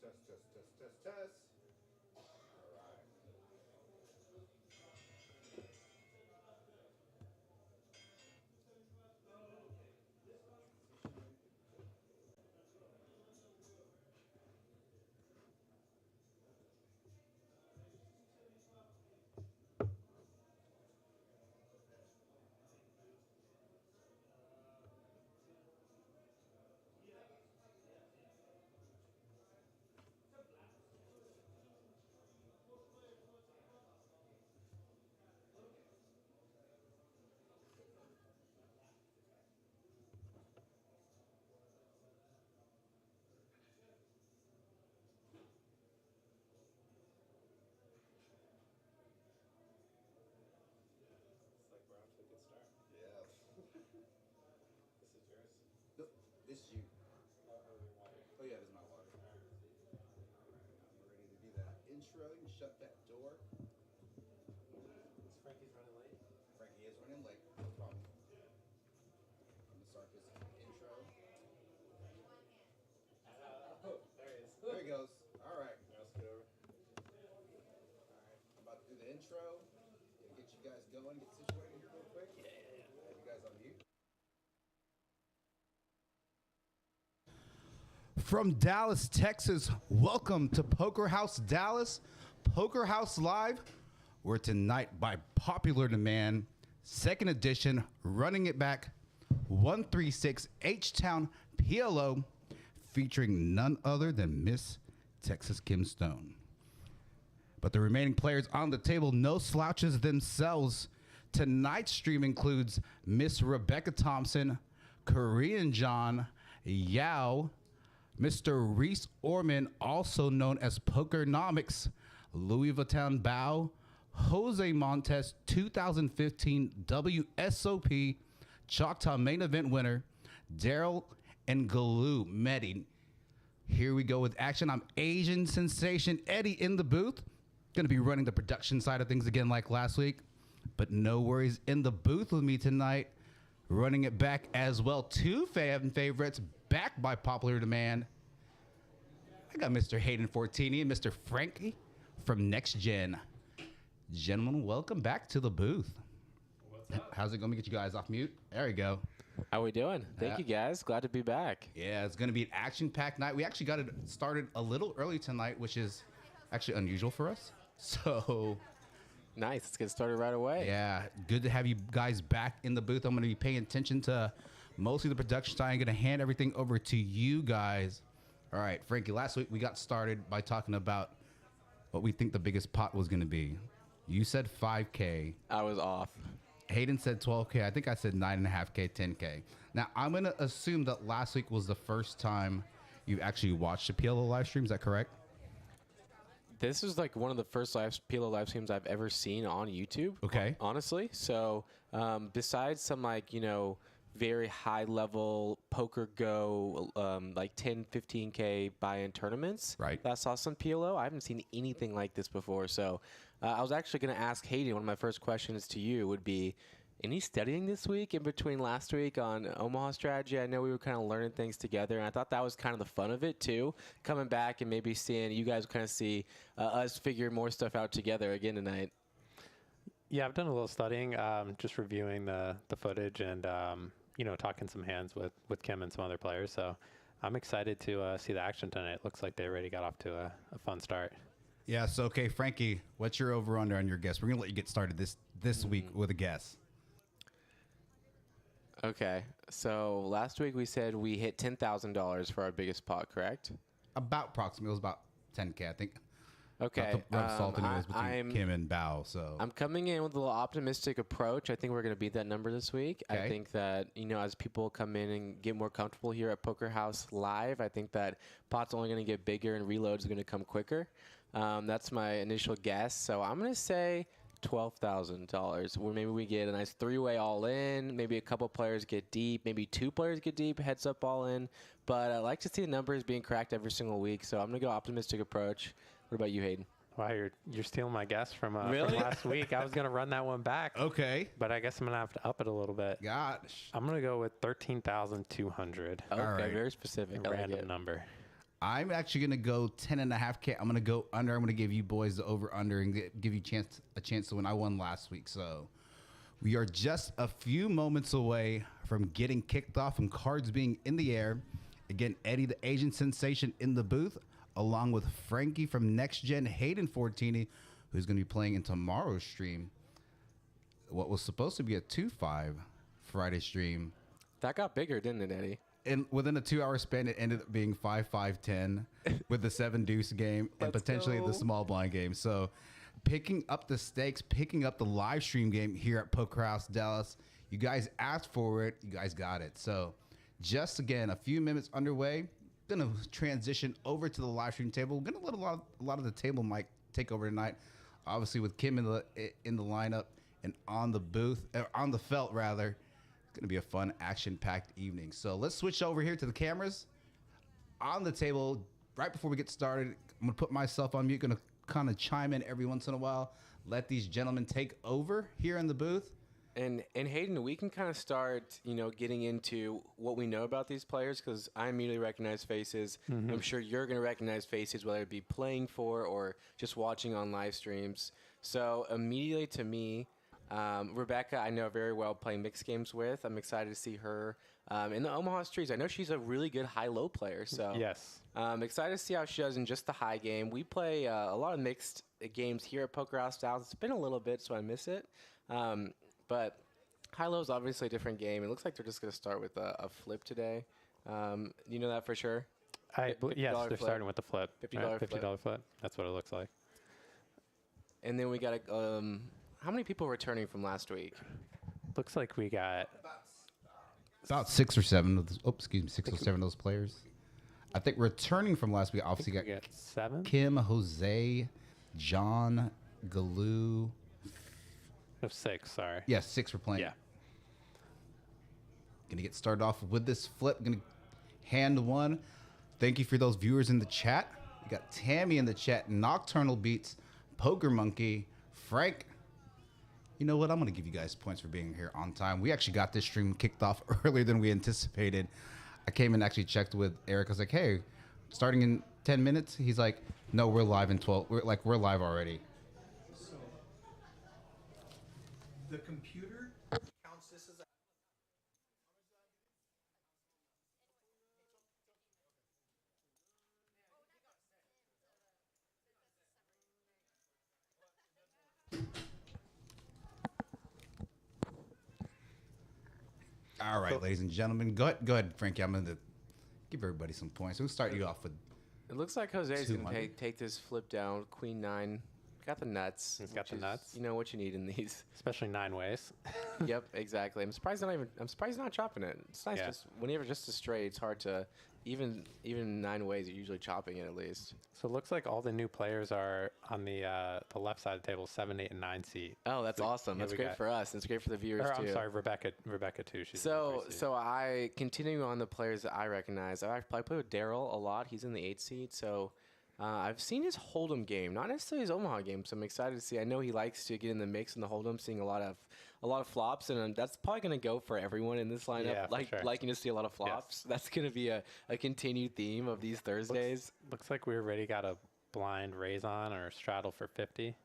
Test. All right. It's like we're off to a good start. Yeah. This is yours. Nope. This is you. Your water. Oh yeah, this is my water. All right. I'm ready to do that intro. You can shut that door. Frankie's running late. Frankie is running late. No problem. I'm gonna start this intro. Oh, there he is. There he goes. All right. Now scoot over. All right. I'm about to do the intro. Gonna get you guys going. Get situated here real quick. Yeah. Have you guys on mute? From Dallas, Texas, welcome to Poker House Dallas, Poker House Live, where tonight, by popular demand, second edition, running it back, 136 H-Town PLO, featuring none other than Miss Texas Kim Stone. But the remaining players on the table, no slouches themselves. Tonight's stream includes Miss Rebecca Thompson, Korean John, Yao, Mr. Reese Orman, also known as Pokernomics, Louis Vuitton Bao, Jose Montes, 2015 WSOP Choctaw main event winner, Daryl, and Galoo Mehdi. Here we go with action. I'm Asian sensation Eddie in the booth. Going to be running the production side of things again like last week, but no worries. In the booth with me tonight, running it back as well, two fan favorites, back by popular demand. I got Mr. Hayden Fortini and Mr. Frankie from Next Gen. Gentlemen, welcome back to the booth. What's up? How's it going to get you guys off mute? There we go. How we doing? Thank you, guys. Glad to be back. Yeah, it's going to be an action-packed night. We actually got it started a little early tonight, which is actually unusual for us. So, Nice. Let's get started right away. yeah, good to have you guys back in the booth. I'm going to be paying attention to mostly the production side. I'm going to hand everything over to you guys. All right, Frankie, last week we got started by talking about what we think the biggest pot was going to be. You said 5K. I was off. Hayden said 12K. I think I said 9.5K, 10K. Now, I'm going to assume that last week was the first time you actually watched the PLO live stream. Is that correct? This was like one of the first PLO live streams I've ever seen on YouTube. Okay. Honestly. So besides some very high level poker go like 10, 15K buy-in tournaments Right. that I saw some PLO, I haven't seen anything like this before. So I was actually going to ask Hayden, one of my first questions to you would be, any studying this week in between last week on Omaha strategy? I know we were kind of learning things together, and I thought that was kind of the fun of it too, coming back and maybe seeing you guys kind of see us figure more stuff out together again tonight. Yeah, I've done a little studying, just reviewing the footage and, talking some hands with Kim and some other players. So I'm excited to see the action tonight. Looks like they already got off to a fun start. Yeah, so, okay, Frankie, what's your over-under on your guess? We're going to let you get started this week with a guess. Okay, so last week we said we hit $10,000 for our biggest pot, correct? About approximately. It was about 10K, I think. Okay. Rub salt in it was between Kim and Bao, so. I'm coming in with a little optimistic approach. I think we're going to beat that number this week. Okay. I think that, as people come in and get more comfortable here at Poker House Live, I think that pot's only going to get bigger and reloads are going to come quicker. That's my initial guess. So I'm going to say $12,000, where maybe we get a nice three-way all in, maybe a couple players get deep, maybe two players get deep, heads up all in. But I like to see the numbers being cracked every single week, so I'm going to go optimistic approach. What about you, Hayden? Wow, you're stealing my guess from Really? last week. I was going to run that one back. Okay. But I guess I'm going to have to up it a little bit. Gosh. I'm going to go with 13,200. Okay, right. very specific. A I like random it. number. I'm actually going to go 10.5K. I'm going to go under. I'm going to give you boys the over under and give you a chance to win. I won last week. So we are just a few moments away from getting kicked off and cards being in the air. Again, Eddie, the Asian sensation in the booth, along with Frankie from Next Gen, Hayden Fortini, who's going to be playing in tomorrow's stream. What was supposed to be a 2-5 Friday stream. That got bigger, didn't it, Eddie? And within a 2-hour span, it ended up being 5-5-10 with the 7 deuce game and potentially the small blind game. So picking up the stakes, picking up the live stream game here at Poker House Dallas. You guys asked for it. You guys got it. So just again, a few minutes underway. Gonna transition over to the live stream table. Gonna let a lot of the table mic take over tonight. Obviously with Kim in the lineup and on the felt rather. Going to be a fun, action-packed evening. So let's switch over here to the cameras. On the table, right before we get started, I'm going to put myself on mute. Going to kind of chime in every once in a while. Let these gentlemen take over here in the booth. And Hayden, we can kind of start, getting into what we know about these players because I immediately recognize faces. I'm sure you're going to recognize faces, whether it be playing for or just watching on live streams. So immediately to me, Rebecca, I know very well playing mixed games with. I'm excited to see her in the Omaha streets. I know she's a really good high-low player. So yes, excited to see how she does in just the high game. We play a lot of mixed games here at Poker House Dallas. It's been a little bit, so I miss it. But high-low is obviously a different game. It looks like they're just going to start with a flip today. You know that for sure? Yes, they're flip. starting with the flip. $50 $50 flip. That's what it looks like. And then we got how many people returning from last week? Looks like we got about 6 or 7 of those, 6 or 7 of those players. I think returning from last week, obviously got 7. Kim, Jose, John, Galoo. No, 6. Sorry. Yeah, 6 were playing. Yeah. Gonna get started off with this flip. Gonna hand one. Thank you for those viewers in the chat. We got Tammy in the chat, Nocturnal Beats, Poker Monkey, Frank. You know what? I'm going to give you guys points for being here on time. We actually got this stream kicked off earlier than we anticipated. I came and actually checked with Eric. I was like, hey, starting in 10 minutes? He's like, no, we're live in 12. We're live already. So the computer counts this as a All right, ladies and gentlemen. Go ahead, Frankie. I'm going to give everybody some points. We'll start you off with. It looks like Jose's Two going money. to take this flip down. Queen 9. Got the nuts. He's got the which is, nuts. You know what you need in these. Especially 9 ways. Yep, exactly. I'm surprised he's not chopping it. It's nice. Yeah. Just whenever just a straight, it's hard to even 9 ways. You're usually chopping it at least. So it looks like all the new players are on the left side of the table, 7, 8, and 9 seat. Oh, that's awesome. That's we great got- for us. It's great for the viewers Or, too. I'm sorry, Rebecca too. She's in the So, first seat. so I continue on the players that I recognize. I play with Daryl a lot. He's in the 8 seat. So I've seen his Hold'em game, not necessarily his Omaha game. So I'm excited to see. I know he likes to get in the mix in the Hold'em, seeing a lot of flops, and that's probably going to go for everyone in this lineup. Yeah, for sure. Liking to see a lot of flops. That's going to be a continued theme of these Thursdays. Looks like we already got a blind raise on or straddle for 50.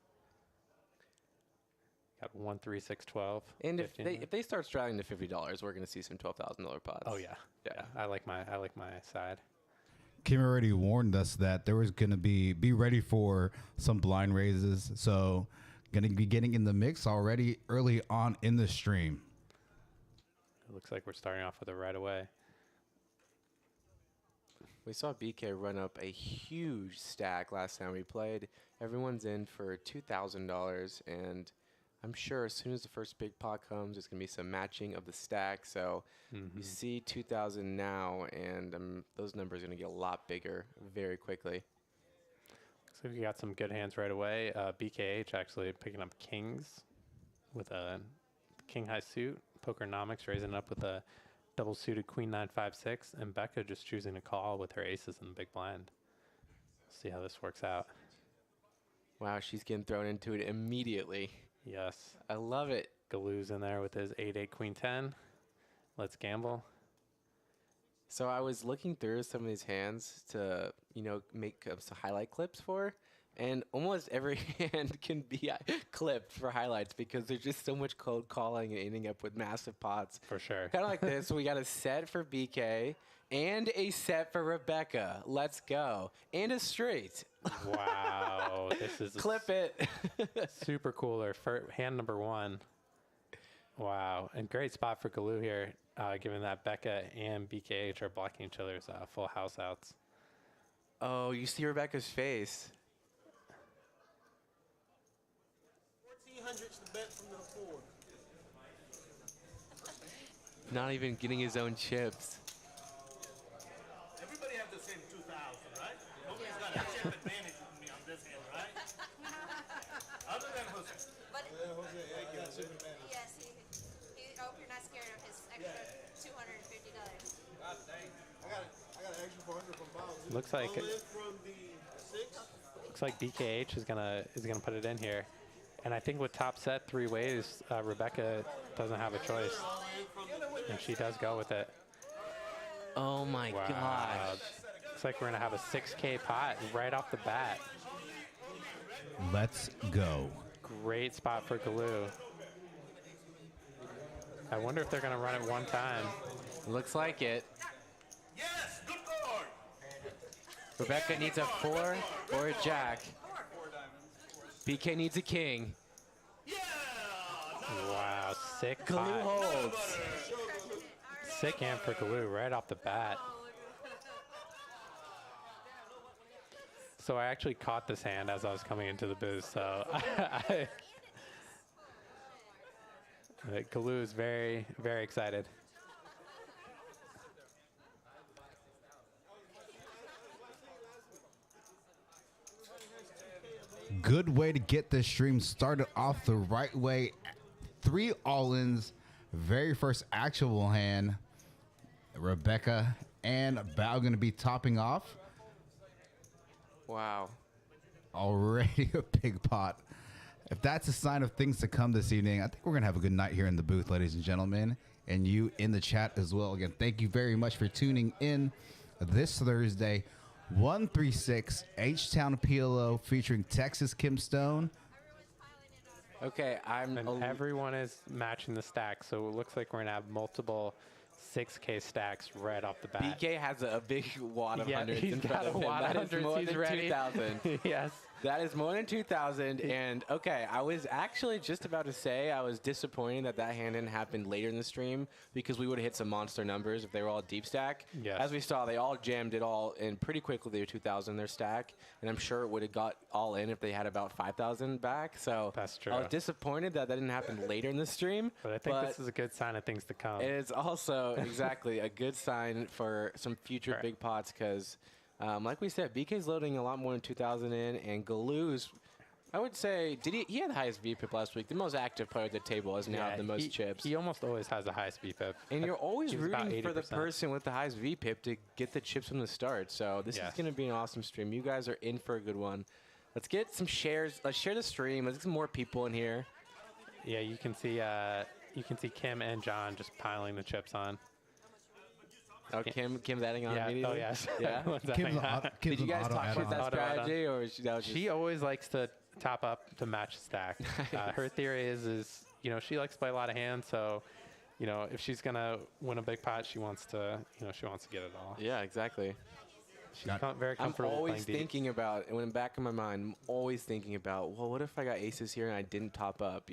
Got 1, 3, 6, 12. And 15. if they start straddling to $50, we're going to see some $12,000 pots. Oh yeah. Yeah. I like my side. Kim already warned us that there was going to be ready for some blind raises. So going to be getting in the mix already early on in the stream. It looks like we're starting off with it right away. We saw BK run up a huge stack last time we played. Everyone's in for $2,000, and I'm sure as soon as the first big pot comes, there's going to be some matching of the stack. So you see 2,000 now, and those numbers are going to get a lot bigger very quickly. Looks like we got some good hands right away. BKH actually picking up kings with a king high suit. Pokernomics raising up with a double suited queen 9, 5, 6, and Becca just choosing to call with her aces in the big blind. See how this works out. Wow, she's getting thrown into it immediately. Yes. I love it. Galoo's in there with his 8, 8, queen 10. Let's gamble. So I was looking through some of these hands to, make some highlight clips for, and almost every hand can be clipped for highlights because there's just so much cold calling and ending up with massive pots. For sure. Kind of like this. We got a set for BK and a set for Rebecca. Let's go. And a straight. Wow. This is Clip it. super cooler. For hand number 1. Wow. And great spot for Galoo here, given that Becca and BKH are blocking each other's full house outs. Oh, you see Rebecca's face. 1,400's the bet from the 4. Not even getting his own chips. Everybody have the same 2,000, right? Nobody's got a chip advantage with me on this hand, right? Other than Jose. But yes, he you're not scared of his extra $250. God dang. I got an extra 400 from Bounce. Looks like All in from the 6. looks like BKH is gonna put it in here, and I think with top set 3 ways, Rebecca doesn't have a choice, and she does go with it. Oh my Wow. gosh. Looks like we're gonna have a 6K pot right off the bat. Let's go. Great spot for Galoo. I wonder if they're gonna run it one time. Looks like it. Yes, good card. Rebecca needs a 4 or a jack. BK needs a king. Yeah. Wow, sick Galoo pot. holds. Sick hand for Galoo right off the bat. So I actually caught this hand as I was coming into the booth, so Galoo is very, very excited. Good way to get this stream started off the right way. 3 all-ins. Very first actual hand. Rebecca and Bao going to be topping off. Wow. Already a big pot. If that's a sign of things to come this evening, I think we're going to have a good night here in the booth, ladies and gentlemen. And you in the chat as well. Again, thank you very much for tuning in this Thursday. 136 H-Town PLO featuring Texas Kim Stone. Okay, And everyone is matching the stack, so it looks like we're gonna have multiple 6K stacks right off the bat. BK has a big wad of Yeah, hundreds he's in got front a of him. wad of That is hundreds. more He's than ready. 2,000. Yes. That is more than 2,000. And okay, I was actually just about to say I was disappointed that that hand didn't happen later in the stream because we would have hit some monster numbers if they were all deep stack. Yes. As we saw, they all jammed it all in pretty quickly. They were 2,000 their stack, and I'm sure it would have got all in if they had about 5,000 back. So That's true. I was disappointed that didn't happen later in the stream. But I think this is a good sign of things to come. It is also exactly a good sign for some future Correct. big pots because, like we said, BK's loading a lot more than 2,000 in, and Galoo's, I would say, he had the highest VPIP last week. The most active player at the table has now the most chips. He almost always has the highest VPIP. And you're always He was about rooting for the 80%. person with the highest VPIP to get the chips from the start. So this is Yes. going to be an awesome stream. You guys are in for a good one. Let's get some shares. Let's share the stream. Let's get some more people in here. Yeah, you can see Kim and John just piling the chips on. Oh, Kim's adding on Yeah. immediately? Oh yes. Yeah? Everyone's Kim's adding an on. auto, Kim's Did you an guys auto talk about add-on. that Auto add-on. strategy, or that was just... She always likes to top up to match stack. Her theory is she likes to play a lot of hands, so if she's gonna win a big pot, she wants to get it all. Yeah, exactly. She's Got- very I'm comfortable always playing deep. thinking about, and in the back of my mind, I'm always thinking about, well, what if I got aces here and I didn't top up,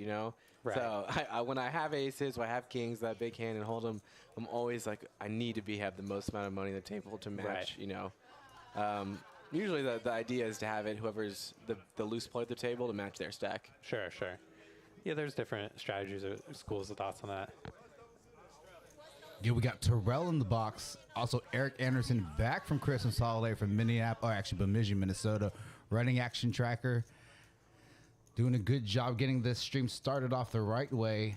Right. So when I have aces, when I have kings, that big hand, and hold them, I'm always like, I need to have the most amount of money on the table to match, Usually the idea is to have it, whoever's the loose player at the table, to match their stack. Sure. Yeah, there's different strategies or schools of thoughts on that. Yeah, we got Terrell in the box. Also, Eric Anderson back from Christmas holiday from Bemidji, Minnesota. Running action tracker. Doing a good job getting this stream started off the right way.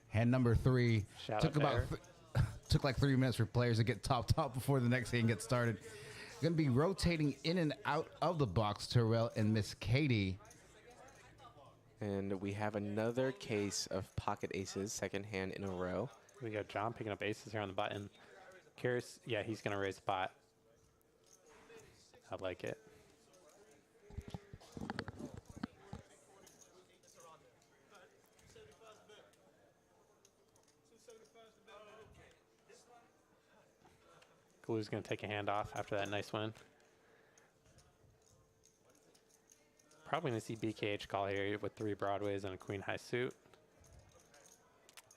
Hand number 3. Shout Took out about there. took like 3 minutes for players to get top before the next hand gets started. Going to be rotating in and out of the box, Terrell and Miss Katie. And we have another case of pocket aces, second hand in a row. We got John picking up aces here on the button. Curious. Yeah, he's going to raise the pot. I like it. Glue's going to take a hand off after that nice win. Probably going to see BKH call here with 3 broadways and a queen high suit.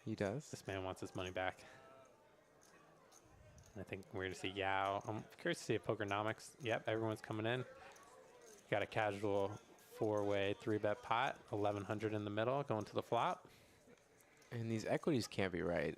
He does. This man wants his money back. And I think we're going to see Yao. I'm curious to see if Pokernomics. Yep, everyone's coming in. Got a casual 4-way 3-bet pot, 1100 in the middle, going to the flop. And these equities can't be right.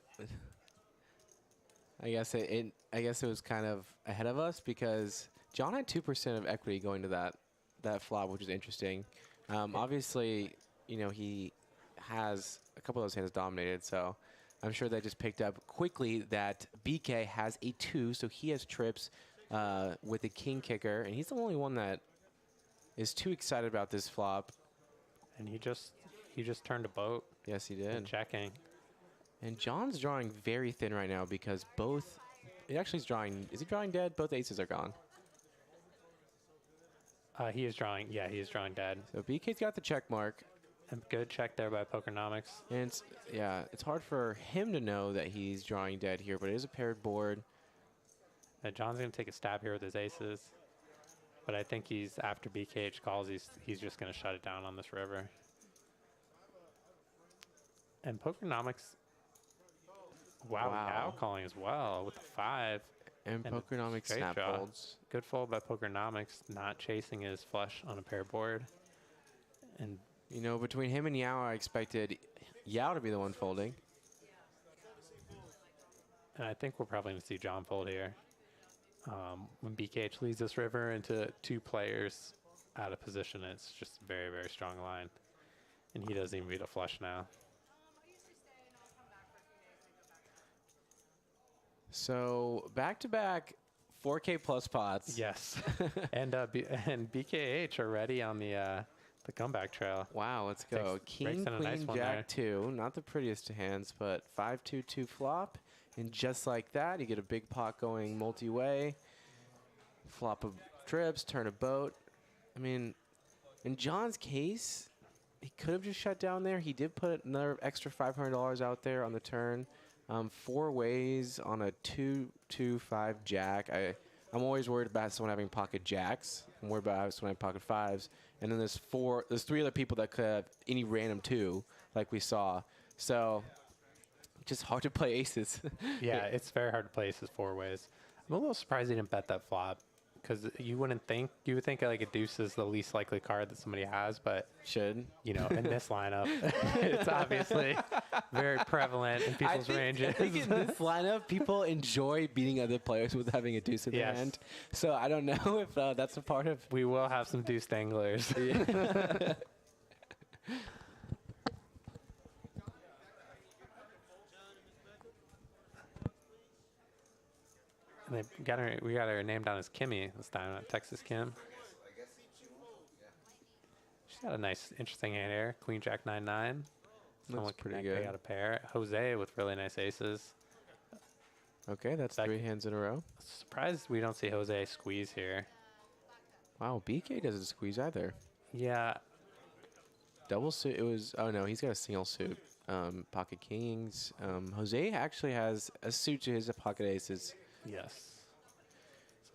I guess it was kind of ahead of us because John had 2% of equity going to that flop, which is interesting. Obviously, you know, he has a couple of those hands dominated, so I'm sure they just picked up quickly that BK has a 2, so he has trips with a king kicker, and he's the only one that is too excited about this flop. And he just turned a boat. Yes, he did. Checking. And John's drawing very thin right now because both, it actually is drawing, is he drawing dead? Both aces are gone. He is drawing, yeah, he is drawing dead. So BK's got the check mark. And good check there by Pokernomics. And it's, yeah, it's hard for him to know that he's drawing dead here, but it is a paired board. John's going to take a stab here with his aces. But I think he's, after BKH calls, he's just going to shut it down on this river. And Pokernomics, wow, Yao calling as well with the 5. And Pokernomics snap folds. Good fold by Pokernomics, not chasing his flush on a pair board. And you know, between him and Yao, I expected Yao to be the one folding. And I think we're probably going to see John fold here. When BKH leads this river into 2 players out of position, it's just a very, very strong line. And he doesn't even beat a flush now. So back-to-back 4K plus pots. Yes. and BKH already on the comeback trail. Wow, let's go. King, queen, nice jack, 2. Not the prettiest of hands, but 5-2-2 flop. And just like that, you get a big pot going multi-way. Flop of trips, turn a boat. I mean, in John's case, he could have just shut down there. He did put another extra $500 out there on the turn. 4 ways on a 2-2-5 jack. I'm always worried about someone having pocket jacks. I'm worried about someone having pocket 5s. And then there's 3 other people that could have any random 2, like we saw. So just hard to play aces. Yeah, it's very hard to play aces 4 ways. I'm a little surprised he didn't bet that flop because you would think like a deuce is the least likely card that somebody has, but you know, in this lineup, it's obviously very prevalent in people's ranges. I think in this lineup, people enjoy beating other players with having a deuce in their hand. So I don't know if that's a part of. We will have some deuce danglers. And we got her name down as Kimmy this time, not Texas Kim. She's got a nice, interesting hand here. Queen Jack 9-9. That's pretty good. They got a pair. Jose with really nice aces. Okay, that's 3 hands in a row. Surprised we don't see Jose squeeze here. Wow, BK doesn't squeeze either. Yeah. Double suit. It was. Oh no, he's got a single suit. Pocket kings. Jose actually has a suit to his pocket aces. Yes.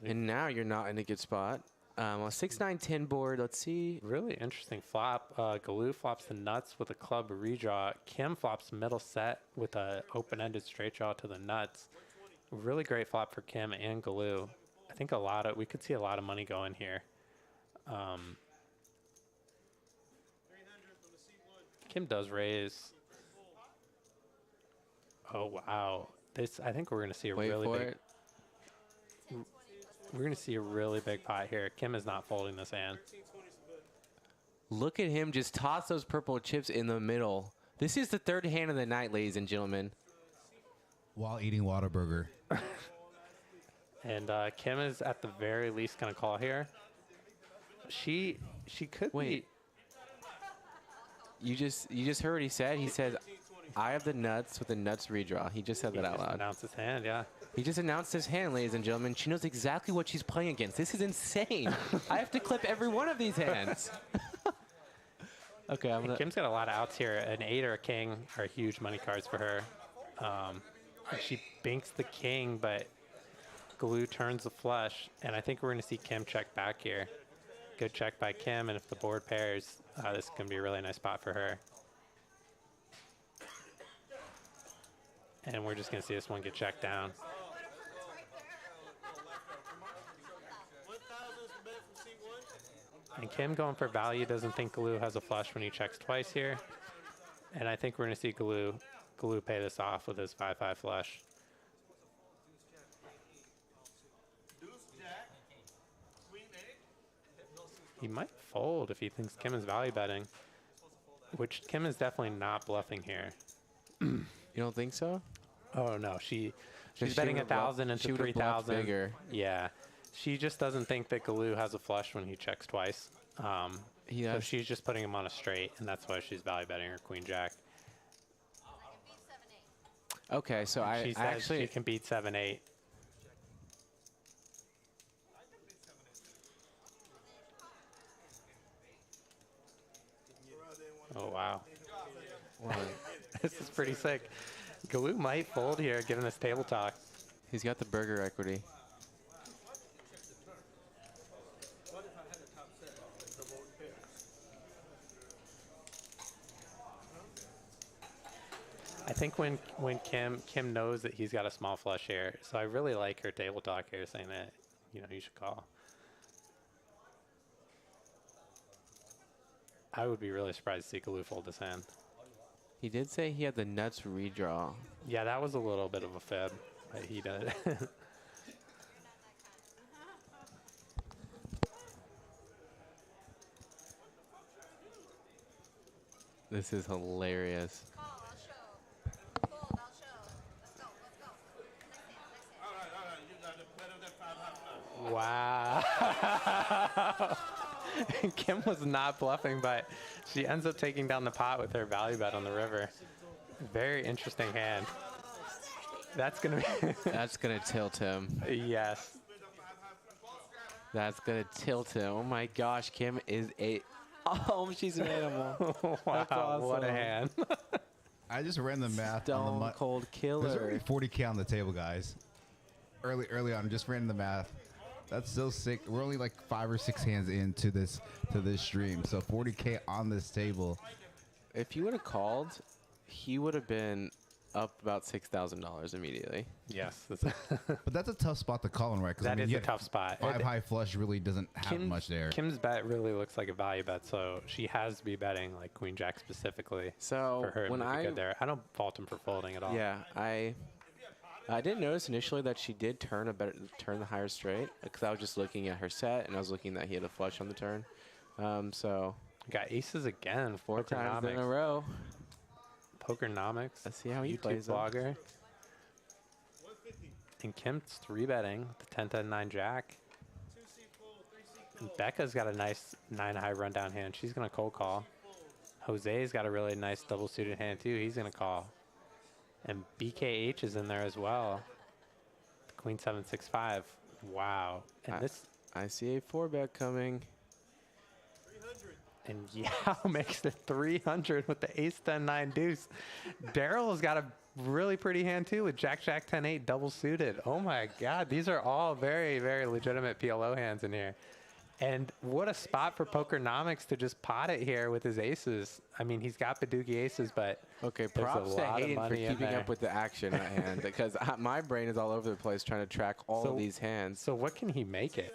And now you're not in a good spot. A 6-9-10 board. Let's see. Really interesting flop. Galoo flops the nuts with a club redraw. Kim flops middle set with a open-ended straight draw to the nuts. Really great flop for Kim and Galoo. I think we could see a lot of money going here. Kim does raise. Oh wow! I think we're going to see a really big. We're going to see a really big pot here. Kim is not folding this hand. Look at him just toss those purple chips in the middle. This is the 3rd hand of the night, ladies and gentlemen. While eating Whataburger. And Kim is at the very least going to call here. She could wait. You just heard what he said. He said, I have the nuts with the nuts redraw. He just said that out loud. Announced his hand, yeah. He just announced his hand, ladies and gentlemen. She knows exactly what she's playing against. This is insane. I have to clip every one of these hands. Okay, I'm gonna. Kim's got a lot of outs here. An 8 or a king are huge money cards for her. She binks the king, but Glue turns the flush, and I think we're going to see Kim check back here. Good check by Kim, and if the board pairs, this is going to be a really nice spot for her. And we're just going to see this one get checked down. 1,000 is the bet from C1. And Kim going for value, doesn't think Glue has a flush when he checks twice here. And I think we're going to see Glue pay this off with his 5-5 flush. Deuce Jack. Queen 8. He might fold if he thinks Kim is value betting, which Kim is definitely not bluffing here. You don't think so? Oh no, she's She betting would've 1,000 bluffed- she into would've bluffed 3,000. bigger. Yeah, she just doesn't think that Galoo has a flush when he checks twice. So has- she's just putting him on a straight, and that's why she's value betting her Queen Jack. Okay, so I She says actually she can beat 7-8. Oh wow. This is pretty sick. Galoo might fold here, given this table talk. he's got the burger equity. I think when Kim knows that he's got a small flush here, so I really like her table talk here, saying that you should call. I would be really surprised to see Galoo fold this hand. He did say he had the nuts redraw. Yeah, that was a little bit of a fib, but he did. This is hilarious. Call, I'll show. Fold, I'll show. Let's go, let's go. Next hand, next hand. All right. You got the bet of that 5-5 flush. Wow. Kim was not bluffing, but she ends up taking down the pot with her value bet on the river. Very interesting hand. That's going to be... That's going to tilt him. Yes. That's going to tilt him. Oh my gosh, Kim is a... Oh, she's an animal. Wow, That's what a awesome. hand. I just ran the math on the Stone money. cold There's already killer. 40K on the table, guys. Early on, just ran the math. That's so sick. We're only like 5 or 6 hands into this stream, so 40K on this table. If you would have called, he would have been up about $6,000 immediately. Yes. But that's a tough spot to call in, right? Because That is a tough spot. 5 high flush really doesn't have much there. Kim's bet really looks like a value bet, so she has to be betting like Queen Jack specifically So for her when to be I good there. I don't fault him for folding at all. yeah, I didn't notice initially that she did turn the higher straight because I was just looking at her set and I was looking that he had a flush on the turn. So Got aces again. 4 times in a Pokernomics. row. Pokernomics. Let's see how he YouTube plays them. blogger. And Kim's 3-betting the 10-9 Jack. And Becca's got a nice 9 high rundown hand. She's gonna cold call. Jose's got a really nice double suited hand too. He's gonna call. And BKH is in there as well. Queen 7-6-5. Wow. And this I see a 4-bet coming. and Yao makes it 300 with the ace 10-9 deuce. Daryl's got a really pretty hand too with Jack 10-8 double suited. Oh my God, these are all very, very legitimate PLO hands in here. And what a spot for Pokernomics to just pot it here with his aces. I mean, he's got Badoogie aces, but Okay, there's a props to lot of Hayden for money in keeping there. up with the action at hand because my brain is all over the place trying to track all So- of these hands. So what can he make it?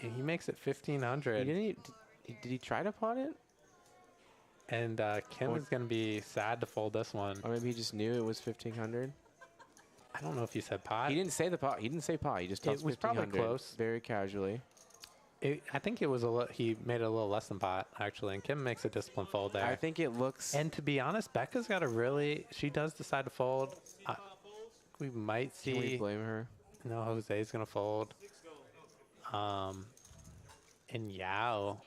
And he makes it 1,500. Did he try to pot it? And Kim is going to be sad to fold this one. Or maybe he just knew it was 1,500? I don't know if he said pot. He didn't say the pot. He didn't say pot. He just tossed It was probably 1,500 close. very casually. I think it was he made it a little less than pot, actually. And Kim makes a disciplined fold there. I think it looks. And to be honest, Becca's got a really, she does decide to fold. We might Can we see, blame her? no, Jose's going to fold. And Yao,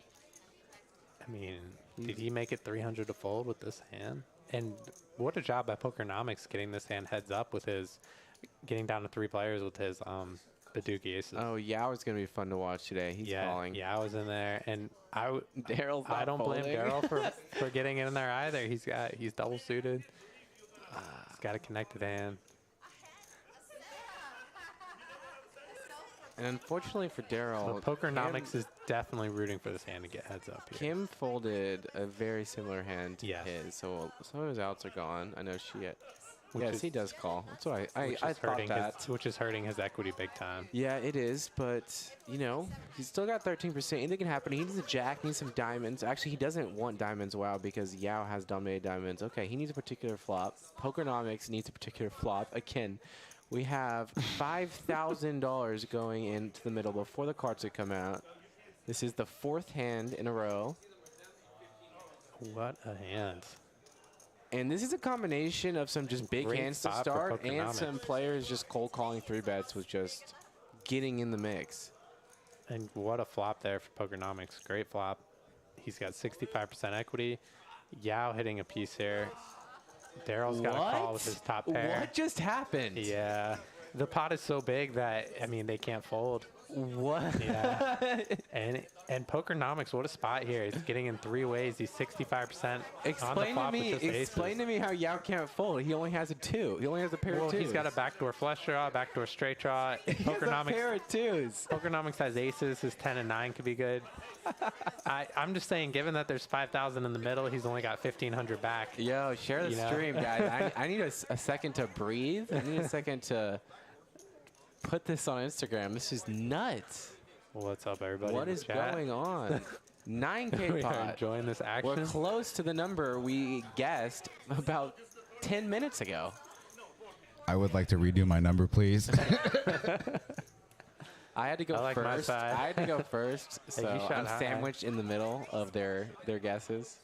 I mean, did he make it 300 to fold with this hand? And what a job by Pokernomics getting this hand heads up with his, getting down to 3 players with his Baduki aces. Oh, Yao is going to be fun to watch today. He's calling. Yeah, I was in there, and Daryl's I don't blame folding. Daryl for getting in there either. He's double suited. He's got a connected hand. And unfortunately for Daryl, So Pokernomics is definitely rooting for this hand to get heads up here. Kim folded a very similar hand to Yes. his, so some of his outs are gone. I know she. Which Yes, is- he does call. That's what I Which is thought hurting that. which is hurting his equity big time. Yeah, it is, but, you know, he's still got 13%. Anything can happen. He needs a jack, needs some diamonds. Actually, he doesn't want diamonds, wow, because Yao has dominated diamonds. Okay, he needs a particular flop. Pokernomics needs a particular flop. Again, we have $5,000 going into the middle before the cards would come out. This is the 4th hand in a row. What a hand. And this is a combination of some just big Great hands to spot for start and Pokernomics. some players just cold calling 3-bets with just getting in the mix. And what a flop there for Pokernomics. Great flop. He's got 65% equity. Yao hitting a piece here. Daryl's got a call with his top pair. What just happened? Yeah. The pot is so big that, I mean, they can't fold. What? Yeah. and Pokernomics, what a spot here. He's getting in 3 ways. He's 65% on the Explain to flop with me. just aces. Explain to me how Yao can't fold. He only has a 2. He only has a pair Well, of 2s. he's got a backdoor flush draw, backdoor straight draw. He has a pair of 2s. Pokernomics has aces. His 10 and 9 could be good. I'm just saying, given that there's 5,000 in the middle, he's only got 1,500 back. Yo, share the You know? stream, guys. I need a second to breathe. I need a second to put this on Instagram. This is nuts. What's up, everybody? What in is the chat? going on? 9K We are pot. enjoying this We're action. close to the number we guessed about 10 minutes ago. I would like to redo my number, please. I had to go I like my first. side. I had to go first, Hey, you so shot I'm high. sandwiched in the middle of their guesses.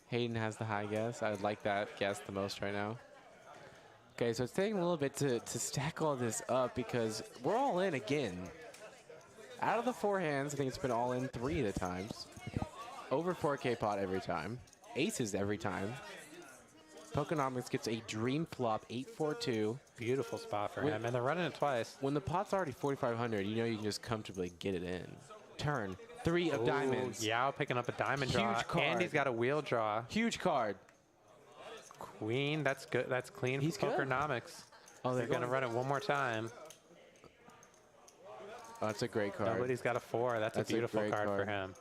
Hayden has the high guess. I would like that guess the most right now. Okay, so it's taking a little bit to stack all this up because we're all in again. Out of the 4 hands, I think it's been all in 3 of the times. Over 4K pot every time. Aces every time. Pokernomics gets a dream flop, 8-4-2. Beautiful spot for When- him. And they're running it twice. When the pot's already 4,500, you know you can just comfortably get it in. Turn. 3 of diamonds. Yao picking up a diamond Huge draw. card. And he's got a wheel draw. Huge card. Queen. That's good. That's clean He's for good. Pokernomics. Oh, They're going to run it one more time. Oh, that's a great card. Nobody's got a 4. That's a That's a beautiful great card for card. him.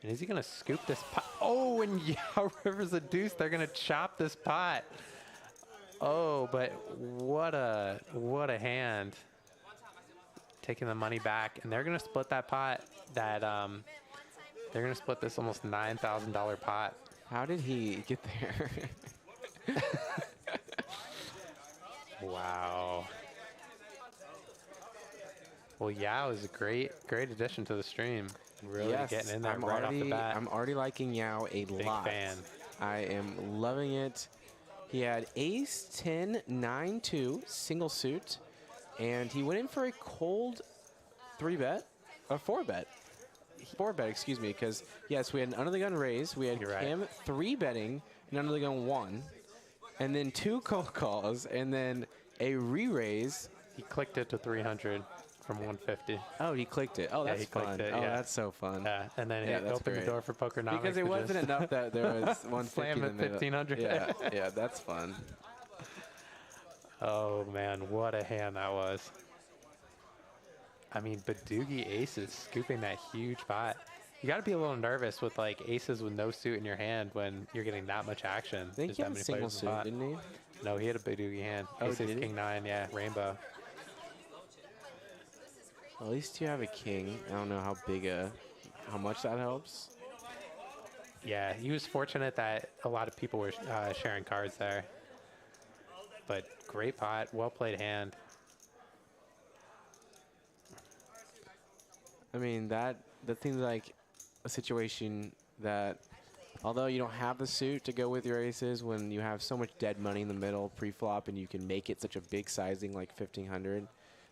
And is he going to scoop this pot? Oh, and Yao Rivers a deuce. They're going to chop this pot. Oh, but what a hand. Taking the money back. And they're going to split that pot. They're going to split this almost $9,000 pot. How did he get there? Wow. Well, Yao is a great addition to the stream. Really getting in there right off the bat. I'm already liking Yao a Big lot. fan. I am loving it. He had ace 10 9 2 single suit, and he went in for a cold 3-bet or 4-bet. 4-bet, excuse me, because yes, we had an under the gun raise. We had You're right. him 3-betting an under the gun 1, and then 2 cold calls, and then a re-raise. He clicked it to 300 from 150. Oh, he clicked it. Oh, Yeah, that's he clicked fun. it, Oh, yeah. that's so fun. Yeah, and then Yeah, it that's opened great. the door for Pokernomics. Because it to wasn't just enough that there was 150 slam in at the middle. 1500. Yeah, yeah, that's fun. Oh man, what a hand that was. I mean, Badugi aces scooping that huge pot. You got to be a little nervous with like aces with no suit in your hand when you're getting that much action. I think There's he that had a many single players in the suit, pot. didn't he? No, he had a Badugi hand. Oh, Aces, did he? king 9, yeah, rainbow. Well, at least you have a king. I don't know how much that helps. Yeah, he was fortunate that a lot of people were sharing cards there. But great pot, well played hand. I mean, that seems like a situation that, although you don't have the suit to go with your aces, when you have so much dead money in the middle pre-flop and you can make it such a big sizing like 1,500,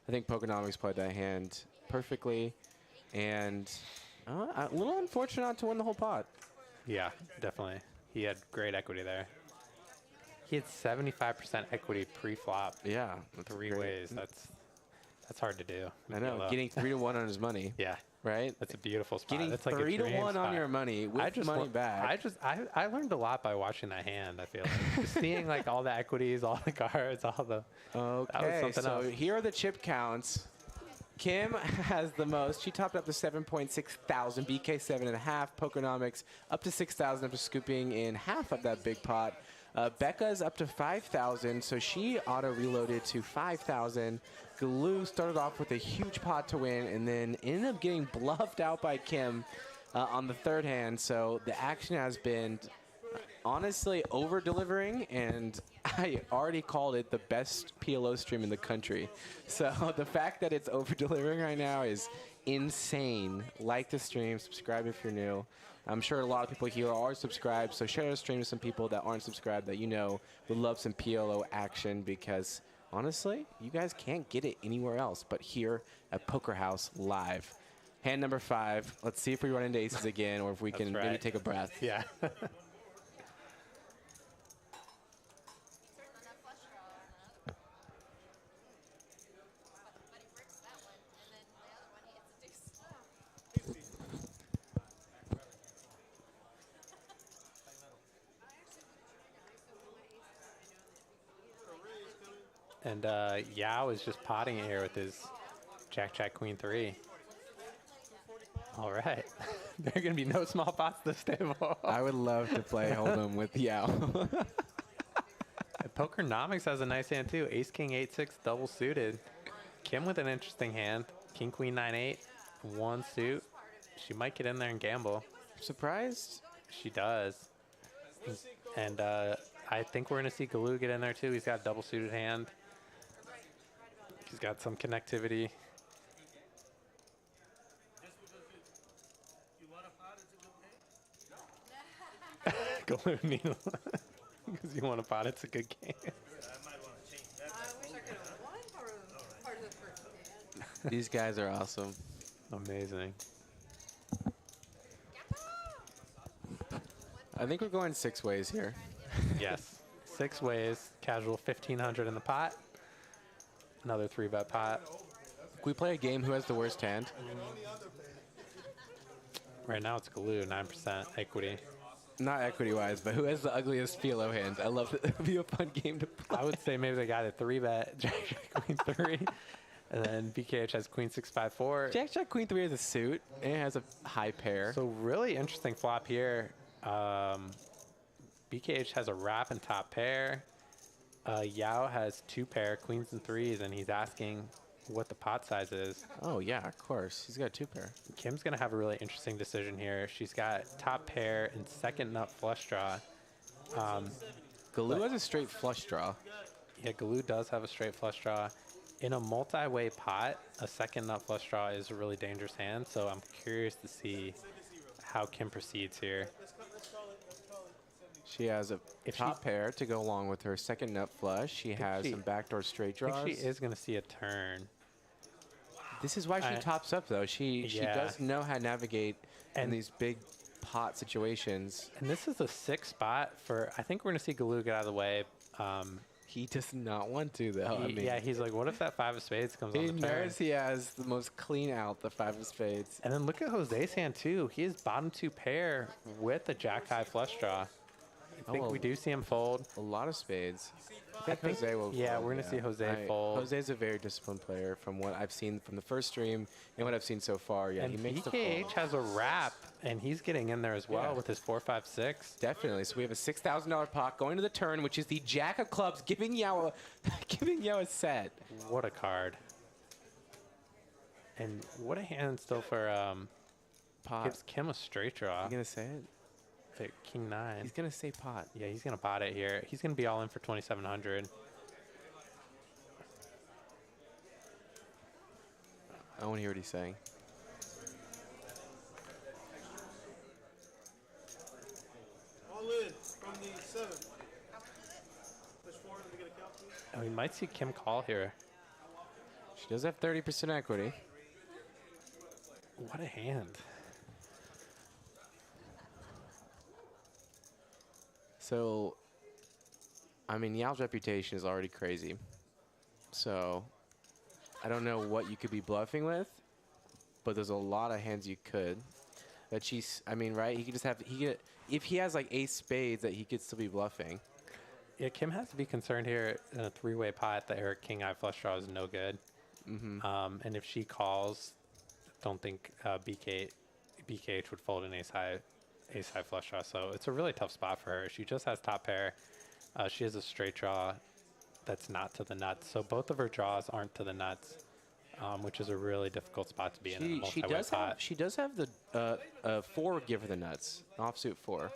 I think Pokernomics played that hand perfectly, and a little unfortunate not to win the whole pot. Yeah, definitely. He had great equity there. He had 75% equity pre-flop. Yeah. That's Three great. ways. That's hard to do. I know. PLO. Getting 3 to 1 on his money. Yeah. Right? That's a beautiful spot. Getting That's like 3 a to dream 1 on spot. your money with money back. I learned a lot by watching that hand. I feel like just seeing like all the equities, all the cards, all the. Okay, something so else. here are the chip counts. Kim has the most. She topped up to 7.6 thousand. BK 7.5. Pokernomics up to 6,000 after scooping in half of that big pot. Becca's up to 5,000, so she auto reloaded to 5,000. Galoo started off with a huge pot to win, and then ended up getting bluffed out by Kim on the third hand. So the action has been honestly over-delivering, and I already called it the best PLO stream in the country. So the fact that it's over-delivering right now is insane. Like the stream, subscribe if you're new. I'm sure a lot of people here are subscribed, so share the stream to some people that aren't subscribed that you know would love some PLO action, because honestly, you guys can't get it anywhere else but here at Poker House Live. Hand number 5. Let's see if we run into aces again, or if we can maybe take a breath. Yeah. Turn on that flush draw on that. But he bricks that one, and then the other one he hits a deuce. And Yao is just potting it here with his Jack, Jack, Queen 3. All right. There are going to be no small pots this table. I would love to play Hold'em with Yao. Pokernomics has a nice hand too. Ace, King, 8-6, double suited. Kim with an interesting hand. King, Queen, 9-8, one suit. She might get in there and gamble. Surprised? She does. And I think we're going to see Galoo get in there too. He's got a double suited hand. He's got some connectivity. You want a pot? It's a good game. Galoo needle. Because you want to pot, it's a good game. I might want to change that. I wish I could have won part of the first hand. These guys are awesome. Amazing. I think we're going 6 ways here. Yes. 6 ways. Casual 1,500 in the pot. Another 3-bet pot. Can we play a game who has the worst hand? Right now it's Galoo, 9% equity. Not equity-wise, but who has the ugliest PLO hand? I love it. It'd be a fun game to play. I would say maybe the guy that 3-bet Jack, Jack, Queen 3. And then BKH has Queen 6-5-4. Jack, Jack, Queen 3 has a suit, and it has a high pair. So really interesting flop here. BKH has a wrap and top pair. Yao has 2 pair, queens and 3s, and he's asking what the pot size is. Oh, yeah, of course. He's got a 2 pair. Kim's going to have a really interesting decision here. She's got top pair and second nut flush draw. Galoo has a straight flush draw. Yeah, Galoo does have a straight flush draw. In a multi-way pot, a second nut flush draw is a really dangerous hand, so I'm curious to see how Kim proceeds here. She has a top pair to go along with her second nut flush. She has some backdoor straight I draws. think she is going to see a turn. This is why she tops up, though. She does know how to navigate in these big pot situations. And this is a 6 spot for, I think we're going to see Galoo get out of the way. He does not want to, though. Yeah, he's like, what if that 5 of spades comes on the He turn? knows he has the most clean out, the 5 of spades. And then look at Jose's hand, too. He is bottom 2 pair with a jack-high flush draw. I think we do see him fold. A lot of spades. I think Jose will Yeah, fold, we're going to see Jose fold. Jose's a very disciplined player from what I've seen from the first stream and what I've seen so far. Yeah, And he makes the BKH fold. has a wrap, and he's getting in there as well with his 4, 5, 6. Definitely. So we have a $6,000 pot going to the turn, which is the Jack of Clubs, giving Yao a set. What a card. And what a hand still for Pot. gives Kim a straight draw. You gonna say it? At King 9. He's gonna say pot. Yeah, he's going to pot it here. He's going to be all in for 2,700. I want to hear what he's saying. All in from the 7. Push forward to get a count, please. And we might see Kim call here. She does have 30% equity. What a hand. So I mean, Yao's reputation is already crazy. So I don't know what you could be bluffing with, but there's a lot of hands you could. That she's, I mean, right? He could just have, if he has like ace spades, that he could still be bluffing. Yeah, Kim has to be concerned here in a three-way pot that her king high flush draw is no good. And if she calls, don't think BKH would fold an ace high flush draw. So it's a really tough spot for her. She just has top pair. She has a straight draw that's not to the nuts. So both of her draws aren't to the nuts, which is a really difficult spot to be in a multi-way pot. She does have the 4 give her the nuts, offsuit 4.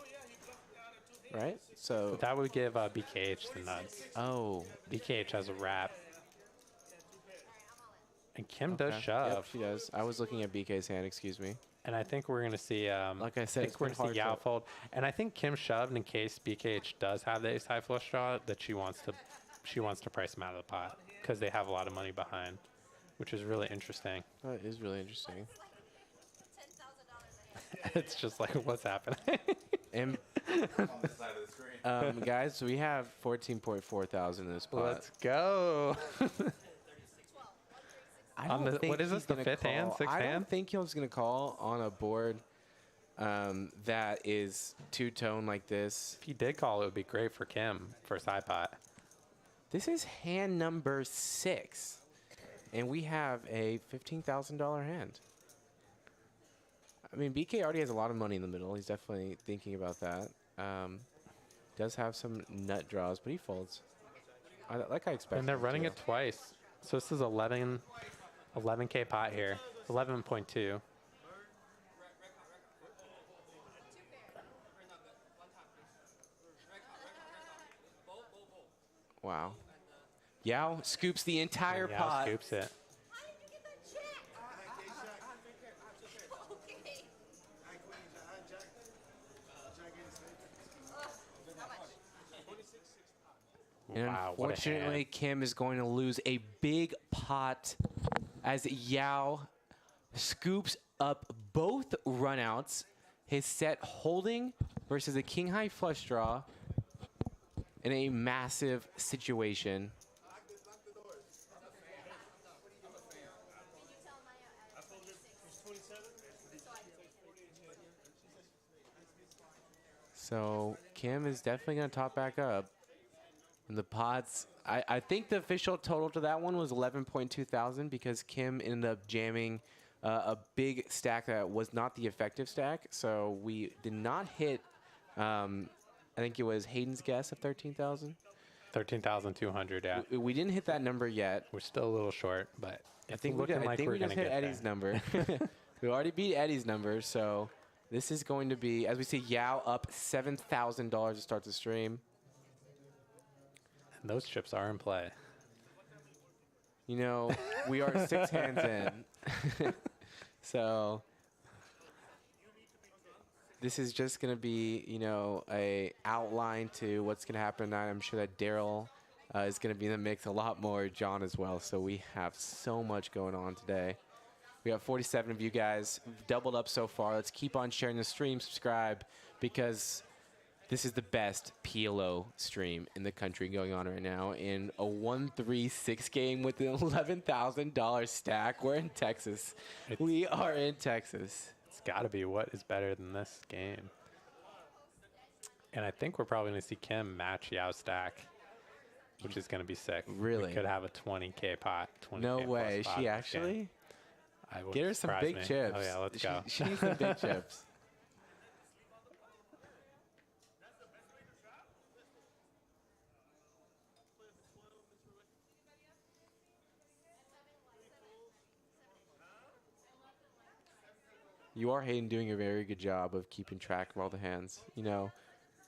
Right? So That would give BKH the nuts. oh, BKH has a wrap. And Kim does okay. shove. Yep, she does. I was looking at BK's hand. Excuse me. And I think we're going to see, Like I said, I think we're it's going to see been hard Yao fold. And I think Kim shoved in case BKH does have the ace high flush draw that she wants to price him out of the pot because they have a lot of money behind, which is really interesting. That is really interesting. $10,000 a hand. It's just like, what's happening? And On this side of the screen. guys, so we have 14.4 thousand in this pot. Let's go. I On don't the- think what is this, he's the gonna fifth hand, call. sixth I don't hand? think he's going to call on a board that is two-tone like this. If he did call, it would be great for Kim for side pot. This is hand number 6, and we have a $15,000 hand. I mean, BK already has a lot of money in the middle. He's definitely thinking about that. Does have some nut draws, but he folds. Like I expected. And they're him running to. it twice. So this is 11K pot here. 11.2. Wow. Yao scoops the entire Yao pot. scoops it. How did you get that check? Okay. How much? And Wow, what a unfortunately, hand. Kim is going to lose a big pot as Yao scoops up both runouts. His set holding versus a king high flush draw in a massive situation. So Kim is definitely going to top back up. And the pots, I think the official total to that one was 11.2 thousand because Kim ended up jamming a big stack that was not the effective stack. So we did not hit, I think it was Hayden's guess of 13,000. 13,200, yeah. We didn't hit that number yet. We're still a little short, but I it's think we, looking like we're we going just to hit get Eddie's there. number. We already beat Eddie's number, so this is going to be, as we see, Yao up $7,000 to start the stream. And those chips are in play. You know, we are 6 hands in. So this is just going to be, you know, a outline to what's going to happen tonight. I'm sure that Daryl is going to be in the mix a lot more, John as well. So we have so much going on today. We have 47 of you guys doubled up so far. Let's keep on sharing the stream, subscribe, because this is the best PLO stream in the country going on right now in a 1-3-6 game with an $11,000 stack. We're in Texas. We are in Texas. It's got to be what is better than this game. And I think we're probably going to see Kim match Yao's stack, which is going to be sick. Really? We could have a 20K pot. 20K No plus way. Is pot she in this actually? game. I wouldn't Get her some surprise big me. chips. Oh, yeah, let's go. She needs some big chips. You are, Hayden, doing a very good job of keeping track of all the hands, you know,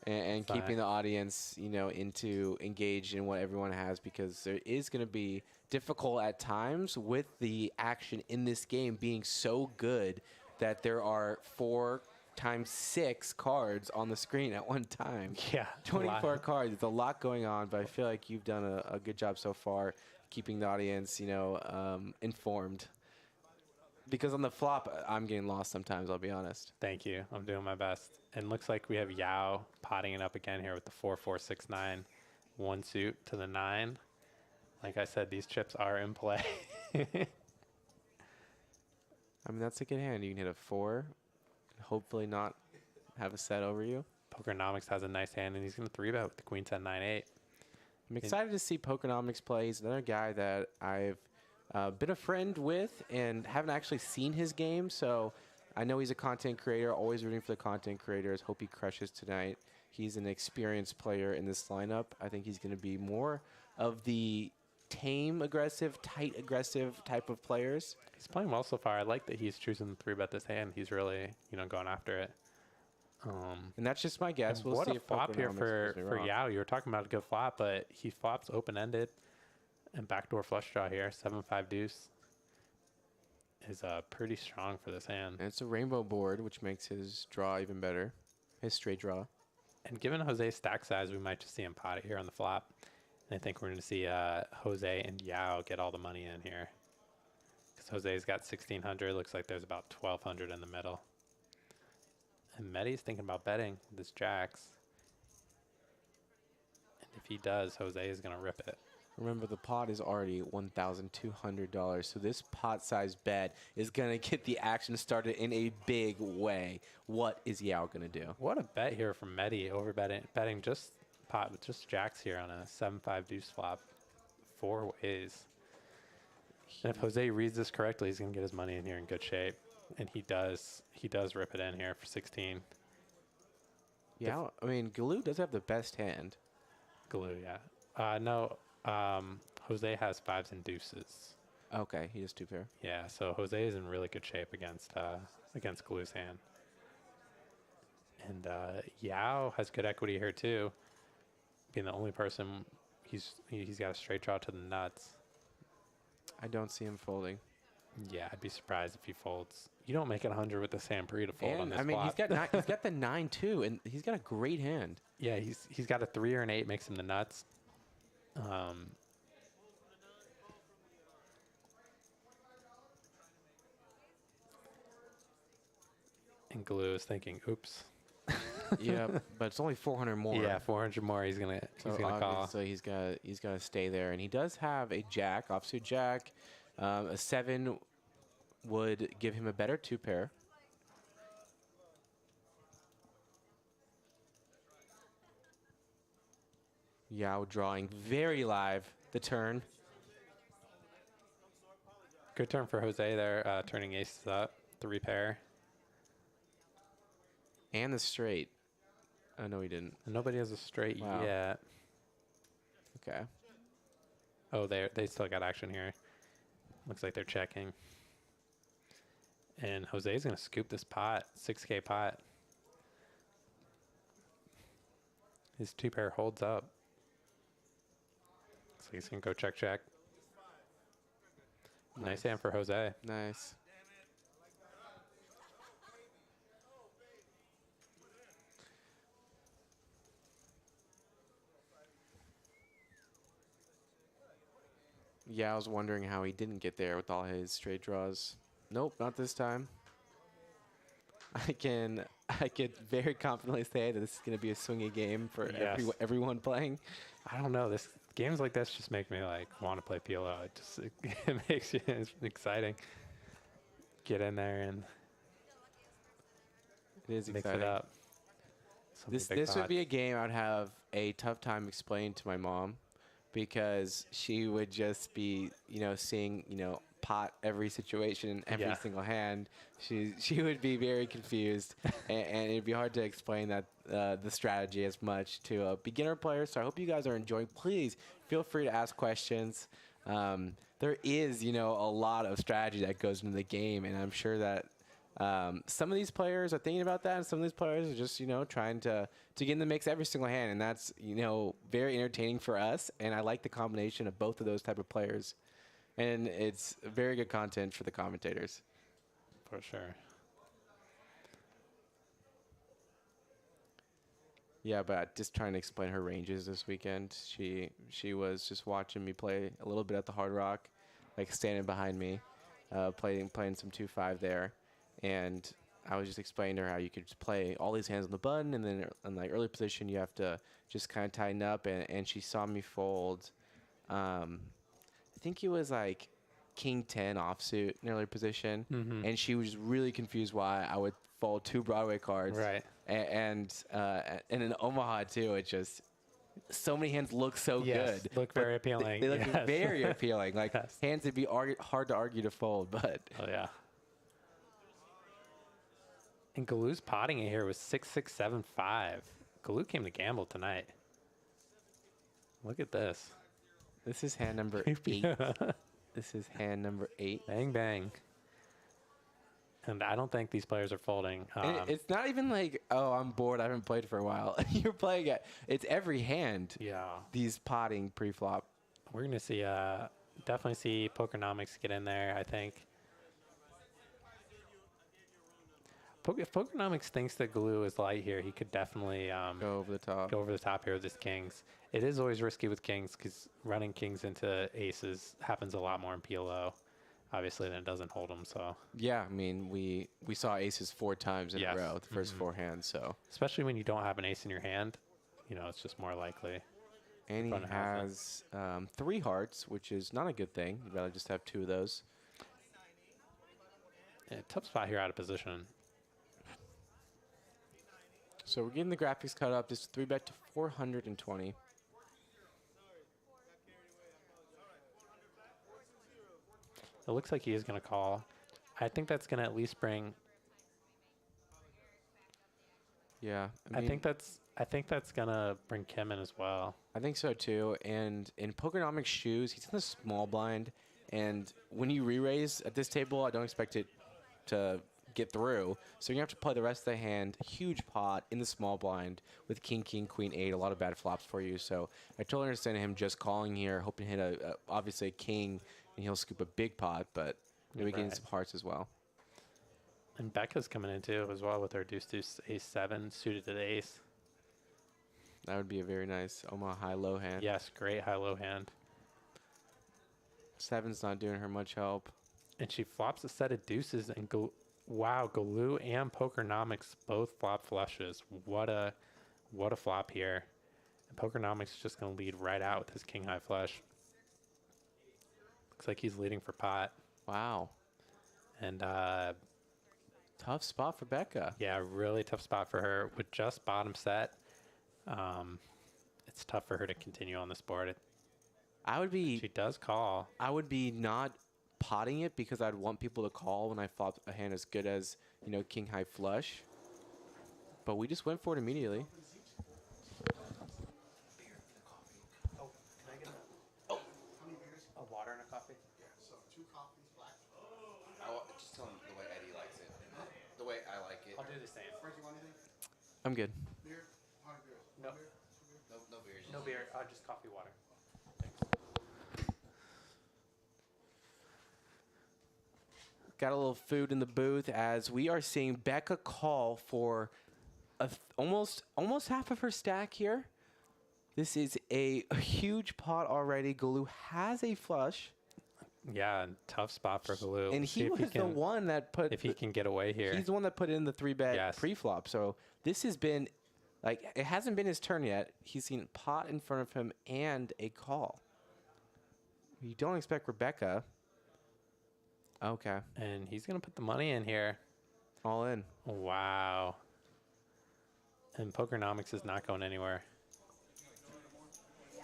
and Fine. keeping the audience, you know, engaged in what everyone has, because there is going to be difficult at times with the action in this game being so good that there are 4 times 6 cards on the screen at one time. Yeah. 24 cards. It's a lot going on, but I feel like you've done a good job so far keeping the audience, you know, informed. Because on the flop, I'm getting lost sometimes, I'll be honest. Thank you. I'm doing my best. And looks like we have Yao potting it up again here with the 4-4-6-9. one suit to the 9. Like I said, these chips are in play. I mean, that's a good hand. You can hit a 4, and hopefully not have a set over you. Pokernomics has a nice hand, and he's going to 3-bet with the queen 10 9-8. I'm excited to see Pokernomics play. He's another guy that I've been a friend with and haven't actually seen his game. So I know he's a content creator, always rooting for the content creators. Hope he crushes tonight. He's an experienced player in this lineup. I think he's going to be more of the tame aggressive, tight aggressive type of players. He's playing well so far. I like that he's choosing to 3-bet this hand. He's really, going after it. And that's just my guess. We'll what see a if flop here Pokernomics proves me for wrong. Yao. You were talking about a good flop, but he flops open-ended and backdoor flush draw here. 7-5 deuce is pretty strong for this hand. And it's a rainbow board, which makes his draw even better. His straight draw. And given Jose's stack size, we might just see him pot it here on the flop. And I think we're going to see Jose and Yao get all the money in here. Because Jose's got 1,600. Looks like there's about 1,200 in the middle. And Mehdi's thinking about betting with his jacks. And if he does, Jose is going to rip it. Remember, the pot is already $1,200, so this pot size bet is going to get the action started in a big way. What is Yao going to do? What a bet here from Mehdi, betting just pot with just jacks here on a 7-5 deuce flop. 4 ways. And if Jose reads this correctly, he's going to get his money in here in good shape. And he does rip it in here for 16. Yeah, I mean, Galoo does have the best hand. Glue, yeah. No, Jose has 5s and deuces. Okay, he has 2 pair. Yeah, so Jose is in really good shape against Glue's hand. And Yao has good equity here too. Being the only person, he's got a straight draw to the nuts. I don't see him folding. Yeah, I'd be surprised if he folds. You don't make it 100 with the Sampree to fold on And this I mean, flop. he's got the 9 too, and he's got a great hand. Yeah, he's got a 3 or an 8, makes him the nuts. And Glue is thinking, oops. Yeah, but it's only 400 more. Yeah, 400 more. He's gonna call. So he's got to stay there, and he does have a jack, offsuit jack. A 7 would give him a better 2 pair. Yao drawing very live the turn. Good turn for Jose there, turning aces up, 3 pair. And the straight. Oh, no, he didn't. And nobody has a straight Wow. yet. Okay. Oh, they still got action here. Looks like they're checking. And Jose's going to scoop this pot, 6K pot. His 2 pair holds up. Looks like he's going to go check, check. Nice hand for Jose. Nice. Yeah, I was wondering how he didn't get there with all his straight draws. Nope, not this time. I can very confidently say that this is going to be a swingy game for Yes. everyone playing. I don't know. Games like this just make me want to play PLO. It makes you exciting. Get in there and It is mix exciting. it up. So many This big would be pots. a game I'd have a tough time explaining to my mom, because she would just be, seeing, pot every situation, every Yeah. single hand. She would be very confused, and it'd be hard to explain that the strategy as much to a beginner player. So I hope you guys are enjoying. Please feel free to ask questions. There is, a lot of strategy that goes into the game, and I'm sure that some of these players are thinking about that, and some of these players are just, trying to get in the mix every single hand, and that's, very entertaining for us. And I like the combination of both of those type of players, and it's very good content for the commentators. For sure. Yeah, but just trying to explain her ranges this weekend. She was just watching me play a little bit at the Hard Rock, like standing behind me, playing some 2-5 there, and I was just explaining to her how you could just play all these hands on the button, and then in like early position you have to just kind of tighten up. And she saw me fold. I think it was like King 10 offsuit in early position, and she was really confused why I would fold 2 Broadway cards. Right. And in Omaha too, it just so many hands look so Yes, good. look but very appealing. They look Yes. very appealing. Like Yes. hands that'd be hard to argue to fold, but Oh, yeah. And Galu's potting it here was 6-6-7-5. Galu came to gamble tonight. Look at this. this is hand number 8. This is hand number 8. Bang, bang. And I don't think these players are folding. And it's not even like, oh, I'm bored, I haven't played for a while. You're playing it. It's every hand. Yeah. These potting pre-flop. We're going to see, definitely see Pokernomics get in there, I think. If Pokernomics thinks that Galu is light here, he could definitely Go over the top. go over the top here with his kings. It is always risky with kings because running kings into aces happens a lot more in PLO, obviously, than it doesn't hold them. So Yeah, I mean, we saw aces 4 times in Yes. a row, the first 4 hands, so. especially when you don't have an ace in your hand, you know, it's just more likely. And he Fun to have has 3 hearts, which is not a good thing. You'd rather just have 2 of those. Yeah, tough spot here out of position. So we're getting the graphics cut up. This 3-bet to 420. It looks like he is going to call. I think that's going to at least bring. Yeah, I think that's going to bring Kim in as well. I think so too. And in Pokernomics shoes, he's in the small blind. And when you re-raise at this table, I don't expect it to get through. So you have to play the rest of the hand. Huge pot in the small blind with king, king, queen, 8. A lot of bad flops for you. So I totally understand him just calling here, hoping to hit obviously a king, and he'll scoop a big pot, but maybe getting some hearts as well. And Becca's coming in too as well with her deuce, ace 7 suited to the ace. That would be a very nice Omaha high-low hand. Yes, great high-low hand. 7's not doing her much help. And she flops a set of deuces and go. Wow, Galu and Pokernomics both flop flushes. What a flop here. And Pokernomics is just going to lead right out with his king high flush. Looks like he's leading for pot. Wow. And Tough spot for Becca. yeah, really tough spot for her with just bottom set. It's tough for her to continue on this board. She does call. I would be not potting it because I'd want people to call when I flop a hand as good as, you know, king high flush. But we just went for it immediately. Oh, can I get a water and a coffee? Yeah, so 2 coffees, black. Just tell him the way Eddie likes it. The way I like it. I'll do the same. Frankie, want anything? I'm good. Beer? How many beers? No. One beer? 2 beers? No beers. No beer, just coffee, water. Got a little food in the booth as we are seeing Becca call for almost half of her stack here. This is a huge pot already. Galu has a flush. Yeah, tough spot for Galu. And See he if was the one that put... If he can get away here. He's the one that put in the 3-bet Yes. pre-flop. So this has been... Like, it hasn't been his turn yet. He's seen pot in front of him and a call. You don't expect Rebecca. Okay. And he's going to put the money in here. All in. Wow. And Pokernomics is not going anywhere. Yeah,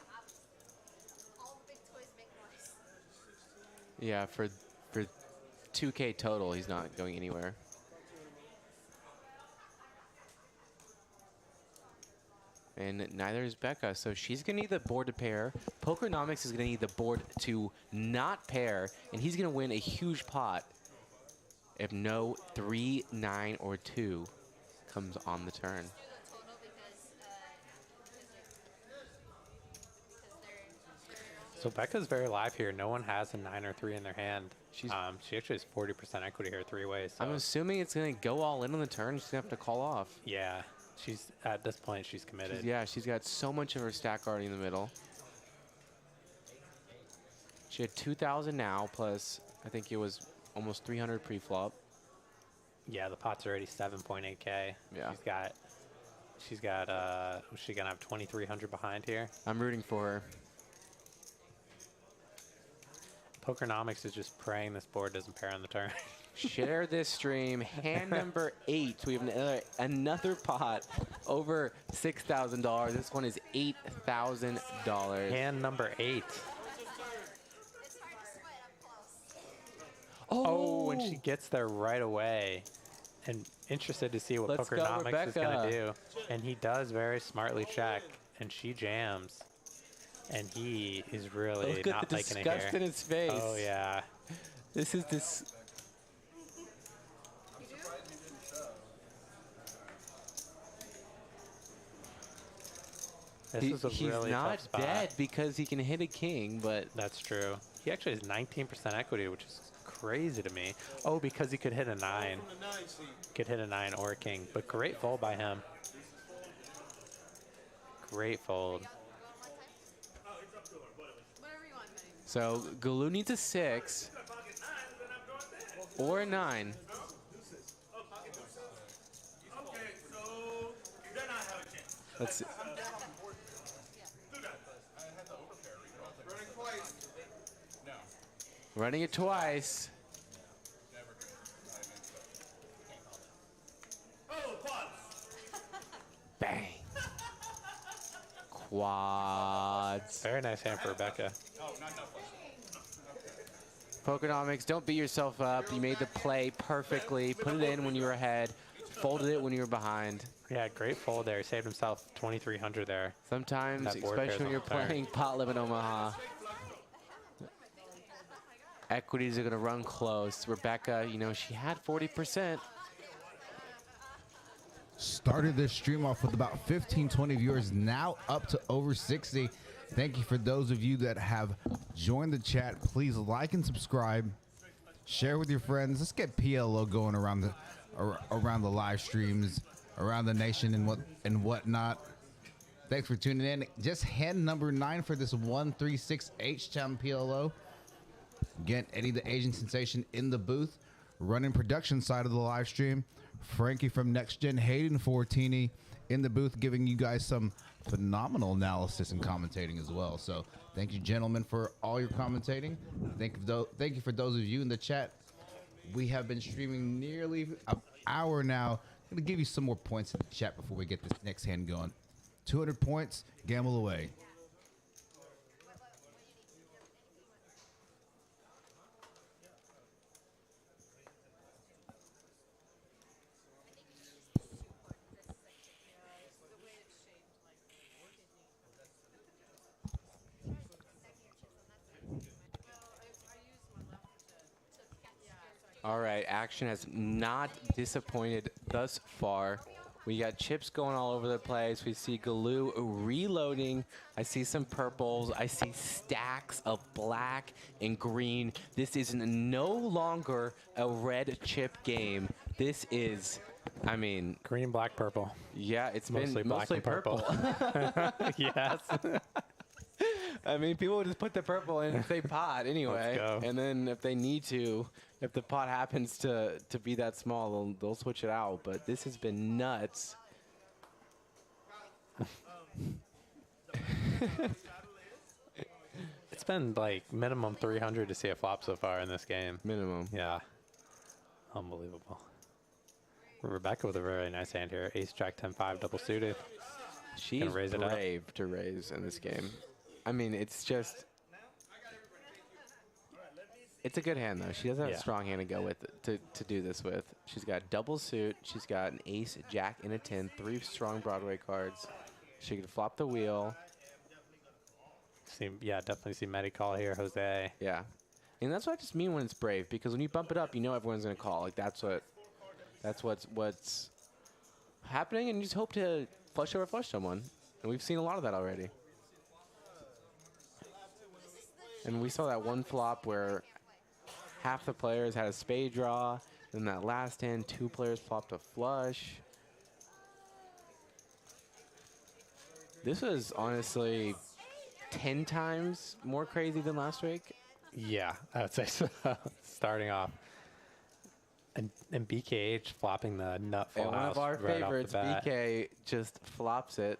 all the big toys make noise. Yeah, for 2K total, he's not going anywhere. And neither is Becca, so she's going to need the board to pair. Pokernomics is going to need the board to not pair, and he's going to win a huge pot if no 3, 9, or 2 comes on the turn. Do the total because they're So Becca's very live here. No one has a 9 or 3 in their hand. She actually has 40% equity here 3 ways. So I'm assuming it's going to go all in on the turn. She's going to have to call off. yeah, she's at this point she's committed. She's got so much of her stack already in the middle. She had 2,000 now, plus I think it was almost 300 pre-flop. Yeah, the pot's already 7.8K. Yeah. She's got she's gonna have 2,300 behind here. I'm rooting for her. Pokernomics is just praying this board doesn't pair on the turn. Share this stream. Hand number 8. We have another pot over $6,000. This one is $8,000. Hand number 8. It's hard to sweat up close. Oh, and she gets there right away. And interested to see what Let's go, Pokernomics is going to Rebecca. do. And he does very smartly check. And she jams. And he is really Look at not the liking it disgust in here. his face. Oh, yeah. This is this. This is a He's really not tough spot. dead because he can hit a king, but That's true. He actually has 19% equity, which is crazy to me. Oh, because he could hit a 9. From the 9 seed. Could hit a 9 or a king. But great fold by him. Great fold. Whatever you want, Mehdi. so Galoo needs a 6 or a 9. Let's see. Running it twice. Bang. Quads. Very nice hand for Rebecca. Pokernomics, don't beat yourself up. You made the play perfectly. Put it in when you were ahead. Folded it when you were behind. Yeah, great fold there. He saved himself 2,300 there. Sometimes, That board pairs especially when on you're the turn. playing Pot Limit Omaha, equities are going to run close. Rebecca, you know, she had 40%. Started this stream off with about 15, 20 viewers, now up to over 60. Thank you for those of you that have joined the chat. Please like and subscribe. Share with your friends. Let's get PLO going around the live streams, around the nation and whatnot. Thanks for tuning in. Just hand number 9 for this 136 H-Town PLO. Again, Eddie the Asian Sensation in the booth, running production side of the live stream. Frankie from Next Gen, Hayden, Fortini in the booth, giving you guys some phenomenal analysis and commentating as well. So thank you, gentlemen, for all your commentating. Thank you for those of you in the chat. We have been streaming nearly an hour now. I'm going to give you some more points in the chat before we get this next hand going. 200 points, gamble away. All right, action has not disappointed thus far. We got chips going all over the place. We see Galoo reloading. I see some purples. I see stacks of black and green. This is no longer a red chip game. This is, I mean, Green, black, purple. yeah, it's Mostly been black mostly and purple. purple. Yes. I mean, people would just put the purple in if they pot anyway. Let's go. And then if they need to, if the pot happens to be that small, they'll switch it out. But this has been nuts. It's been like minimum 300 to see a flop so far in this game. Minimum. Yeah. Unbelievable. Rebecca with a very nice hand here. Ace, Jack, 10-5, double suited. She's Gonna raise it up. brave to raise in this game. I mean, it's just... It's a good hand, though. She doesn't have Yeah. a strong hand to go with to do this with. She's got double suit. She's got an ace, jack, and a 10. 3 strong Broadway cards. She can flop the wheel. Yeah, definitely see Mehdi call here, Jose. Yeah. And that's what I just mean when it's brave, because when you bump it up, you know everyone's going to call. Like, that's what's happening, and you just hope to flush over flush someone. And we've seen a lot of that already. And we saw that one flop where half the players had a spade draw. In that last hand, 2 players flopped a flush. This was honestly 10 times more crazy than last week. Yeah, I would say so. Starting off. And BKH flopping the nut full And one house of our right off the favorites, bat. BK, just flops it.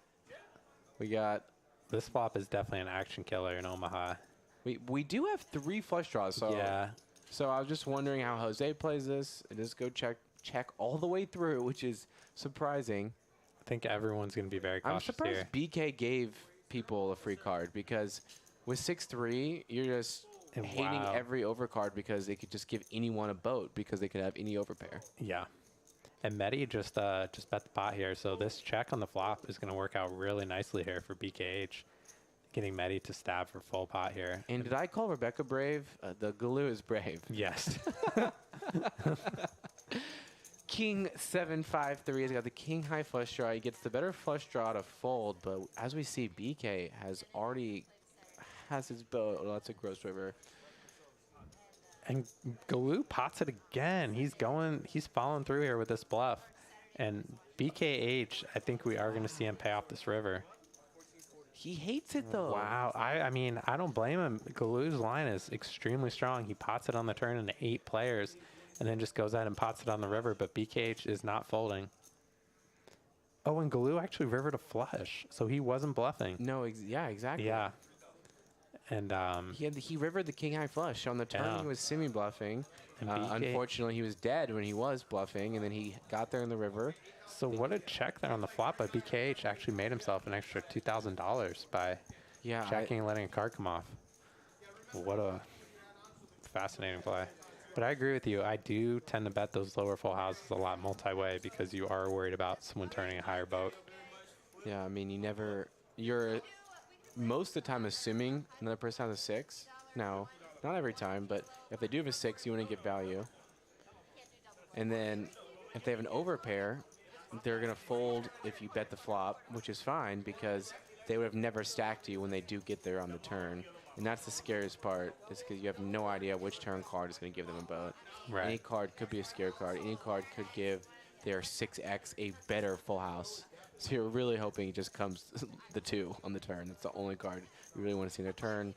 We got. This flop is definitely an action killer in Omaha. We do have 3 flush draws, so Yeah. So I was just wondering how Jose plays this. Just go check all the way through, which is surprising. I think everyone's going to be very I'm cautious surprised here. BK gave people a free card because with 6-3, you're just And hating wow. every overcard because they could just give anyone a boat because they could have any overpair. Yeah. And Mehdi just bet the pot here. So this check on the flop is going to work out really nicely here for BKH. Getting Mehdi to stab for full pot here. And did I call Rebecca brave? The Galoo is brave. Yes. King 7-5-3 has got the king high flush draw. He gets the better flush draw to fold, but as we see, BK has his boat. Oh, that's a gross river. And Galoo pots it again. He's following through here with this bluff. And BKH, I think we are going to see him pay off this river. He hates it though. Wow. I mean, I don't blame him. Galoo's line is extremely strong. He pots it on the turn into 8 players and then just goes out and pots it on the river, but BKH is not folding. Oh, and Galoo actually rivered a flush, so he wasn't bluffing. No, yeah, exactly. Yeah. And he rivered the king high flush on the turn. Yeah. He was semi bluffing. And BK Unfortunately, he was dead when he was bluffing, and then he got there in the river. So what a check there on the flop by BKH. Actually made himself an extra $2,000 by checking and letting a card come off. What a fascinating play. But I agree with you. I do tend to bet those lower full houses a lot multi-way because you are worried about someone turning a higher boat. Yeah, I mean, you're most of the time assuming another person has a 6. Now, not every time, but if they do have a 6, you want to get value. And then if they have an overpair, they're going to fold if you bet the flop, which is fine because they would have never stacked you when they do get there on the turn. And that's the scariest part, is because you have no idea which turn card is going to give them a boat. Right. Any card could be a scare card. Any card could give their 6x a better full house. So you're really hoping it just comes the 2 on the turn. That's the only card you really want to see in their turn.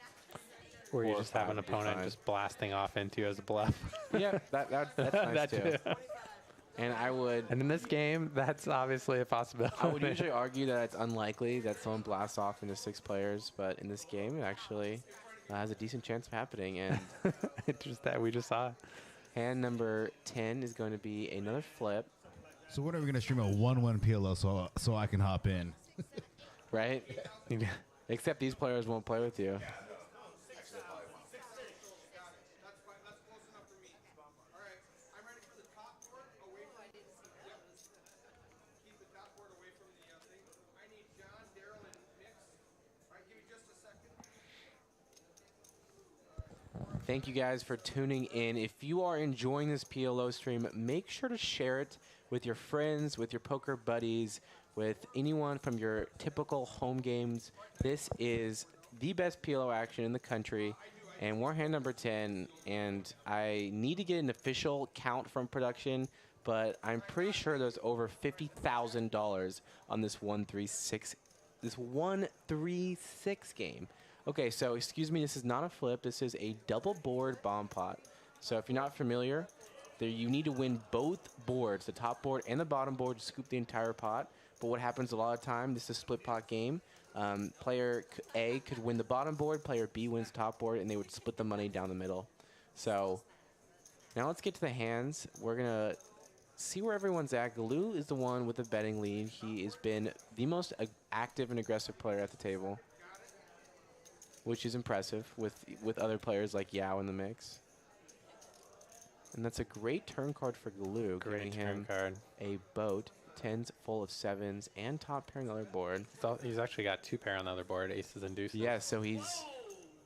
Or you 4 or just have 5 an would be opponent fine. just blasting off into you as a bluff. Yeah, that's nice That too. too. And I would And in this game, that's obviously a possibility. I would usually argue that it's unlikely that someone blasts off into 6 players, but in this game, it actually has a decent chance of happening. And we just saw it. hand number 10 is going to be another flip, So when are we gonna stream a 1-1 PLO so I can hop in? right? Except these players won't play with you. Thank you guys for tuning in. If you are enjoying this PLO stream, make sure to share it with your friends, with your poker buddies, with anyone from your typical home games. This is the best PLO action in the country, and we're hand number 10, and I need to get an official count from production, but I'm pretty sure there's over $50,000 on this 136 game. Okay, so excuse me, this is not a flip. This is a double board bomb pot. So if you're not familiar, you need to win both boards, the top board and the bottom board, to scoop the entire pot. But what happens a lot of time, this is a split pot game. Player A could win the bottom board, player B wins top board, and they would split the money down the middle. So now let's get to the hands. We're going to see where everyone's at. Galoo is the one with the betting lead. He has been the most active and aggressive player at the table, which is impressive with other players like Yao in the mix. And that's a great turn card for Galoo, Great giving turn him card. a boat, 10s full of 7s, and top pairing the other board. He's actually got 2 pair on the other board, aces and deuces. Yeah, so he's...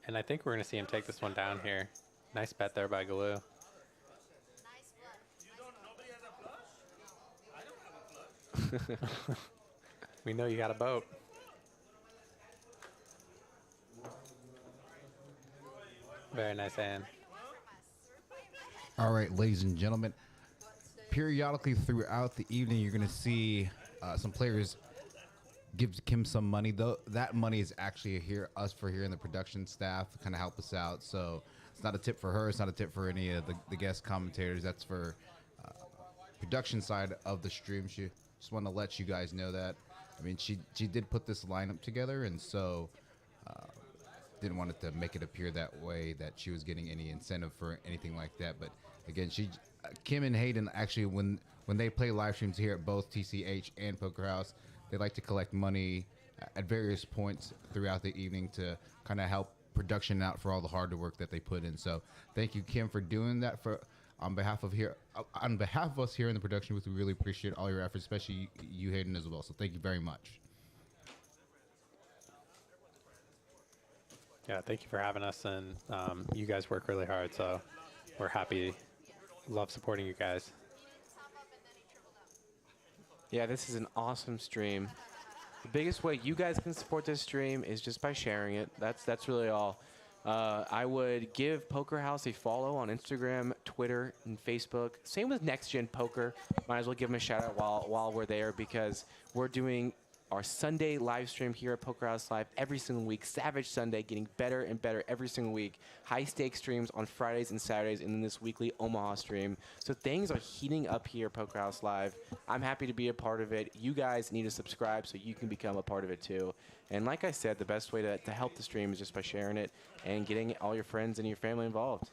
And I think we're going to see him take this one down here. Nice bet there by Galoo. Nice bluff. Nobody has a flush? I don't have a flush. We know you got a boat. Very nice hand. All right, ladies and gentlemen. Periodically throughout the evening, you're going to see some players give Kim some money. Though that money is actually here in the production staff to kind of help us out. So it's not a tip for her. It's not a tip for any of the guest commentators. That's for production side of the stream. She just want to let you guys know that. I mean, she did put this lineup together, and so didn't want it to make it appear that way that she was getting any incentive for anything like that. But again, Kim and Hayden actually, when they play live streams here at both TCH and Poker House, they like to collect money at various points throughout the evening to kind of help production out for all the hard work that they put in. So thank you, Kim, for doing that. On behalf of us here in the production booth, we really appreciate all your efforts, especially you, Hayden, as well. So thank you very much. Yeah, thank you for having us, and you guys work really hard, so we're happy. Love supporting you guys. Yeah, this is an awesome stream. The biggest way you guys can support this stream is just by sharing it. That's really all. I would give Poker House a follow on Instagram, Twitter, and Facebook. Same with Next Gen Poker. Might as well give them a shout out while we're there, because we're doing our Sunday live stream here at Poker House Live every single week. Savage Sunday, getting better and better every single week. High stakes streams on Fridays and Saturdays, and then this weekly Omaha stream. So things are heating up here at Poker House Live. I'm happy to be a part of it. You guys need to subscribe so you can become a part of it too. And like I said, the best way to help the stream is just by sharing it and getting all your friends and your family involved.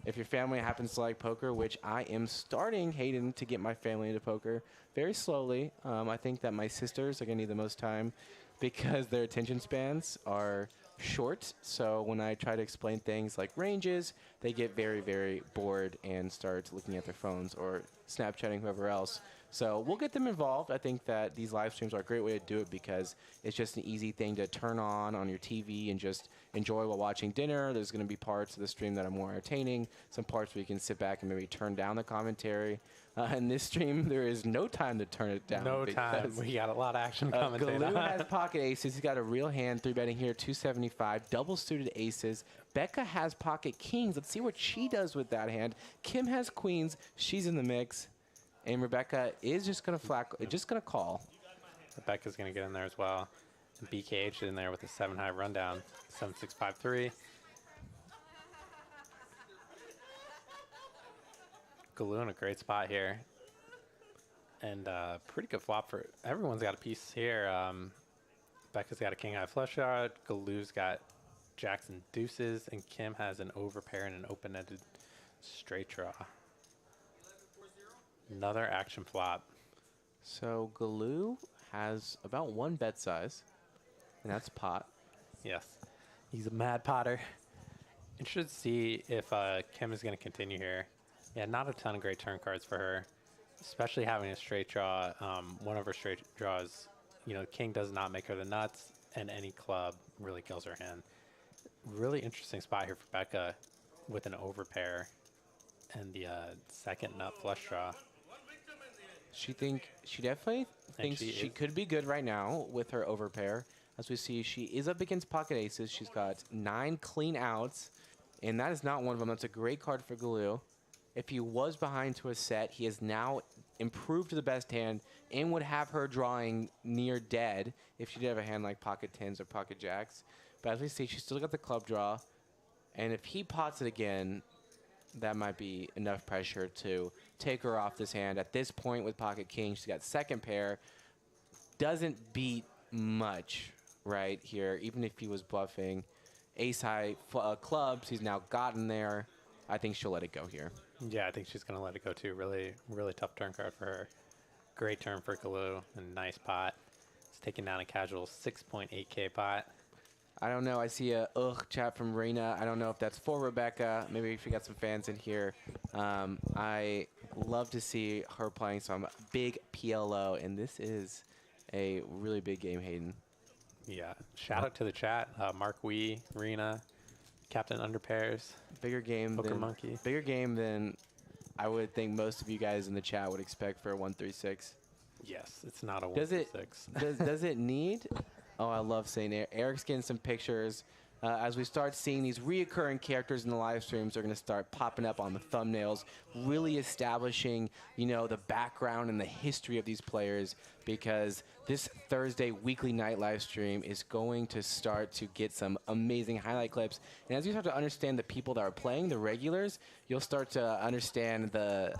If your family happens to like poker, which I am starting, Hayden, to get my family into poker very slowly. I think that my sisters are going to need the most time because their attention spans are short. So when I try to explain things like ranges, they get very, very bored and start looking at their phones or Snapchatting whoever else. So we'll get them involved. I think that these live streams are a great way to do it because it's just an easy thing to turn on your TV and just enjoy while watching dinner. There's going to be parts of the stream that are more entertaining, some parts where you can sit back and maybe turn down the commentary. In this stream, there is no time to turn it down. No time. We got a lot of action commentating. Galoo has pocket aces. He's got a real hand, 3-betting here, 275. Double suited aces. Becca has pocket kings. Let's see what she does with that hand. Kim has queens. She's in the mix. And Rebecca is just going to call. Rebecca's going to get in there as well. And BKH in there with a 7-high rundown. 7-6-5-3. Galoo in a great spot here. And pretty good flop for everyone's got a piece here. Becca's got a king-high flush draw. Galoo's got jacks and deuces. And Kim has an overpair and an open-ended straight draw. Another action flop. So Galoo has about one bet size, and that's pot. Yes, he's a mad potter. Interested to see if Kim is going to continue here. Yeah, not a ton of great turn cards for her, especially having a straight draw. One of her straight draws, king does not make her the nuts, and any club really kills her hand. Really interesting spot here for Becca with an overpair and the second nut flush draw. She definitely thinks she could be good right now with her overpair. As we see, she is up against pocket aces. She's got 9 clean outs, and that is not one of them. That's a great card for Galoo. If he was behind to a set, he has now improved to the best hand and would have her drawing near dead if she did have a hand like pocket tens or pocket jacks. But as we see, she's still got the club draw, and if he pots it again, that might be enough pressure to take her off this hand. At this point with pocket king, she's got second pair. Doesn't beat much right here, even if he was bluffing. Ace high clubs, he's now gotten there. I think she'll let it go here. Yeah, I think she's going to let it go too. Really, really tough turn card for her. Great turn for Galoo, and nice pot. It's taking down a casual 6.8K pot. I don't know. I see a chat from Reina. I don't know if that's for Rebecca. Maybe if we got some fans in here. I love to see her playing some big PLO, and this is a really big game, Hayden. Yeah. Shout out to the chat. Mark Wee, Reina, Captain Underpairs. Bigger game Poker than Monkey. Bigger game than I would think most of you guys in the chat would expect for a 136. Yes, it's not a Does it 136. does it need? Oh, I love seeing it. Eric's getting some pictures. As we start seeing these reoccurring characters in the live streams, they're going to start popping up on the thumbnails, really establishing, the background and the history of these players, because this Thursday weekly night live stream is going to start to get some amazing highlight clips. And as you start to understand the people that are playing, the regulars, you'll start to understand the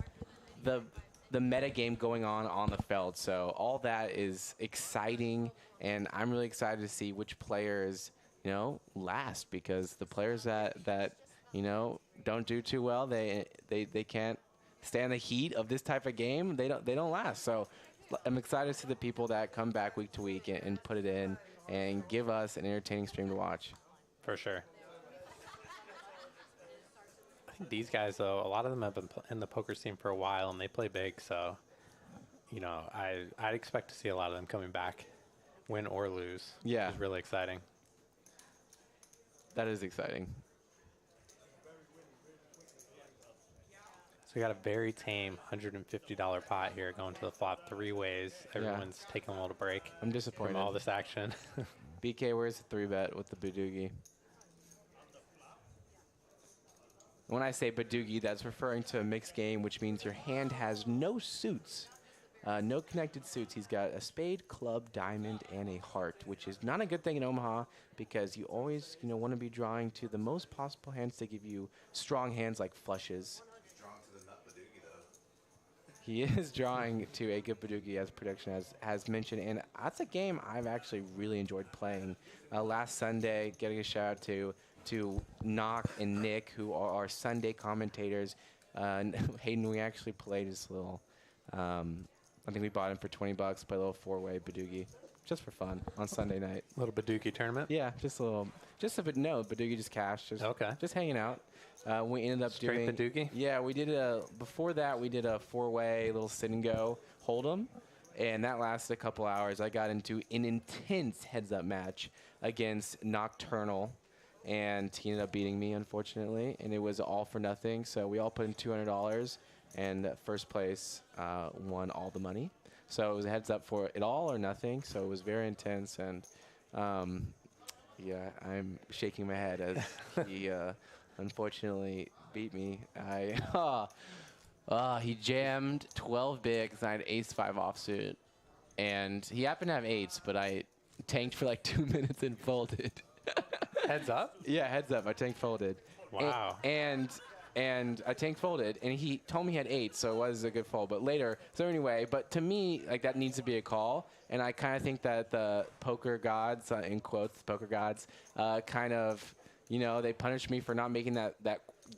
the meta game going on the field. So all that is exciting, and I'm really excited to see which players, last, because the players that don't do too well, they can't stand the heat of this type of game. They don't last. So I'm excited to see the people that come back week to week and put it in and give us an entertaining stream to watch. For sure. I think these guys, though, a lot of them have been in the poker scene for a while, and they play big. So, I'd expect to see a lot of them coming back, win or lose. Yeah. Which is really exciting. That is exciting. So we got a very tame $150 pot here going to the flop 3 ways. Everyone's taking a little break I'm disappointed. from all this action. BK, where's the 3-bet with the Badoogie? When I say Badoogie, that's referring to a mixed game, which means your hand has no suits, no connected suits. He's got a spade, club, diamond, and a heart, which is not a good thing in Omaha because you always want to be drawing to the most possible hands to give you strong hands like flushes. Drawn to the nut Badoogie, though. He is drawing to a good Badoogie, as production has mentioned, and that's a game I've actually really enjoyed playing. Last Sunday, getting a shout out to Knock and Nick, who are our Sunday commentators. Hayden, we actually played this little, I think we bought him for $20, play a little 4-way Badoogie, just for fun on Sunday night. Little Badoogie tournament? Yeah, Badoogie just cash, just hanging out. We ended up doing Badoogie? Yeah, we did before that we did a 4-way little sit and go hold'em, and that lasted a couple hours. I got into an intense heads-up match against Nocturnal, and he ended up beating me, unfortunately, and it was all for nothing. So we all put in $200, and first place won all the money. So it was a heads up for it all or nothing. So it was very intense, and yeah, I'm shaking my head as he unfortunately beat me. He jammed 12 bigs, and I had ace-5 offsuit, and he happened to have eights, but I tanked for like 2 minutes and folded. Heads up? Yeah, heads up. I tank folded. Wow. And I tank folded, and he told me he had 8, so it was a good fold. But later, so anyway, but to me, like, that needs to be a call. And I kind of think that the poker gods, in quotes, poker gods, kind of, they punished me for not making that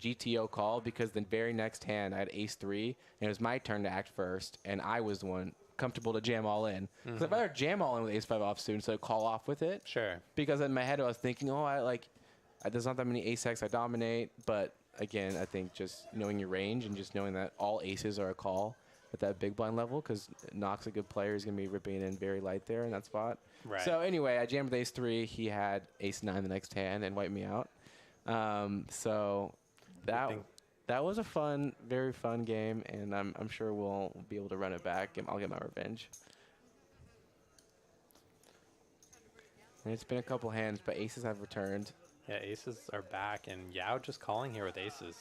GTO call, because the very next hand I had ace-3, and it was my turn to act first, and I was the one comfortable to jam all in. Because I'd rather jam all in with ace-5 offsuit instead of call off with it. Sure. Because in my head I was thinking, there's not that many ace-X I dominate. But again, I think just knowing your range and just knowing that all aces are a call at that big blind level, because Knox, a good player, is going to be ripping in very light there in that spot. Right. So anyway, I jammed with ace-3. He had ace-9 the next hand and wiped me out. So that was a very fun game, and I'm sure we'll be able to run it back, and I'll get my revenge. And it's been a couple hands, but aces have returned. Yeah, aces are back, and Yao just calling here with aces.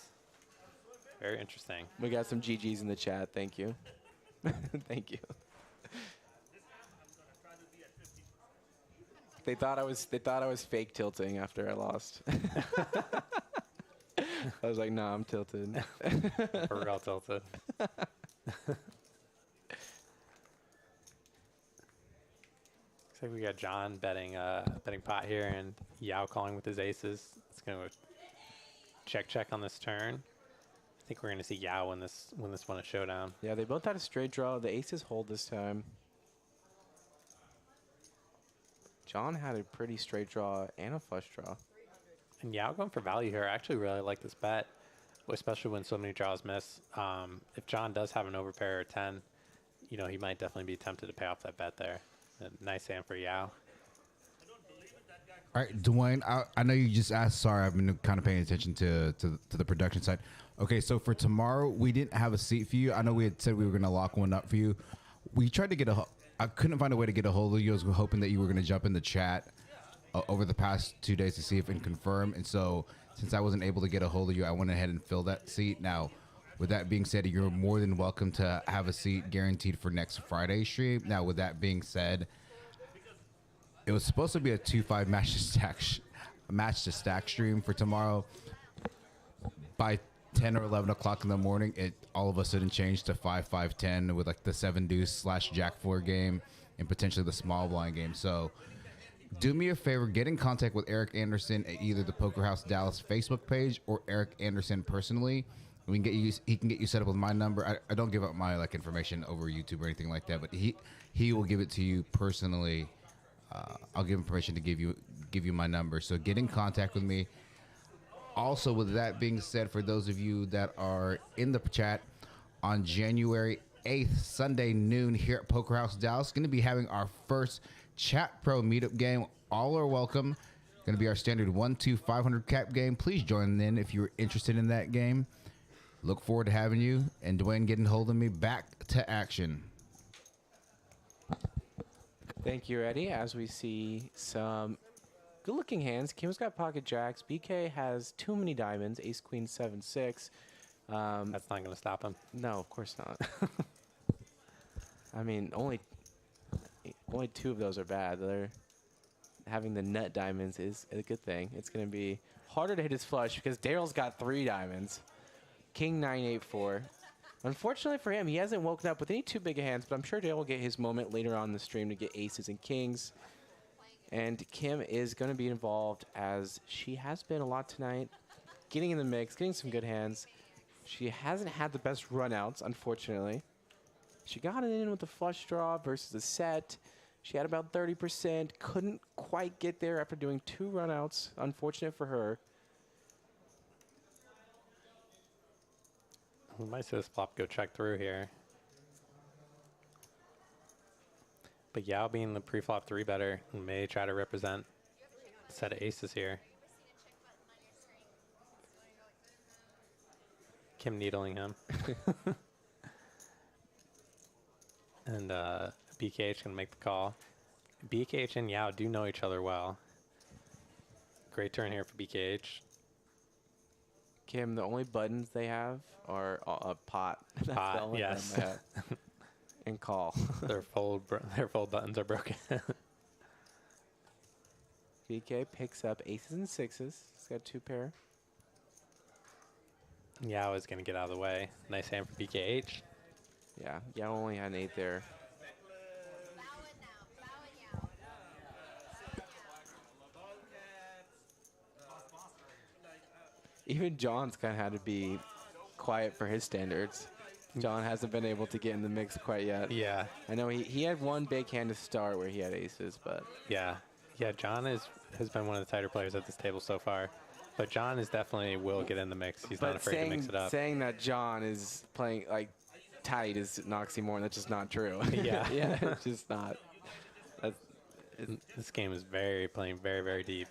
Very interesting. We got some GGs in the chat. Thank you. Thank you. They thought I was fake tilting after I lost. I was like, no, I'm tilted. For real tilted. Looks like we got John betting pot here, and Yao calling with his aces. It's going to check on this turn. I think we're going to see Yao win this one a showdown. Yeah, they both had a straight draw. The aces hold this time. John had a pretty straight draw and a flush draw. And Yao going for value here. I actually really like this bet, especially when so many draws miss. If John does have an overpair or 10, he might definitely be tempted to pay off that bet there. A nice hand for Yao. All right, Dwayne, I know you just asked. Sorry, I've been kind of paying attention to the production side. Okay, so for tomorrow, we didn't have a seat for you. I know we had said we were going to lock one up for you. We tried to get I couldn't find a way to get a hold of you. I was hoping that you were going to jump in the chat over the past 2 days to see if and confirm. And so since I wasn't able to get a hold of you, I went ahead and filled that seat. Now, with that being said, you're more than welcome to have a seat guaranteed for next Friday's stream. Now, with that being said, it was supposed to be a 2-5 match to stack stream for tomorrow. By 10 or 11 o'clock in the morning, it all of a sudden changed to 5-5-10 with like the 7 deuce / Jack 4 game and potentially the small blind game. So do me a favor, get in contact with Eric Anderson at either the Poker House Dallas Facebook page or Eric Anderson personally. We can get you. He can get you set up with my number. I don't give up my like information over YouTube or anything like that, but he will give it to you personally. I'll give him permission to give you my number. So get in contact with me. Also, with that being said, for those of you that are in the chat, on January 8th, Sunday noon here at Poker House Dallas, going to be having our first Chat Pro meetup game. All are welcome. Going to be our standard 1-2 500 cap game. Please join in if you're interested in that game. Look forward to having you. And Dwayne getting hold of me. Back to action. Thank you, Eddie. As we see some good-looking hands. Kim's got pocket jacks. BK has too many diamonds. Ace, queen, 7, 6. That's not going to stop him. No, of course not. I mean, only 2 of those are bad. Having the nut diamonds is a good thing. It's going to be harder to hit his flush because Daryl's got 3 diamonds. King, 9, 8, 4. Unfortunately for him, he hasn't woken up with any too big of hands, but I'm sure Daryl will get his moment later on in the stream to get aces and kings. And Kim is going to be involved as she has been a lot tonight, getting in the mix, getting some good hands. She hasn't had the best runouts, unfortunately. She got it in with the flush draw versus the set. She had about 30%, couldn't quite get there after doing 2 runouts. Unfortunate for her. We might see this flop go check through here. But Yao being the pre-flop 3-better may try to represent a set of aces here. Kim needling him. And BKH can make the call. BKH and Yao do know each other well. Great turn here for BKH. Kim, the only buttons they have are a pot. That's Pot, the only yes. button they have. And call. Their fold buttons are broken. BK picks up aces and 6s. He's got 2 pair. Yao is going to get out of the way. Nice hand for BKH. Yeah, Yao only had an 8 there. Even John's kind of had to be quiet for his standards. John hasn't been able to get in the mix quite yet. Yeah. I know he had one big hand to start where he had aces, but... Yeah. John has been one of the tighter players at this table so far. But John is definitely will get in the mix. He's not afraid to mix it up. Saying that John is playing like tight is an oxymoron. That's just not true. Yeah. Yeah, it's just not. This game is playing very, very deep.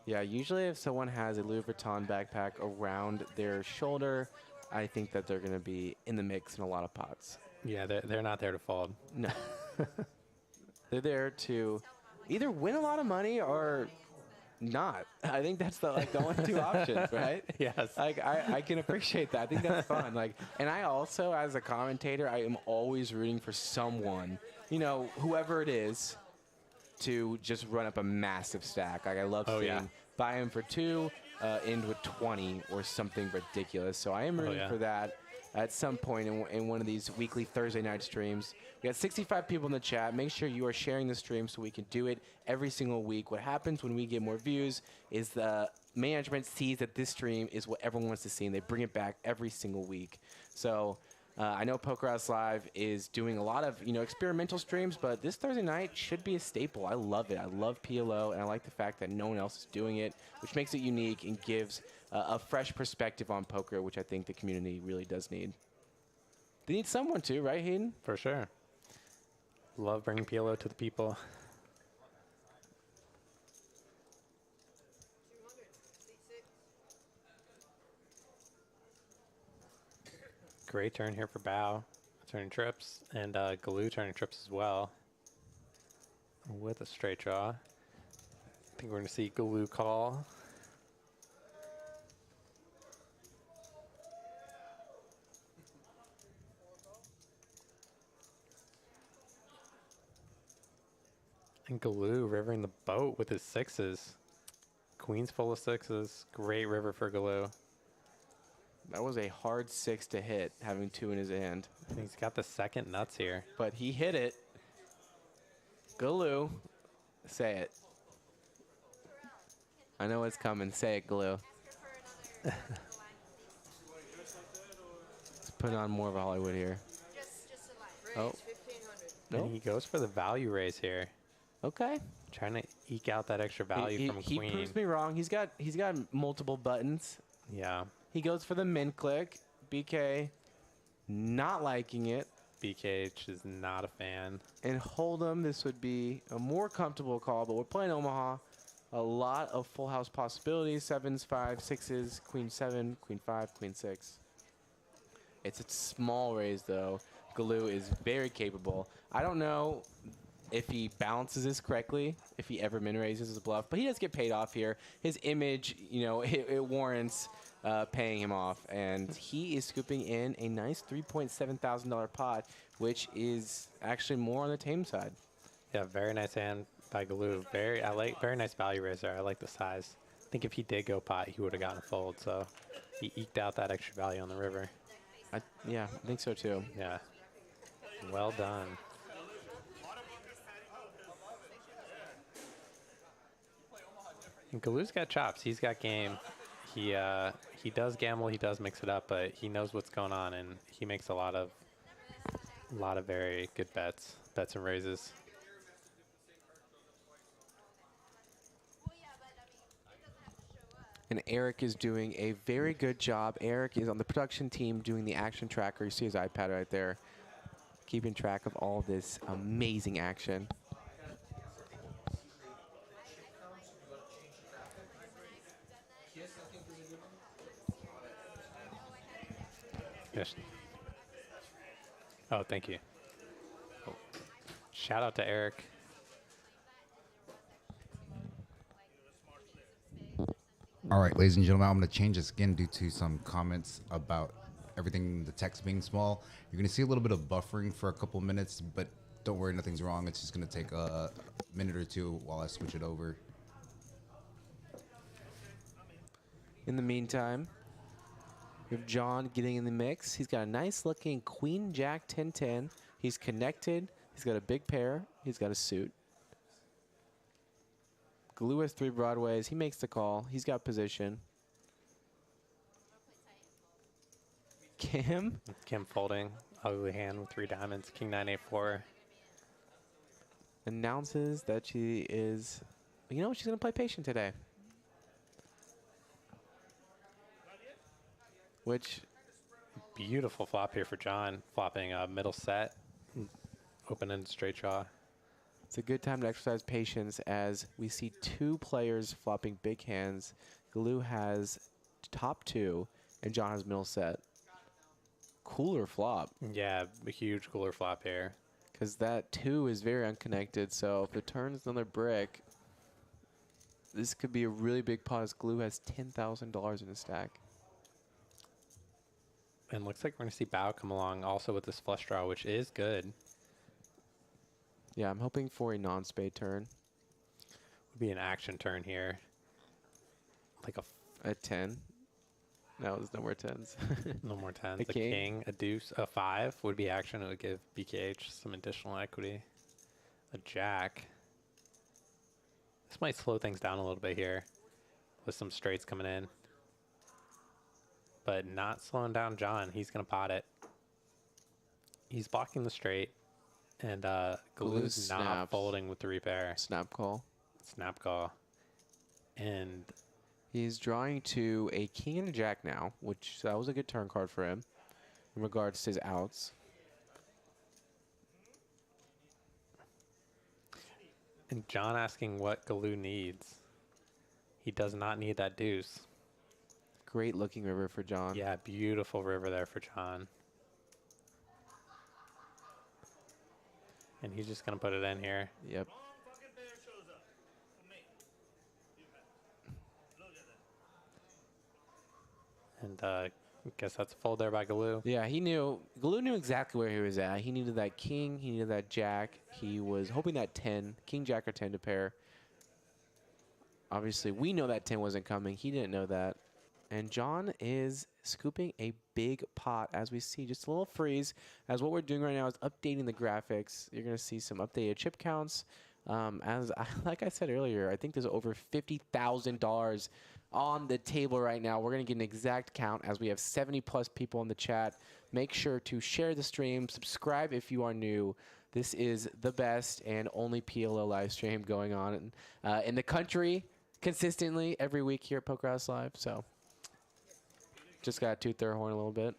Yeah, usually if someone has a Louis Vuitton backpack around their shoulder, I think that they're going to be in the mix in a lot of pots. Yeah, they're not there to fold. No. They're there to either win a lot of money or not. I think that's the only 2 options, right? Yes. I can appreciate that. I think that's fun. And I also, as a commentator, I am always rooting for someone, whoever it is, to just run up a massive stack. I love seeing buy him for 2, end with 20 or something ridiculous. So I am rooting for that at some point in one of these weekly Thursday night streams. We got 65 people in the chat. Make sure you are sharing the stream so we can do it every single week. What happens when we get more views is the management sees that this stream is what everyone wants to see, and they bring it back every single week. So I know Poker House Live is doing a lot of experimental streams, but this Thursday night should be a staple. I love it. I love PLO, and I like the fact that no one else is doing it, which makes it unique and gives a fresh perspective on poker, which I think the community really does need. They need someone to, right, Hayden? For sure. Love bringing PLO to the people. Great turn here for Bao. Turning trips. And Galoo turning trips as well. With a straight draw. I think we're going to see Galoo call. And Galoo rivering the boat with his sixes. Queen's full of sixes. Great river for Galoo. That was a hard 6 to hit, having 2 in his hand. And he's got the second nuts here. But he hit it. Galoo. Say it. I know it's coming. Say it, Galoo. Let's put on more of a Hollywood here. Just a line. Oh. And Nope. he goes for the value raise here. Okay. Trying to eke out that extra value from a he queen. proves me wrong. He's got multiple buttons. Yeah. He goes for the min click. BK not liking it. BKH is not a fan. And Hold'em, this would be a more comfortable call, but we're playing Omaha. A lot of full house possibilities. 7s, 5s, 6s, queen 7, queen 5, queen 6. It's a small raise, though. Galoo is very capable. I don't know if he balances this correctly, if he ever min raises his bluff, but he does get paid off here. His image, you know, it warrants paying him off, and he is scooping in a nice $3,700 pot, which is actually more on the tame side. Yeah, very nice hand by Galoo. Very nice value raiser. I like the size. I think if he did go pot, he would have gotten a fold. So he eked out that extra value on the river. Yeah, I think so too. Yeah. Well done. And Galoo's got chops. He's got game. He does gamble. He does mix it up, but he knows what's going on, and he makes a lot of very good bets and raises. And Eric is doing a very good job. Eric is on the production team doing the action tracker. You see his iPad right there, keeping track of all this amazing action. Yes. Oh, thank you. Oh. Shout out to Eric. All right, ladies and gentlemen, I'm going to change this again due to some comments about everything, the text being small. You're going to see a little bit of buffering for a couple minutes, but don't worry, nothing's wrong. It's just going to take a minute or two while I switch it over. In the meantime, we have John getting in the mix. He's got a nice looking Queen Jack 10-10. He's connected. He's got a big pair. He's got a suit. Galoo has 3 broadways. He makes the call. He's got position. Kim folding. Ugly hand with 3 diamonds. King 9-8-4. announces that she is, you know, she's going to play patient today. Which, Beautiful flop here for John. Flopping middle set. Open and straight draw. it's a good time to exercise patience as we see 2 players flopping big hands. Galoo has top 2 and John has middle set. Cooler flop. Yeah, a huge cooler flop here. Because that 2 is very unconnected, so if it turns another brick, this could be a really big pot as Galoo has $10,000 in his stack. And looks like we're going to see Bao come along also with this flush draw, which is good. Yeah, I'm hoping for a non-spade turn. Would be an action turn here. Like a A 10. No, there's no more 10s. no more 10s. A A king. king, a deuce, a 5 would be action. It would give BKH some additional equity. A jack. This might slow things down a little bit here with some straights coming in. But not slowing down John. He's going to pot it. He's blocking the straight. And Galoo's not snaps. folding with the repair. Snap call. Snap call. And He's drawing to a king and a jack now, which that was a good turn card for him in regards to his outs. And John asking what Galoo needs. He does not need that deuce. Great looking river for John. Yeah, beautiful river there for John. And he's just going to put it in here. Yep. Fucking bear shows up. For me. You bet. Look at that. And Guess that's a fold there by Galoo. Yeah, Galoo knew exactly where he was at. He needed that king. He needed that jack. He was hoping that 10, king, jack, or 10 to pair. Obviously, we know that 10 wasn't coming. He didn't know that. And John is scooping a big pot as we see just a little freeze. As what we're doing right now is updating the graphics. You're going to see some updated chip counts. Like I said earlier, I think there's over $50,000 on the table right now. We're going to get an exact count as we have 70+ people in the chat. Make sure to share the stream, subscribe if you are new. This is the best and only PLO live stream going on in the country consistently every week here at Poker House Live. So just got to toot their horn a little bit.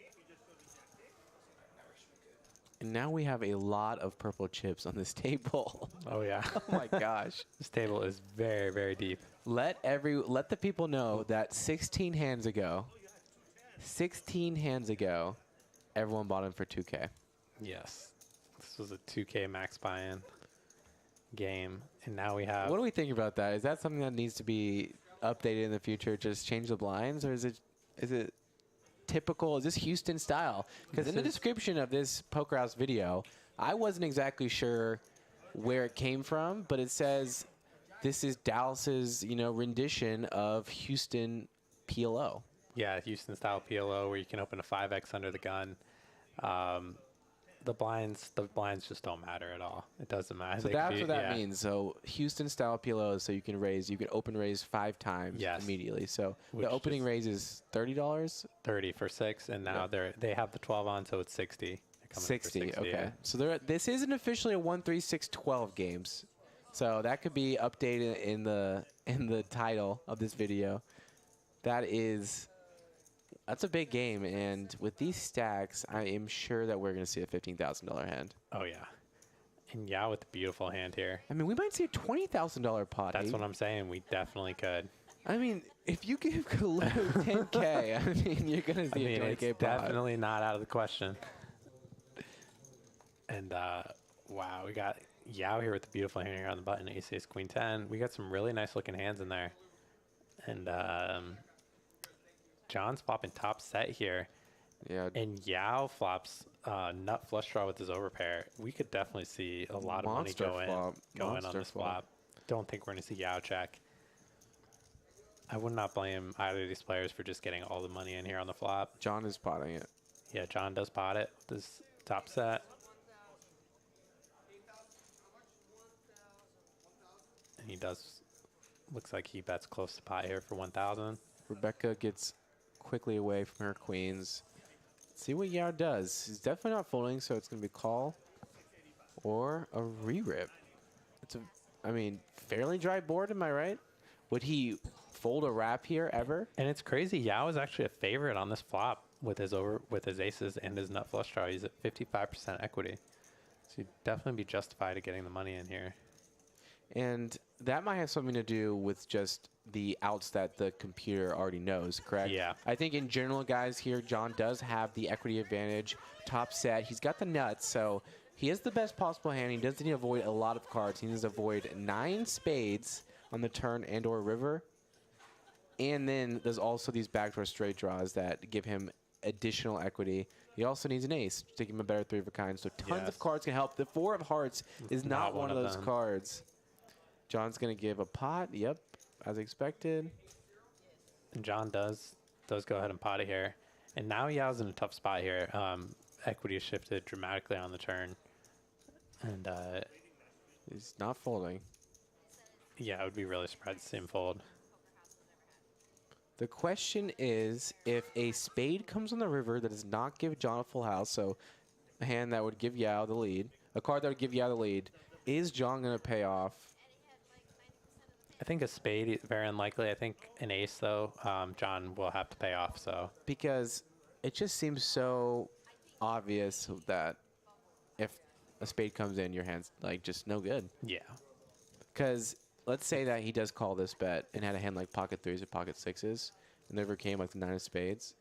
And now we have a lot of purple chips on this table. Oh, yeah. Oh, my gosh. This table is very, very deep. Let the people know that 16 hands ago, everyone bought him for 2K. Yes. This was a 2K max buy-in game. And now we have... What do we think about that? Is that something that needs to be updated in the future? Just change the blinds? Or is it typical? Is this Houston style? Because in the description of this Poker House video, I wasn't exactly sure where it came from, but it says this is Dallas's, rendition of Houston PLO. Yeah, Houston style PLO where you can open a 5x under the gun. The blinds just don't matter at all. It doesn't matter. So that's what that means. So Houston style PLO, so you can open raise 5 times immediately. So the opening raise is $30. 30 for 6, and now they have the 12 on, so it's 60. 60. Okay. Yeah. So this isn't officially a 1, 3, 6, 12 games. So that could be updated in the title of this video. That's a big game, and with these stacks, I am sure that we're going to see a $15,000 hand. Oh, yeah. And yeah, with the beautiful hand here. I mean, we might see a $20,000 pot. That's what I'm saying. We definitely could. I mean, if you give Galoo 10K, I mean, you're going to see a 20K pot. It's definitely not out of the question. And, wow, we got Yao here with the beautiful hand here on the button, ace, queen 10. We got some really nice-looking hands in there. And, John's flopping top set here. Yeah. And Yao flops nut flush draw with his overpair. We could definitely see a lot of money go in on this flop. Don't think we're going to see Yao check. I would not blame either of these players for just getting all the money in here on the flop. John is potting it. Yeah, John does pot it with his top set. And he does, looks like he bets close to pot here for 1,000. Rebecca gets quickly away from her queens. Let's see what Yao does. He's definitely not folding, so it's going to be call or a re-rip. It's fairly dry board, am I right? Would he fold a wrap here ever? And it's crazy. Yao is actually a favorite on this flop with his aces and his nut flush draw. He's at 55% equity. So he'd definitely be justified at getting the money in here. And that might have something to do with just the outs that the computer already knows, correct? Yeah. I think in general, guys, here, John does have the equity advantage. Top set. He's got the nuts, so he has the best possible hand. He doesn't need to avoid a lot of cards. He needs to avoid 9 spades on the turn and or river. And then there's also these backdoor straight draws that give him additional equity. He also needs an ace to give him a better 3 of a kind. So tons of cards can help. The 4 of hearts is not one of those cards. John's going to give a pot. Yep, as expected. And John does go ahead and pot it here. And now Yao's in a tough spot here. Equity has shifted dramatically on the turn. And he's not folding. Yeah, I would be really surprised to see him fold. The question is, if a spade comes on the river that does not give John a full house, so a hand that would give Yao the lead, a card that would give Yao the lead, is John going to pay off? I think a spade is very unlikely. I think an ace, though, John will have to pay off. So because it just seems so obvious that if a spade comes in, your hand's like just no good. Yeah. Because let's say that he does call this bet and had a hand like pocket 3s or pocket 6s, and never came like the 9 of spades,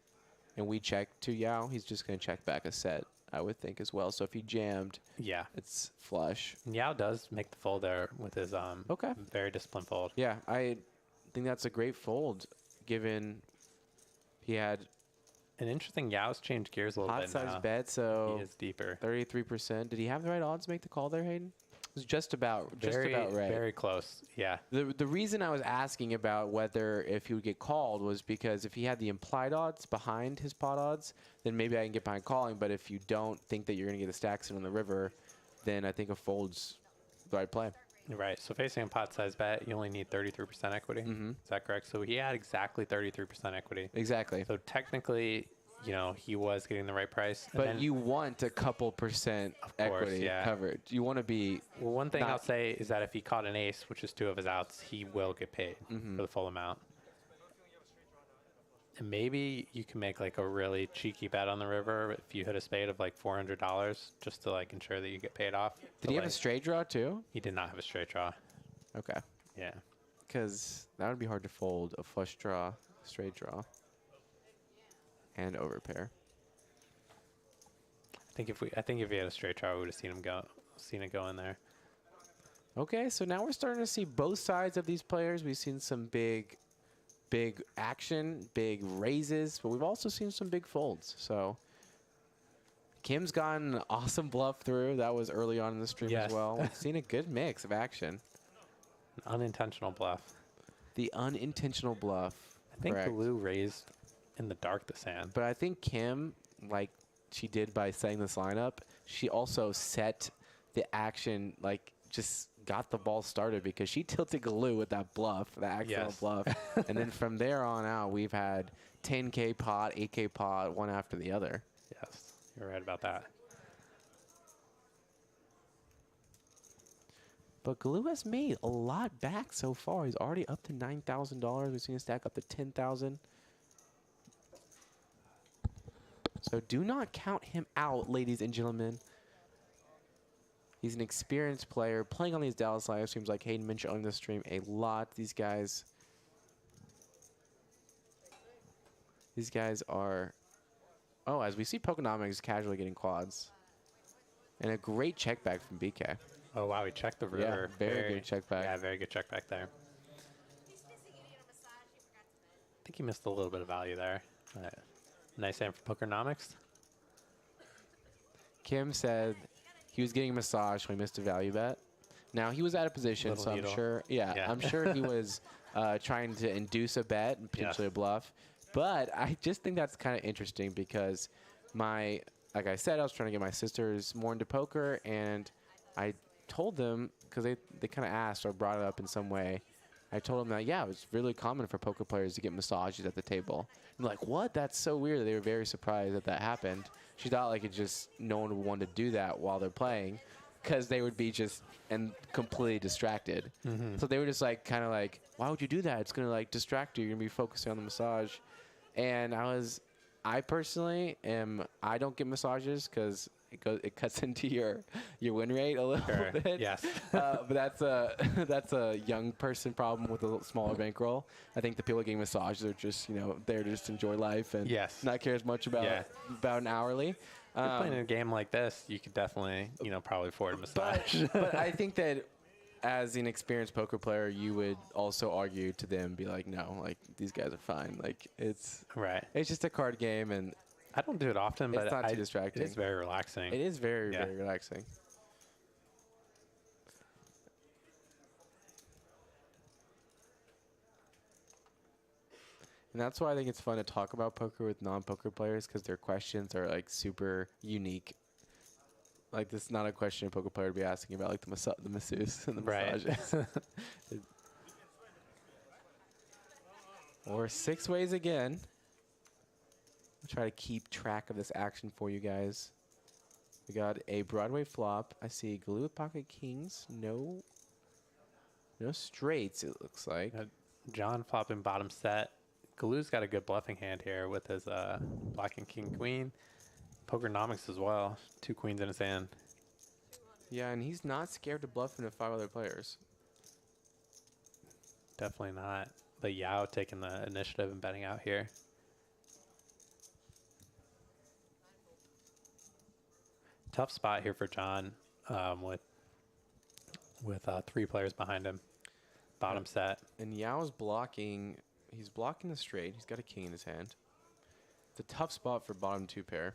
and we check to Yao, he's just going to check back a set, I would think, as well. So if he jammed, yeah, it's flush. And Yao does make the fold there with his very disciplined fold. Yeah, I think that's a great fold, given he had An interesting Yao's changed gears a little Hot bit size now. bet, so He is deeper. 33%. Did he have the right odds to make the call there, Hayden? It was just about right. Very close. Yeah. The reason I was asking about whether if he would get called was because if he had the implied odds behind his pot odds, then maybe I can get behind calling. But if you don't think that you're going to get the stacks in on the river, then I think a fold's the right play. Right. So facing a pot size bet, you only need 33% equity. Mm-hmm. Is that correct? So he had exactly 33% equity. Exactly. So technically, you know, he was getting the right price. And But then, you want a couple percent equity covered. You want to be. well, one thing I'll say is that if he caught an ace, which is 2 of his outs, he will get paid for the full amount. And maybe you can make like a really cheeky bet on the river if you hit a spade of like $400 just to like ensure that you get paid off. Did he have a straight draw too? He did not have a straight draw. Okay. Yeah. Because that would be hard to fold a flush draw, straight draw, and overpair. I think if he had a straight draw, we would have seen it go in there. Okay, so now we're starting to see both sides of these players. We've seen some big action, big raises, but we've also seen some big folds. So Kim's gotten an awesome bluff through. That was early on in the stream as well. We've seen a good mix of action. An unintentional bluff. The unintentional bluff. I think correct. Blue raised in the dark this hand. But I think Kim, like she did by setting this lineup, she also set the action, like just got the ball started because she tilted Galoo with that bluff, the accidental bluff. And then from there on out, we've had 10K pot, 8K pot, one after the other. Yes, you're right about that. But Galoo has made a lot back so far. He's already up to $9,000. We've seen a stack up to $10,000. So do not count him out, ladies and gentlemen. He's an experienced player playing on these Dallas live streams, like Hayden mentioned on the stream a lot. These guys are, oh, as we see Pokenomics casually getting quads. And a great check back from BK. Oh, wow, he checked the river. Yeah, very good check back. Yeah, very good check back there. I think he missed a little bit of value there. Nice hand for Pokernomics. Kim said he was getting a massage when he missed a value bet. Now, he was out of position, Little so needle. I'm sure, I'm sure he was trying to induce a bet and potentially a bluff. But I just think that's kind of interesting because like I said, I was trying to get my sisters more into poker, and I told them, because they kind of asked or brought it up in some way, I told them that, yeah, it was really common for poker players to get massages at the table. And like, what? That's so weird. They were very surprised that happened. She thought like it just, no one would want to do that while they're playing because they would be just completely distracted. So they were just like, kind of like, why would you do that? It's going to like distract you. You're going to be focusing on the massage. And I personally I don't get massages because it cuts into your win rate a little bit. Yes. But that's a young person problem with a smaller bankroll. I think the people getting massages are just there to just enjoy life and not care as much about an hourly. If you're playing a game like this, you could definitely probably afford a massage. But I think that as an experienced poker player, you would also argue to them, be like, no, like these guys are fine. Like it's just a card game, and I don't do it often, but it's not too distracting. It is very relaxing. It is very, very relaxing. And that's why I think it's fun to talk about poker with non-poker players because their questions are like super unique. Like this is not a question a poker player would be asking about, like the masseuse and the massages. Or 6 ways again. I'll try to keep track of this action for you guys. We got a Broadway flop. I see Galoo with pocket kings. No straights, it looks like. John flopping bottom set. Galoo's got a good bluffing hand here with his black and king queen. Pokernomics as well. 2 queens in his hand. Yeah, and he's not scared to bluff into 5 other players. Definitely not. But Yao taking the initiative and betting out here. Tough spot here for John with 3 players behind him. Bottom set. And Yao's blocking. He's blocking the straight. He's got a king in his hand. It's a tough spot for bottom 2 pair.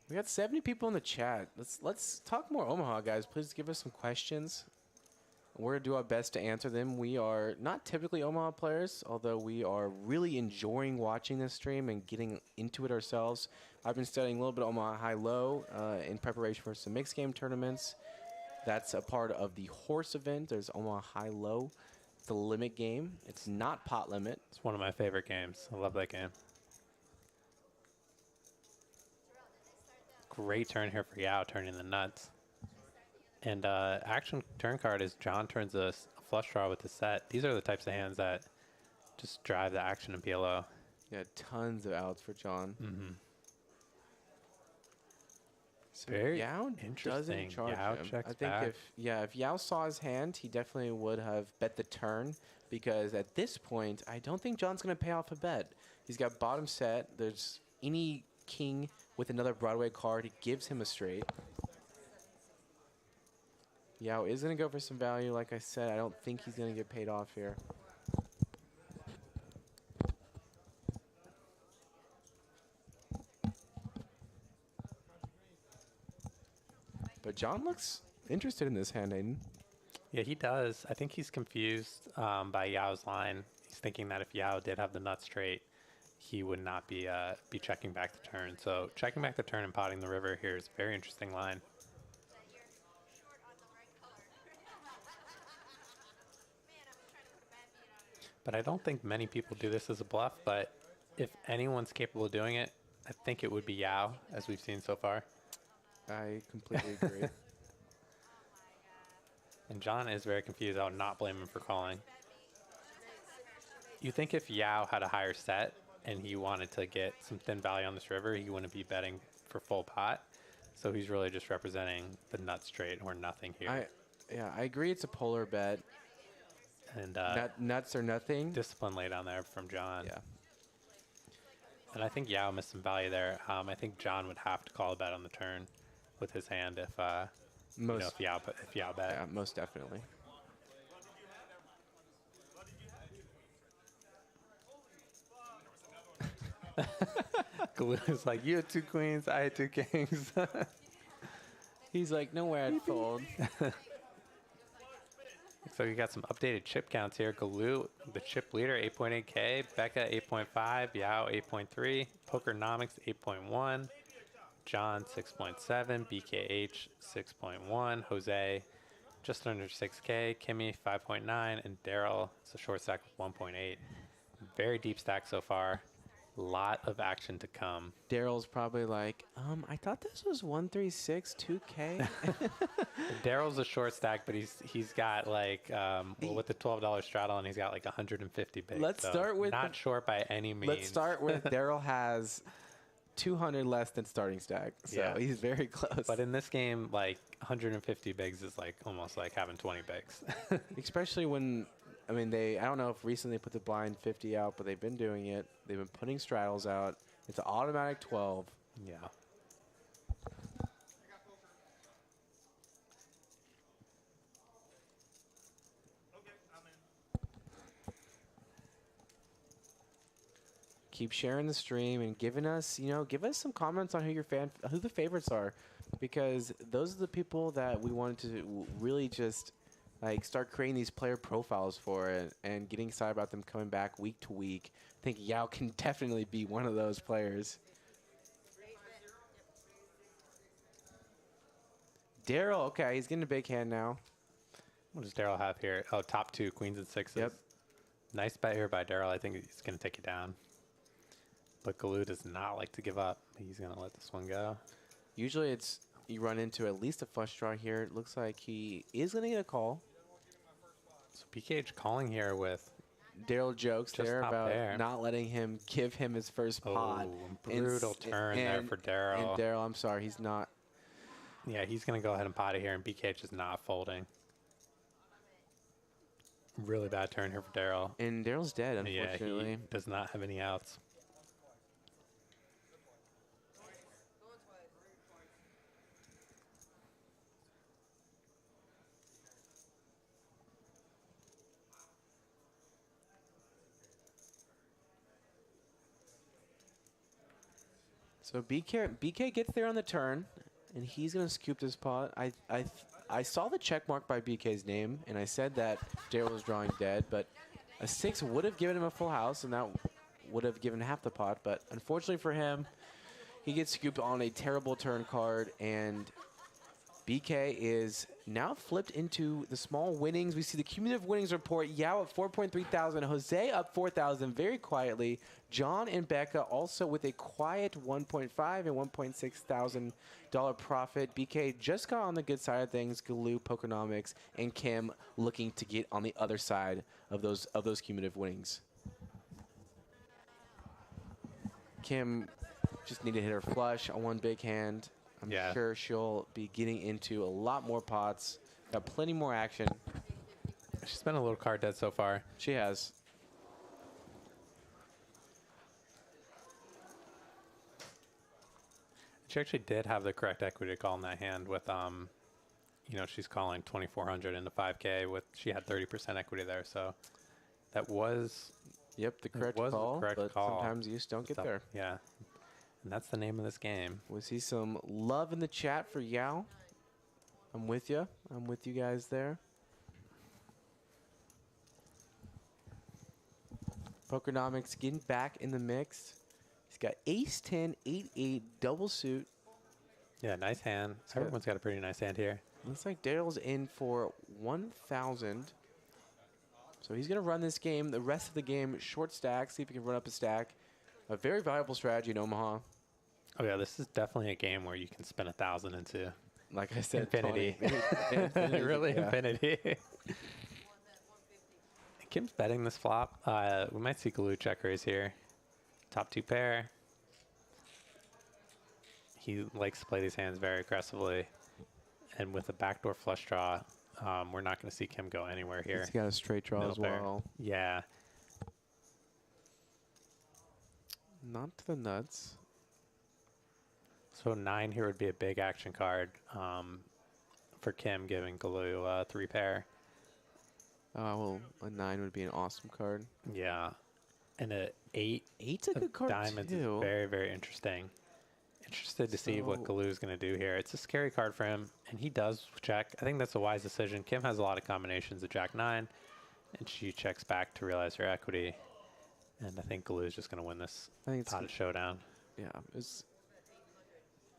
We got 70 people in the chat. Let's talk more Omaha, guys. Please give us some questions. We're going to do our best to answer them. We are not typically Omaha players, although we are really enjoying watching this stream and getting into it ourselves. I've been studying a little bit of Omaha high-low in preparation for some mixed game tournaments. That's a part of the horse event. There's Omaha high-low. It's a limit game. It's not pot limit. It's one of my favorite games. I love that game. Great turn here for Yao, turning the nuts. And action turn card is John turns a flush draw with the set. These are the types of hands that just drive the action in PLO. Yeah, tons of outs for John. Mm-hmm. So Very Yao interesting. doesn't charge Yao him. checks I think back. if Yao saw his hand, he definitely would have bet the turn, because at this point, I don't think John's going to pay off a bet. He's got bottom set. There's any king with another Broadway card. He gives him a straight. Yao is going to go for some value. Like I said, I don't think he's going to get paid off here. But John looks interested in this hand, Hayden. Yeah, he does. I think he's confused by Yao's line. He's thinking that if Yao did have the nut straight, he would not be checking back the turn. So checking back the turn and potting the river here is a very interesting line. But I don't think many people do this as a bluff, but if anyone's capable of doing it, I think it would be Yao, as we've seen so far. I completely agree. And John is very confused. I would not blame him for calling. You think if Yao had a higher set and he wanted to get some thin value on this river, he wouldn't be betting for full pot. So he's really just representing the nut straight or nothing here. I agree it's a polar bet. And Nuts or nothing. discipline laid on there from John. Yeah. And I think Yao missed some value there. I think John would have to call a bet on the turn with his hand if if Yao bet. Yeah, most definitely. Glue is like, you had 2 queens, I had 2 kings. He's like, no way I'd fold. So you got some updated chip counts here. Galoo, the chip leader, 8.8K. Becca, 8.5. Yao, 8.3. Pokernomics, 8.1. John, 6.7. BKH, 6.1. Jose, just under 6K. Kimmy, 5.9. And Daryl, it's a short stack with 1.8. Very deep stack so far. Lot of action to come. Daryl's probably like, I thought this was 136 2K. Daryl's a short stack, but he's got like with the $12 straddle, and he's got like 150 bigs. Let's start with not short by any means. Let's start with Daryl has 200 less than starting stack, so he's very close. But in this game, like 150 bigs is like almost like having 20 bigs. Especially when, I mean, I don't know if recently they put the blind 50 out, but they've been doing it. They've been putting straddles out. It's an automatic 12. Yeah. Keep sharing the stream and giving us, give us some comments on who the favorites are, because those are the people that we wanted to really just like start creating these player profiles for it and getting excited about them coming back week to week. I think Yao can definitely be one of those players. Daryl, okay, he's getting a big hand now. What does Daryl have here? Oh, top 2, queens and 6s. Yep. Nice bet here by Daryl. I think he's going to take it down. But Galoo does not like to give up. He's going to let this one go. Usually you run into at least a flush draw here. It looks like he is going to get a call. So PKH calling here with Daryl jokes just there about there. not letting him give him his first pot. Brutal turn there for Daryl. And Daryl, I'm sorry, he's not. Yeah, he's going to go ahead and pot it here, and BKH is not folding. Really bad turn here for Daryl. And Daryl's dead, unfortunately. Yeah, he does not have any outs. So BK gets there on the turn, and he's going to scoop this pot. I saw the check mark by BK's name, and I said that Daryl was drawing dead, but a 6 would have given him a full house, and that would have given half the pot. But unfortunately for him, he gets scooped on a terrible turn card, and BK is now flipped into the small winnings. We see the cumulative winnings report. Yao at 4.3 thousand. Jose up 4,000 very quietly. John and Becca also with a quiet 1.5 and $1.6 thousand profit. BK just got on the good side of things. Galoo, Pokenomics, and Kim looking to get on the other side of those cumulative winnings. Kim just need to hit her flush on one big hand. I'm sure she'll be getting into a lot more pots. Got plenty more action. She's been a little card dead so far. She has. She actually did have the correct equity to call in that hand with, you know, she's calling 2,400 into 5K with, she had 30% equity there. So that was, yep, the correct call, but sometimes you just don't get there. Yeah. And that's the name of this game. We see some love in the chat for Yao. I'm with you. I'm with you guys there. Pokenomics getting back in the mix. He's got ace-10, 8-8, double suit. Yeah, nice hand. Everyone's got a pretty nice hand here. Looks like Daryl's in for 1,000. So he's going to run this game, the rest of the game, short stack, see if he can run up a stack. A very valuable strategy in Omaha. Oh yeah, this is definitely a game where you can spin 1,000 into, like I said, infinity. Really, infinity. Kim's betting this flop. We might see Galoo check raise here. Top 2 pair. He likes to play these hands very aggressively. And with a backdoor flush draw, we're not going to see Kim go anywhere here. He's got a straight draw as well. Yeah. Not to the nuts. So 9 here would be a big action card for Kim, giving Galoo 3 pair. Well, a 9 would be an awesome card. Yeah. And a 8. 8's a good card diamonds too. Is very, very interesting. Interested to see what Galoo's going to do here. It's a scary card for him, and he does check. I think that's a wise decision. Kim has a lot of combinations of Jack 9, and she checks back to realize her equity. And I think Galoo's just going to win this pot of showdown. Yeah, it's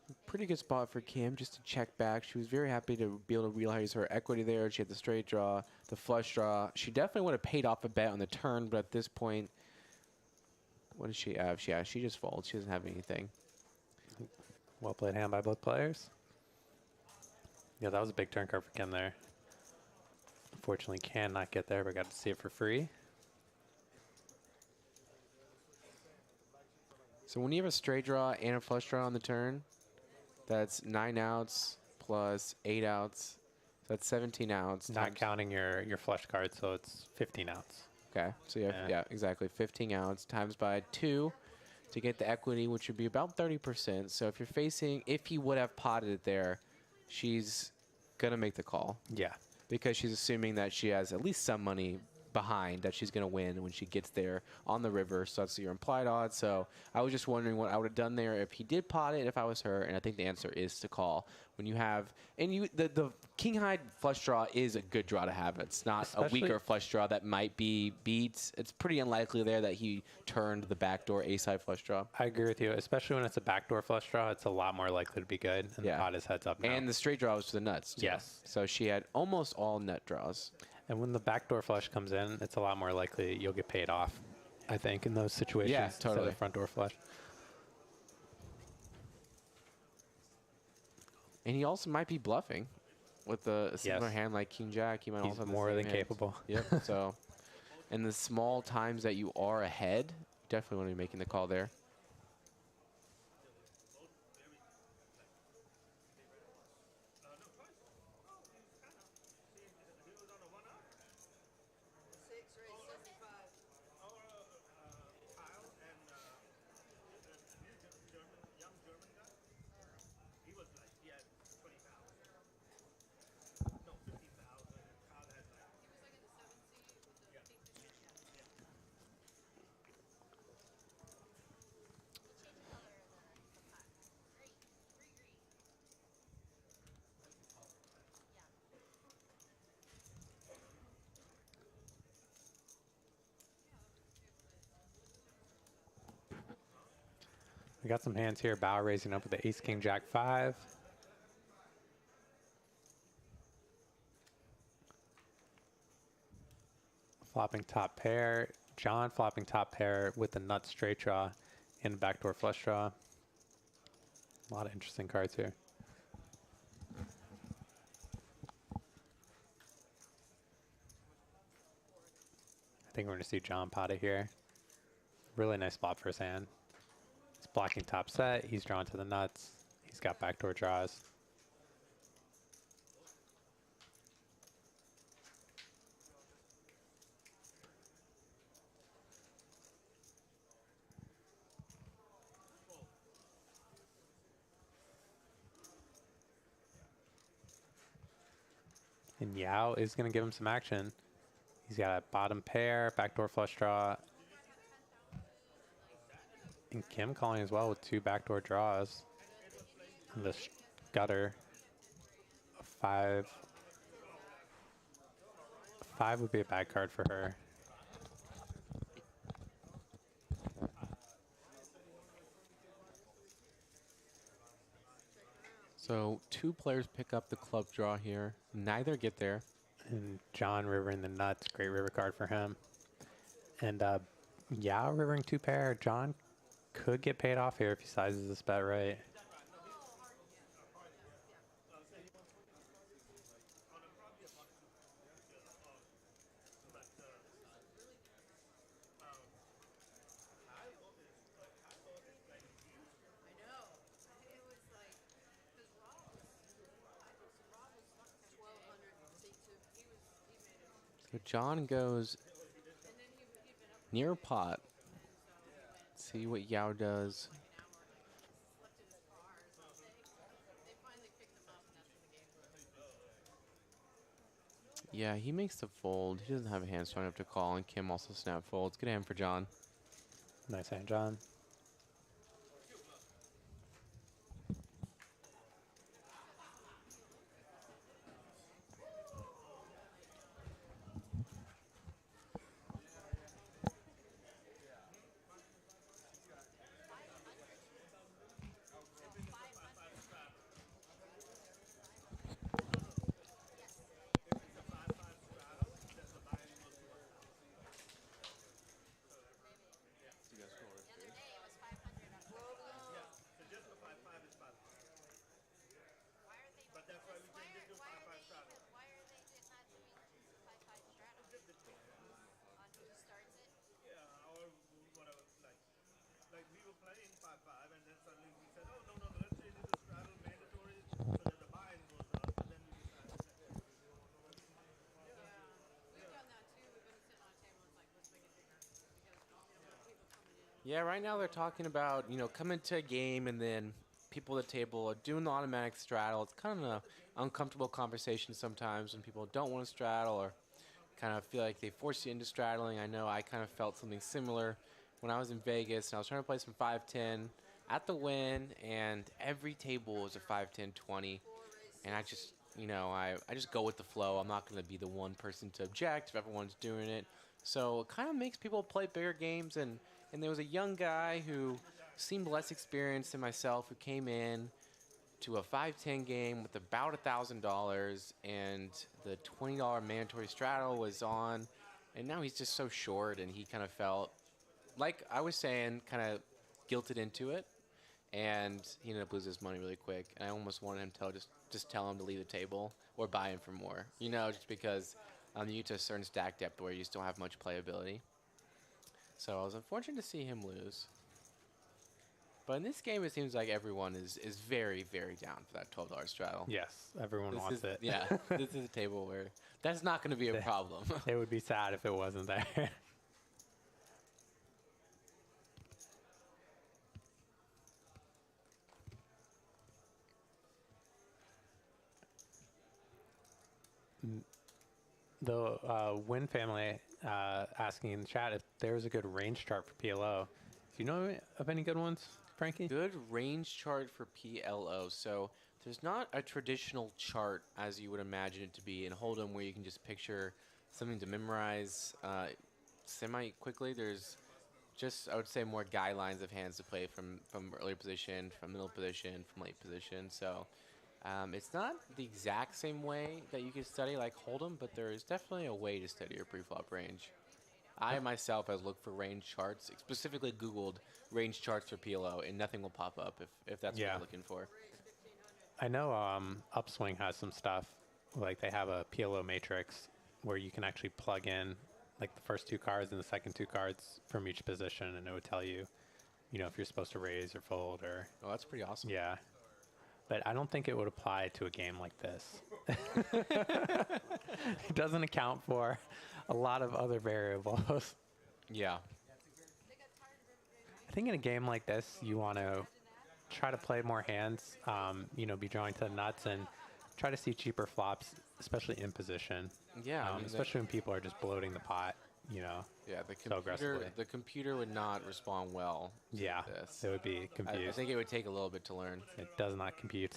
a pretty good spot for Kim just to check back. She was very happy to be able to realize her equity there. She had the straight draw, the flush draw. She definitely would have paid off a bet on the turn, but at this point, what does she have? She just folds. She doesn't have anything. Well played hand by both players. Yeah, that was a big turn card for Kim there. Unfortunately, cannot get there, but got to see it for free. So when you have a straight draw and a flush draw on the turn, that's 9 outs plus 8 outs. So that's 17 outs. Not counting your flush card, so it's 15 outs. Okay, so you have, yeah, exactly. 15 outs times by 2 to get the equity, which would be about 30%. So if you're facing, if he would have potted it there, she's going to make the call. Yeah. Because she's assuming that she has at least some money behind that she's going to win when she gets there on the river. So that's your implied odds. So I was just wondering what I would have done there if he did pot it, if I was her. And I think the answer is to call. When you have, and you the king high flush draw is a good draw to have. It's not a weaker flush draw that might be beats. It's pretty unlikely there that he turned the backdoor ace high flush draw. I agree with you, especially when it's a backdoor flush draw. It's a lot more likely to be good, and the pot is heads up now. And the straight draw was to the nuts. Too. Yes. So she had almost all nut draws. And when the backdoor flush comes in, it's a lot more likely you'll get paid off, I think, in those situations. Yeah, totally. Instead of front door flush. And he also might be bluffing with a similar hand like King Jack. He might also have more than hand. capable. Yep. So, in the small times that you are ahead, definitely want to be making the call there. We got some hands here. Bow raising up with the ace, king, jack, 5. Flopping top pair. John flopping top pair with the nut straight draw and backdoor flush draw. A lot of interesting cards here. I think we're going to see John pot it here. Really nice flop for his hand. He's blocking top set. He's drawn to the nuts. He's got backdoor draws. And Yao is going to give him some action. He's got a bottom pair, backdoor flush draw. And Kim calling as well with 2 backdoor draws. And the gutter. A 5. 5 would be a bad card for her. So 2 players pick up the club draw here. Neither get there. And John rivering the nuts. Great river card for him. And Yao rivering 2 pair. John could get paid off here if he sizes this bet right. So John goes near pot. See what Yao does. Yeah, he makes the fold. He doesn't have a hand strong enough to call, and Kim also snap folds. Good hand for John. Nice hand, John. Yeah, right now they're talking about, you know, coming to a game and then people at the table are doing the automatic straddle. It's kind of an uncomfortable conversation sometimes when people don't want to straddle or kind of feel like they force you into straddling. I know I kind of felt something similar when I was in Vegas and I was trying to play some 5-10 at the win, and every table was a 5-10-20. And I just, you know, I just go with the flow. I'm not going to be the one person to object if everyone's doing it. So it kind of makes people play bigger games. And there was a young guy who seemed less experienced than myself who came in to a 5-10 game with about $1,000, and the $20 mandatory straddle was on. And now he's just so short, and he kind of felt, like I was saying, kind of guilted into it. And he ended up losing his money really quick. And I almost wanted him to just tell him to leave the table or buy him for more. You know, just because you get to a certain stack depth where you just don't have much playability. So I was unfortunate to see him lose. But in this game, it seems like everyone is very, very down for that $12 straddle. Yes, everyone wants it. Yeah, this is a table where that's not going to be a problem. It would be sad if it wasn't there. The Win family asking in the chat if there's a good range chart for PLO. Do you know of any good ones, Frankie? Good range chart for PLO. So there's not a traditional chart as you would imagine it to be in Hold'em where you can just picture something to memorize semi-quickly. There's just I would say more guidelines of hands to play from early position, from middle position, from late position. So it's not the exact same way that you could study like Hold'em, but there is definitely a way to study your preflop range. I myself have looked for range charts, specifically Googled range charts for PLO, and nothing will pop up if that's what Yeah. you're looking for. I know Upswing has some stuff, like they have a PLO matrix where you can actually plug in like the first 2 cards and the second 2 cards from each position, and it would tell you, if you're supposed to raise or fold or, Oh, that's pretty awesome. yeah. But I don't think it would apply to a game like this. It doesn't account for a lot of other variables. Yeah. I think in a game like this, you want to try to play more hands, be drawing to the nuts and try to see cheaper flops, especially in position. Yeah, I mean, especially when people are just bloating the pot, yeah, so aggressively. the computer would not respond well to Yeah, this. it would be I confused. think it would take a little bit to learn. It does not compute.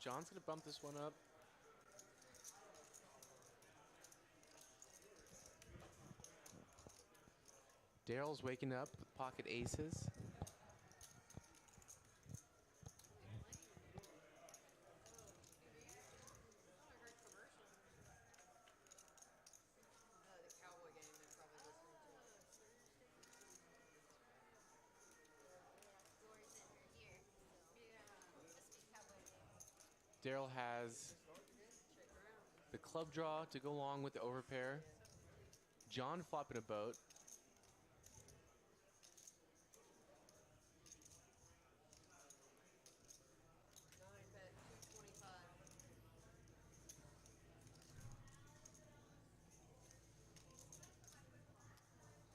John's going to bump this one up. Daryl's waking up with pocket aces. Daryl has the club draw to go along with the overpair. John flopping a boat.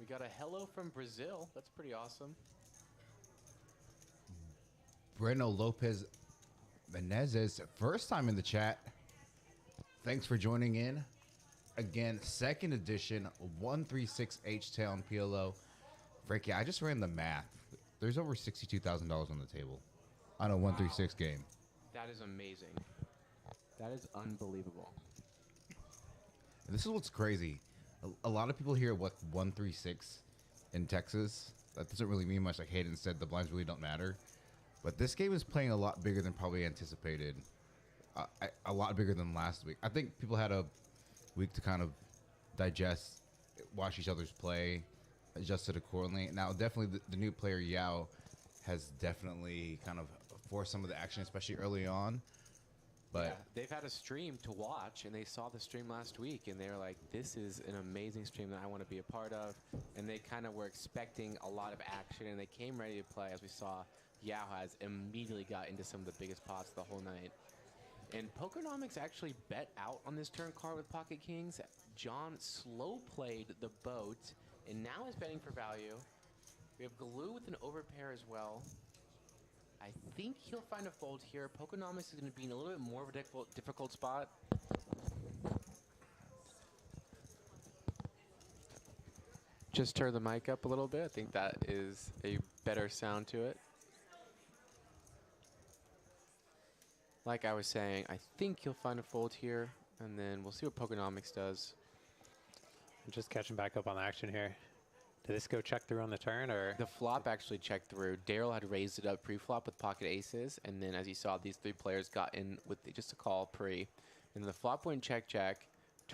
We got a hello from Brazil. That's pretty awesome. Breno Lopez Menezes, first time in the chat. Thanks for joining in. Again, second edition, 136 H-Town PLO. Frankie, I just ran the math. There's over $62,000 on the table on a 136 game. That is amazing. That is unbelievable. And this is what's crazy. A lot of people hear what 136 in Texas. That doesn't really mean much. Like Hayden said, the blinds really don't matter. But this game is playing a lot bigger than probably anticipated. A lot bigger than last week. I think people had a week to kind of digest, watch each other's play, adjusted accordingly. Now, definitely the new player, Yao, has definitely kind of forced some of the action, especially early on. But yeah, they've had a stream to watch, and they saw the stream last week, and they were like, this is an amazing stream that I want to be a part of. And they kind of were expecting a lot of action, and they came ready to play. As we saw, Yao has immediately got into some of the biggest pots the whole night. And Pokernomics actually bet out on this turn card with Pocket Kings. John slow played the boat, and now is betting for value. We have Glue with an overpair as well. I think he'll find a fold here. Pokernomics is going to be in a little bit more of a difficult spot. Just turn the mic up a little bit. I think that is a better sound to it. Like I was saying, I think he'll find a fold here, and then we'll see what Pokernomics does. I'm just catching back up on the action here. Did this go check through on the turn, or? The flop actually checked through. Daryl had raised it up pre-flop with pocket aces, and then as you saw, these three players got in with just a call pre. And then the flop went check.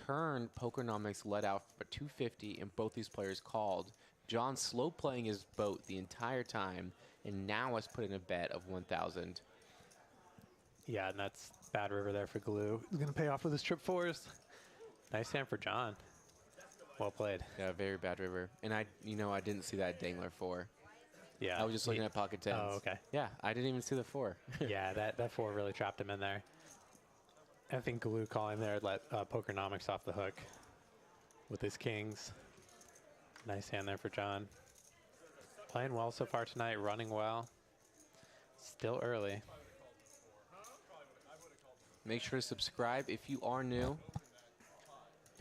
Turn, Pokernomics let out for 250, and both these players called. John slow playing his boat the entire time, and now has put in a bet of 1,000. Yeah, and that's bad river there for Glue. He's going to pay off with his trip fours. Nice hand for John. Well played. Yeah, very bad river. And I didn't see that dangler 4. Yeah. I was just looking at pocket 10s. Oh, okay. Yeah, I didn't even see the 4. Yeah, that 4 really trapped him in there. I think Glue calling there let Pokernomics off the hook. with his kings. Nice hand there for John. Playing well so far tonight, running well. Still early. Make sure to subscribe if you are new.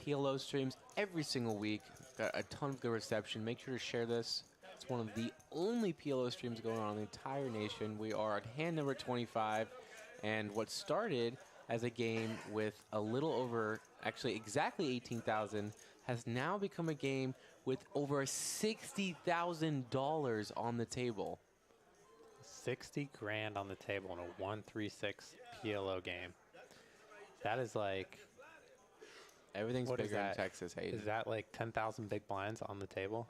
PLO streams every single week. Got a ton of good reception. Make sure to share this. It's one of the only PLO streams going on in the entire nation. We are at hand number 25. And what started as a game with a little over, actually exactly 18,000, has now become a game with over $60,000 on the table. 60 grand on the table in a 136 PLO game. That is like, Everything's what is bigger in that? Texas, Hayden. Is that like 10,000 big blinds on the table?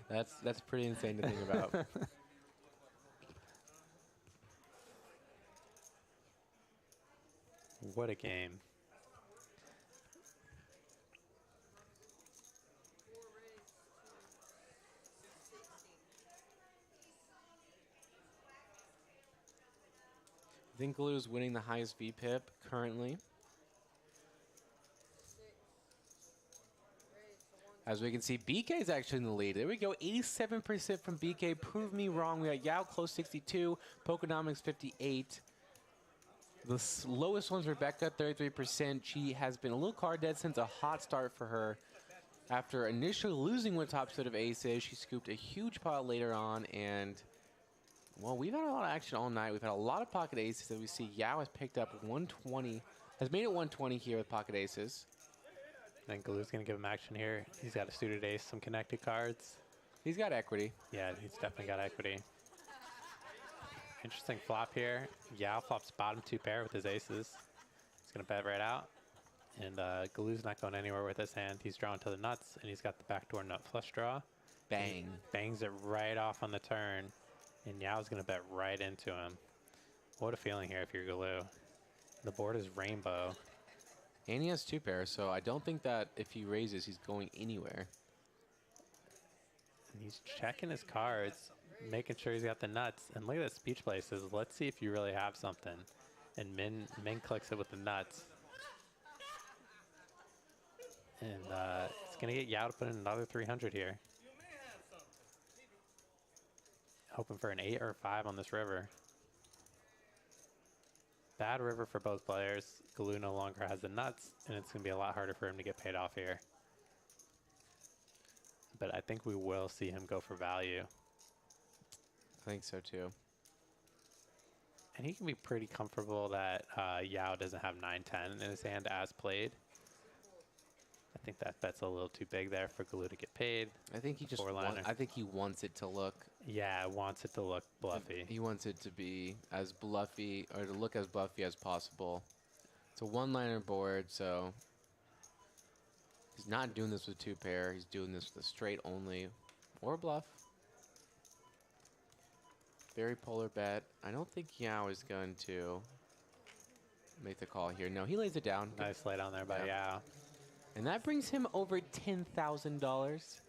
That's pretty insane to think about. What a game. I think Glue is winning the highest VPIP currently. As we can see, BK is actually in the lead. There we go, 87% from BK. Prove me wrong. We got Yao close 62, Pokenomics 58. The lowest one's Rebecca, 33%. She has been a little card dead since a hot start for her. After initially losing with top set of aces, she scooped a huge pot later on, and well, we've had a lot of action all night. We've had a lot of pocket aces that we see. Yao has picked up 120, has made it 120 here with pocket aces. I think Galu's going to give him action here. He's got a suited ace, some connected cards. He's got equity. Yeah, he's definitely got equity. Interesting flop here. Yao flops bottom two pair with his aces. He's going to bet right out. And Galu's not going anywhere with his hand. He's drawing to the nuts, and he's got the backdoor nut flush draw. Bang. Bangs it right off on the turn. And Yao's going to bet right into him. What a feeling here if you're Galu. The board is rainbow. And he has two pairs, so I don't think that if he raises, he's going anywhere. And he's checking his cards, making sure he's got the nuts. And look at that speech play. Says, let's see if you really have something. And Min clicks it with the nuts. And it's going to get Yao to put in another 300 here. Hoping for an 8 or a 5 on this river. Bad river for both players. Galu no longer has the nuts, and it's going to be a lot harder for him to get paid off here. But I think we will see him go for value. I think so too. And he can be pretty comfortable that Yao doesn't have 9-10 in his hand as played. I think that bet's a little too big there for Galu to get paid. I think he just I think he wants it to look. Yeah, wants it to look bluffy. He wants it to be as bluffy, or to look as bluffy as possible. It's a one-liner board, so he's not doing this with two pair. He's doing this with a straight only or bluff. Very polar bet. I don't think Yao is going to make the call here. No, he lays it down. Nice lay down there by Yao. And that brings him over $10,000.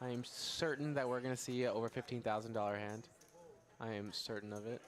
I am certain that we're going to see over $15,000 hand. I am certain of it.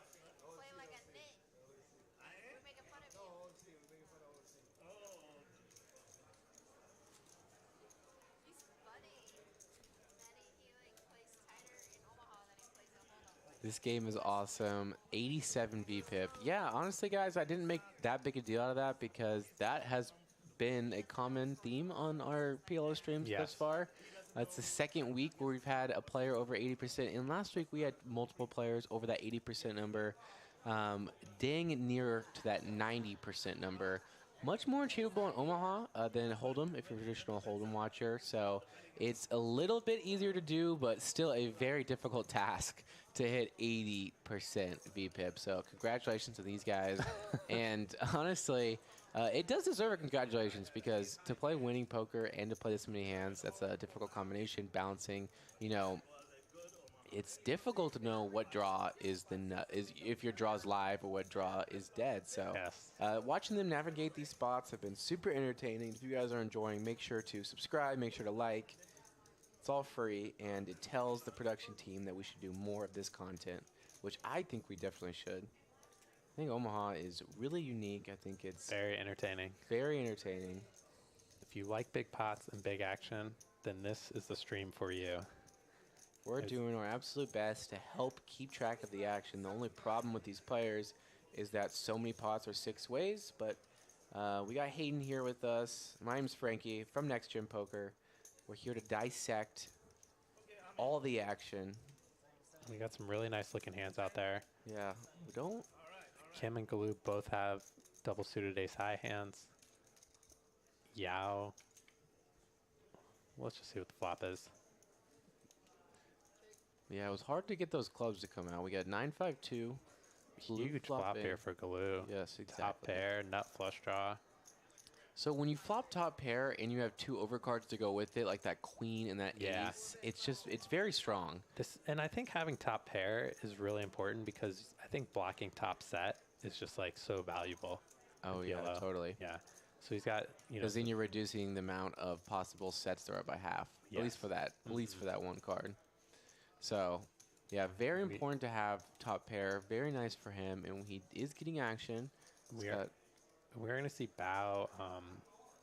This game is awesome. 87 VPIP. Yeah, honestly, guys, I didn't make that big a deal out of that because that has been a common theme on our PLO streams thus far. It's the second week where we've had a player over 80%. And last week we had multiple players over that 80% number, dang near to that 90% number. Much more achievable in Omaha than Hold'em if you're a traditional Hold'em watcher. So it's a little bit easier to do, but still a very difficult task to hit 80% VPIP. So congratulations to these guys. And honestly, it does deserve a congratulations because to play winning poker and to play this many hands, that's a difficult combination. Balancing, you know, it's difficult to know what draw is if your draw is live or what draw is dead. So watching them navigate these spots have been super entertaining. If you guys are enjoying, make sure to subscribe, make sure to like. It's all free, and it tells the production team that we should do more of this content, which I think we definitely should. I think Omaha is really unique. I think it's very entertaining. Very entertaining. If if you like big pots and big action, then this is the stream for you. We're doing our absolute best to help keep track of the action. The only problem with these players is that so many pots are 6 ways, but we got Hayden here with us. My name's Frankie from Next Gen Poker. We're here to dissect all the action. We got some really nice looking hands out there. Yeah, we don't. Kim and Galoo both have double suited ace high hands. Yao. Let's just see what the flop is. Yeah, it was hard to get those clubs to come out. We got 9-5-2. Huge flop here for Galoo. Yes, exactly. Top pair, nut flush draw. So when you flop top pair and you have 2 overcards to go with it, like that queen and that ace, it's very strong. And I think having top pair is really important because I think blocking top set is just like so valuable. Oh yeah, PLO. totally. Yeah. So he's got, because then you're reducing the amount of possible sets there by half. Yes. At least for that. At least for that one card. So, yeah, very important to have top pair. Very nice for him, and he is getting action. We're going to see Bao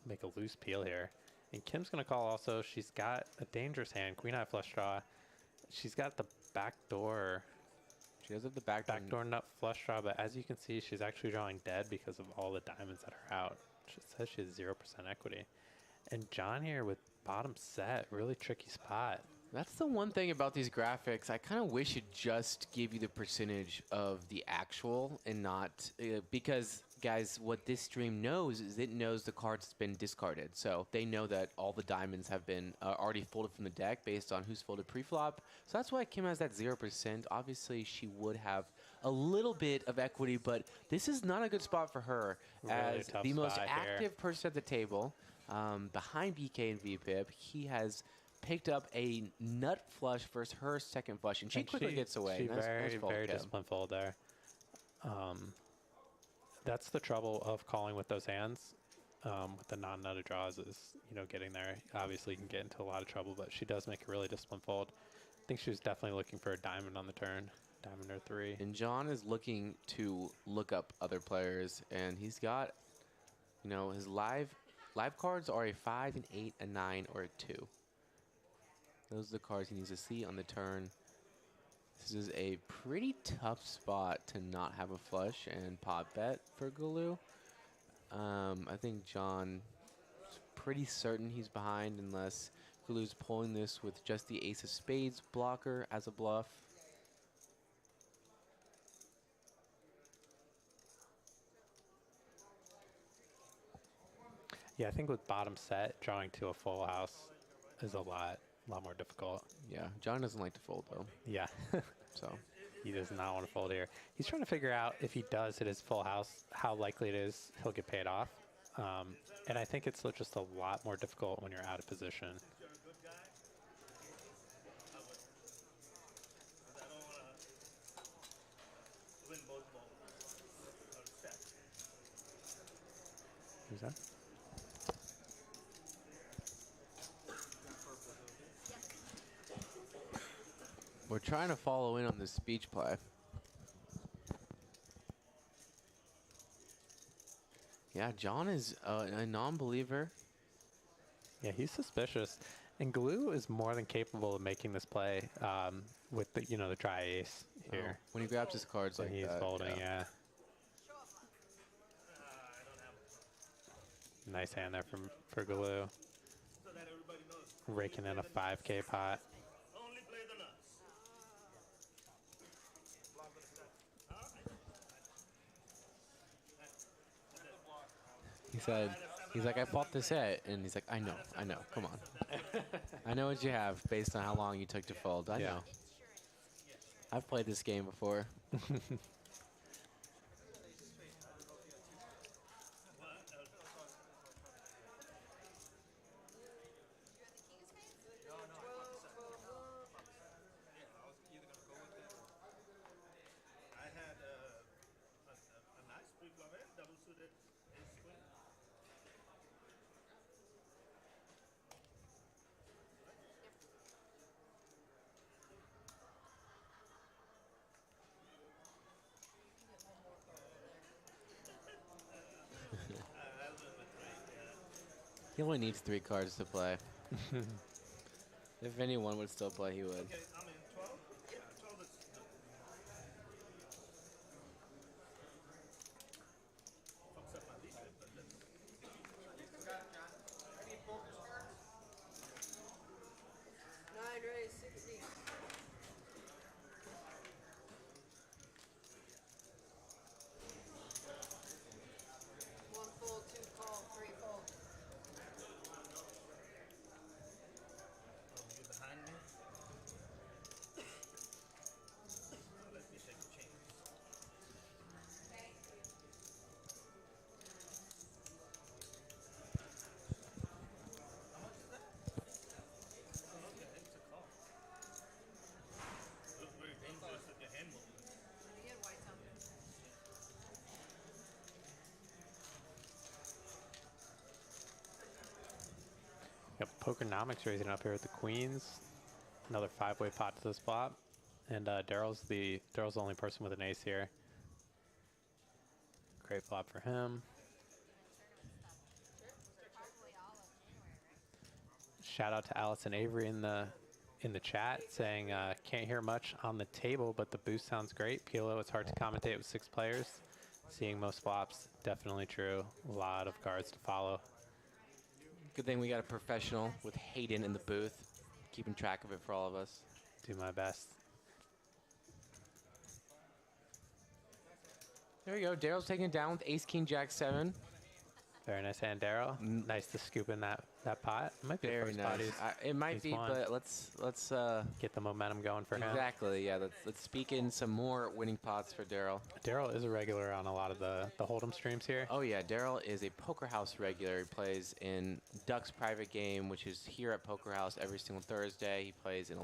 make a loose peel here. And Kim's going to call also. She's got a dangerous hand, queen high flush draw. She's got the back door. She does have the back door nut flush draw, but as you can see, she's actually drawing dead because of all the diamonds that are out. She says she has 0% equity. And John here with bottom set, really tricky spot. That's the one thing about these graphics. I kind of wish it just gave you the percentage of the actual and not because, guys, what this stream knows is it knows the cards has been discarded. So they know that all the diamonds have been already folded from the deck based on who's folded pre-flop. So that's why Kim has that 0%. Obviously, she would have a little bit of equity, but this is not a good spot for her as the most active person at the table behind BK and VPIP. He has picked up a nut flush versus her second flush, and she quickly gets away. She very disciplined fold there. That's the trouble of calling with those hands. With the non-nutted draws is, getting there. Obviously, you can get into a lot of trouble, but she does make a really disciplined fold. I think she was definitely looking for a diamond on the turn, diamond or 3. And John is looking to look up other players, and he's got, his live cards are a 5, an 8, a 9, or a 2. Those are the cards he needs to see on the turn. This is a pretty tough spot to not have a flush and pot bet for Galoo. I think John is pretty certain he's behind unless Galoo's pulling this with just the ace of spades blocker as a bluff. Yeah, I think with bottom set, drawing to a full house is a lot more difficult. Yeah, John doesn't like to fold though. Yeah. So he does not want to fold here. He's trying to figure out if he does hit his full house, how likely it is he'll get paid off. And I think it's just a lot more difficult when you're out of position. Who's that? we're trying to follow in on this speech play. Yeah, John is a non-believer. Yeah, he's suspicious. And Galoo is more than capable of making this play with the the dry ace here. When he grabs his cards like he's that. folding, yeah. Nice hand there for Galoo. Raking in a 5K pot. He's like, I bought this set, and he's like, I know, come on. I know what you have based on how long you took to fold. I know. I've played this game before. He only needs 3 cards to play. If anyone would still play, he would. Okay, I'm in 12. Yeah, 12 is. Fucks up my defense, but that's. 9 raise 60. One fold, 2 call, 3 fold. Oh, you behind me? Let me take a chance. How much is that? Oh, okay, it's a call. Looks very dangerous with your hand movement. He had whites on him. Yep, Pokernomics raising up here with the queens. Another 5-way pot to this flop. And Daryl's the only person with an ace here. Great flop for him. Shout out to Allison Avery in the chat saying can't hear much on the table, but the boost sounds great. PLO, it's hard to commentate with 6 players. Seeing most flops, definitely true. A lot of cards to follow. Good thing we got a professional with Hayden in the booth, keeping track of it for all of us. Do my best. There we go. Daryl's taking it down with Ace King Jack 7. Very nice hand, Daryl. Nice to scoop in that pot. It might be the Very first pot nice. It might be, won. but let's Get the momentum going for him. exactly. Yeah, let's speak in some more winning pots for Daryl. Daryl is a regular on a lot of the Hold'em streams here. Oh yeah, Daryl is a Poker House regular. He plays in Duck's private game, which is here at Poker House every single Thursday. He plays in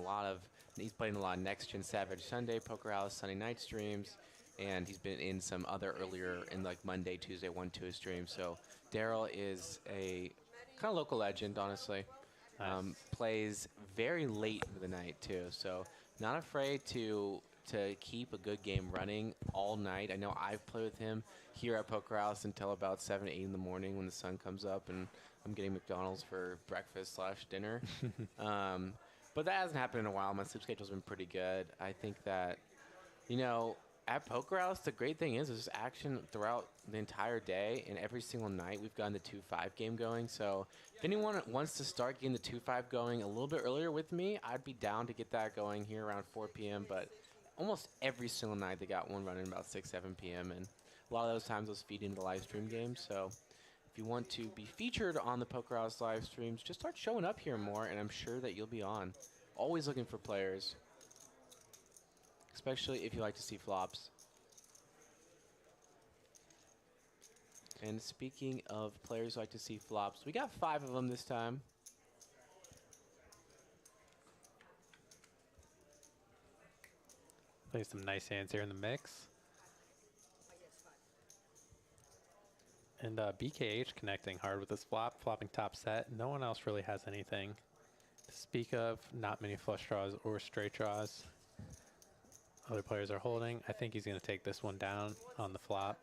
he's played in a lot of Next Gen Savage Sunday Poker House Sunday night streams, and he's been in some other earlier in like Monday, Tuesday 1-2 streams. So Daryl is a kind of local legend, honestly. Nice. Plays very late into the night too, so not afraid to keep a good game running all night. I know I've played with him here at Poker House until about 7, 8 in the morning when the sun comes up and I'm getting McDonald's for breakfast/dinner. But that hasn't happened in a while. My sleep schedule's been pretty good. I think that, at Poker House, the great thing is there's action throughout the entire day, and every single night we've gotten the 2-5 game going. So if anyone wants to start getting the 2-5 going a little bit earlier with me, I'd be down to get that going here around 4 p.m. But almost every single night they got one running about 6, 7 p.m. And a lot of those times those feed into the live stream games. So if you want to be featured on the Poker House live streams, just start showing up here more, and I'm sure that you'll be on. Always looking for players, especially if you like to see flops. And speaking of players who like to see flops, we got 5 of them this time. Play some nice hands here in the mix. And BKH connecting hard with this flop, flopping top set. No one else really has anything to speak of. Not many flush draws or straight draws. Other players are holding. I think he's going to take this one down on the flop.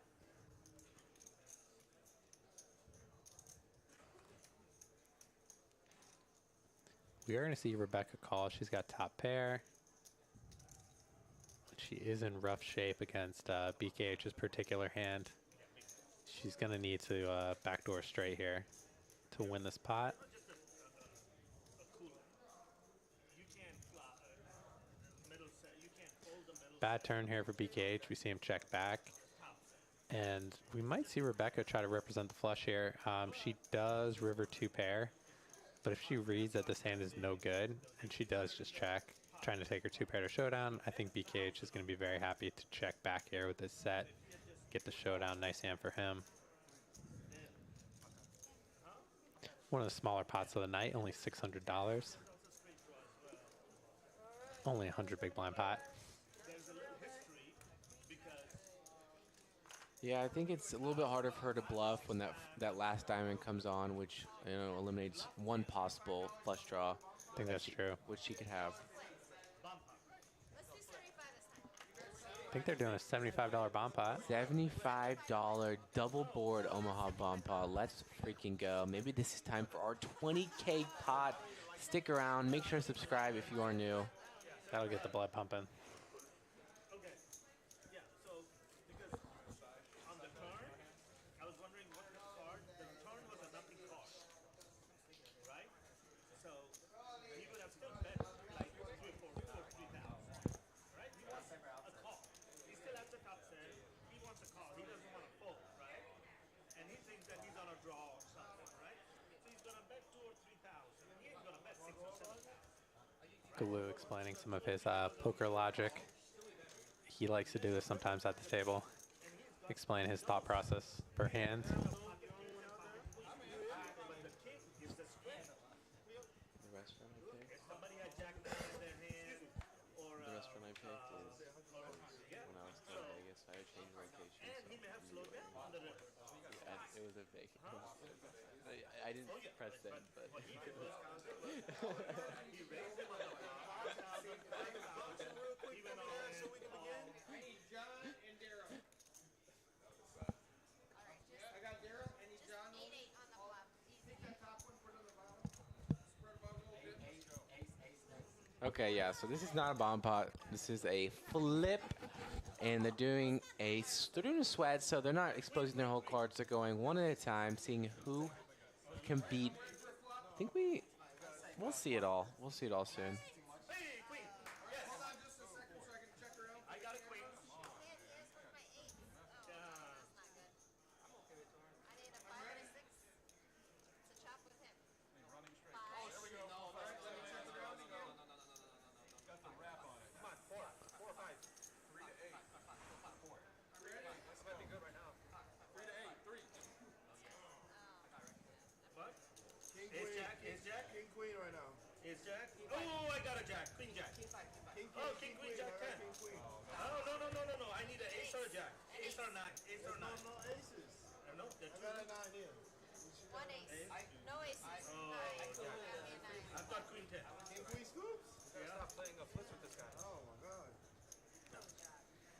We are going to see Rebecca call. She's got top pair. She is in rough shape against BKH's particular hand. She's going to need to backdoor straight here to win this pot. Bad turn here for BKH. We see him check back. And we might see Rebecca try to represent the flush here. She does river 2 pair. But if she reads that this hand is no good, and she does just check, trying to take her 2 pair to showdown, I think BKH is going to be very happy to check back here with this set. Get the showdown. Nice hand for him. One of the smaller pots of the night, only $600. Only 100 big blind pot. Yeah, I think it's a little bit harder for her to bluff when that last diamond comes on, which eliminates one possible flush draw. I think that's true. Which she could have. Let's do 75 this time. I think they're doing a $75 bomb pot. $75 double board Omaha bomb pot. Let's freaking go. Maybe this is time for our 20K pot. Stick around. Make sure to subscribe if you are new. That'll get the blood pumping. Okay. Yeah. So because on the turn, I was wondering what the card. The turn was a nothing card, right? So he would have still bet like 3,000, right? He wants a call. He still has the top set. He wants a call. He doesn't want to fold, right? And he thinks that he's on a draw or something, right? So he's gonna bet 2,000 or 3,000. He ain't gonna bet 6,000 or 7,000. Galoo explaining some of his poker logic. He likes to do this sometimes at the table. Explain his thought process per hand. The restaurant I picked. Somebody had Jack Nine in their hand, or The restaurant I picked is when I was still in Vegas. I had changed location. and he may have slowed down on the river. Yeah, it was a fake. I didn't press send, but He raised him on the flop. 5,000, he went all in. I got Daryl and he's John. 8-8 on the flop. Easy. okay, yeah. So this is not a bomb pot. This is a flip, and they're doing a sweat. So they're not exposing their whole cards. They're going one at a time, seeing who can beat. I think we'll see it all. We'll see it all soon. Hey, queen. Yes. Hold on just a second so I can check her out. I got a queen. There's my 8. Oh, that's not good. I need a 5 and a 6 to chop with him. 5. There we go. Come on, 4 or 5. 3 to 8. 4. This might be good right now. 3 to 8. 3. What? King, Ace queen. Jack, Ace Jack. King, queen right now. Ace Jack. Oh, I got a Jack. Queen Jack. King, Oh, King, Queen, Jack, 10. King, queen. No. I need an ace or a jack. Ace or 9. Ace or 9. No aces. No, I got a 9 here. 1 ace. No aces. 9. Give me a 9. I've got Queen 10. King, queen scoops? Stop playing a flip with this guy. Oh my god.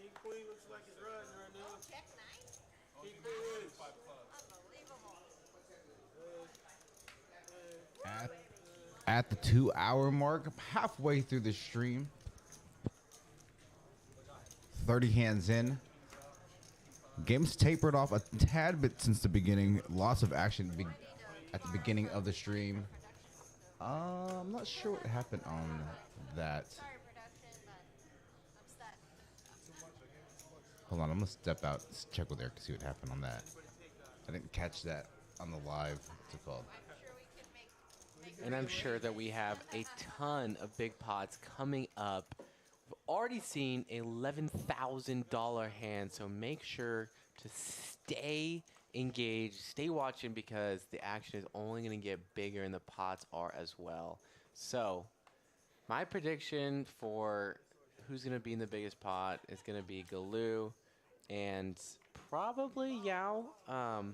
King, queen looks like it's riding right now. Check 9? King, queen wins. Unbelievable. At the 2-hour mark, halfway through the stream, 30 hands in. Game's tapered off a tad bit since the beginning. Lots of action at the beginning of the stream. I'm not sure what happened on that. Sorry, production, but I'm stuck. Hold on, I'm gonna step out, check with Eric, see what happened on that. I didn't catch that on the live. What's it called? I'm sure we can make And I'm sure that we have a ton of big pots coming up. We've already seen a $11,000 hand, so make sure to stay engaged, stay watching, because the action is only going to get bigger and the pots are as well. So my prediction for who's going to be in the biggest pot is going to be Galoo and probably Yao. I'd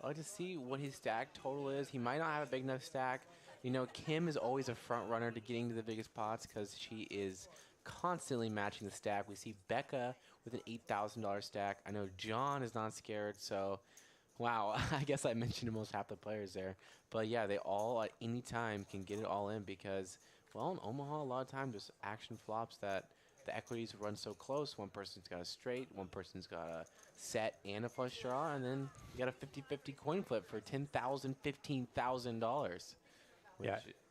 like to see what his stack total is. He might not have a big enough stack. You know, Kim is always a front runner to getting to the biggest pots because she is constantly matching the stack. We see Becca with an $8,000 stack. I know John is not scared, so wow, I guess I mentioned almost half the players there. But yeah, they all at any time can get it all in because, well, in Omaha, a lot of times there's action flops that the equities run so close. One person's got a straight, one person's got a set and a flush draw, and then you got a 50-50 coin flip for $10,000, $15,000.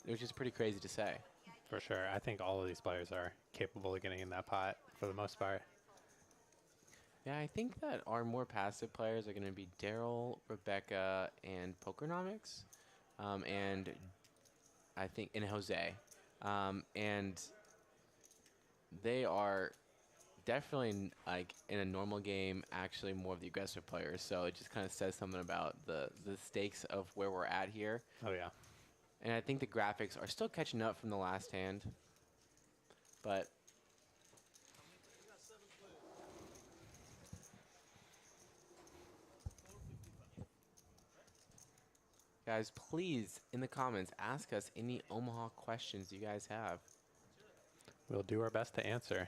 Which is pretty crazy to say. For sure. I think all of these players are capable of getting in that pot for the most part. Yeah, I think that our more passive players are going to be Daryl, Rebecca, and Pokernomics, and I think and Jose, and they are definitely like in a normal game actually more of the aggressive players. So it just kind of says something about the stakes of where we're at here. Oh yeah. And I think the graphics are still catching up from the last hand, but. Guys, please, in the comments, ask us any Omaha questions you guys have. We'll do our best to answer.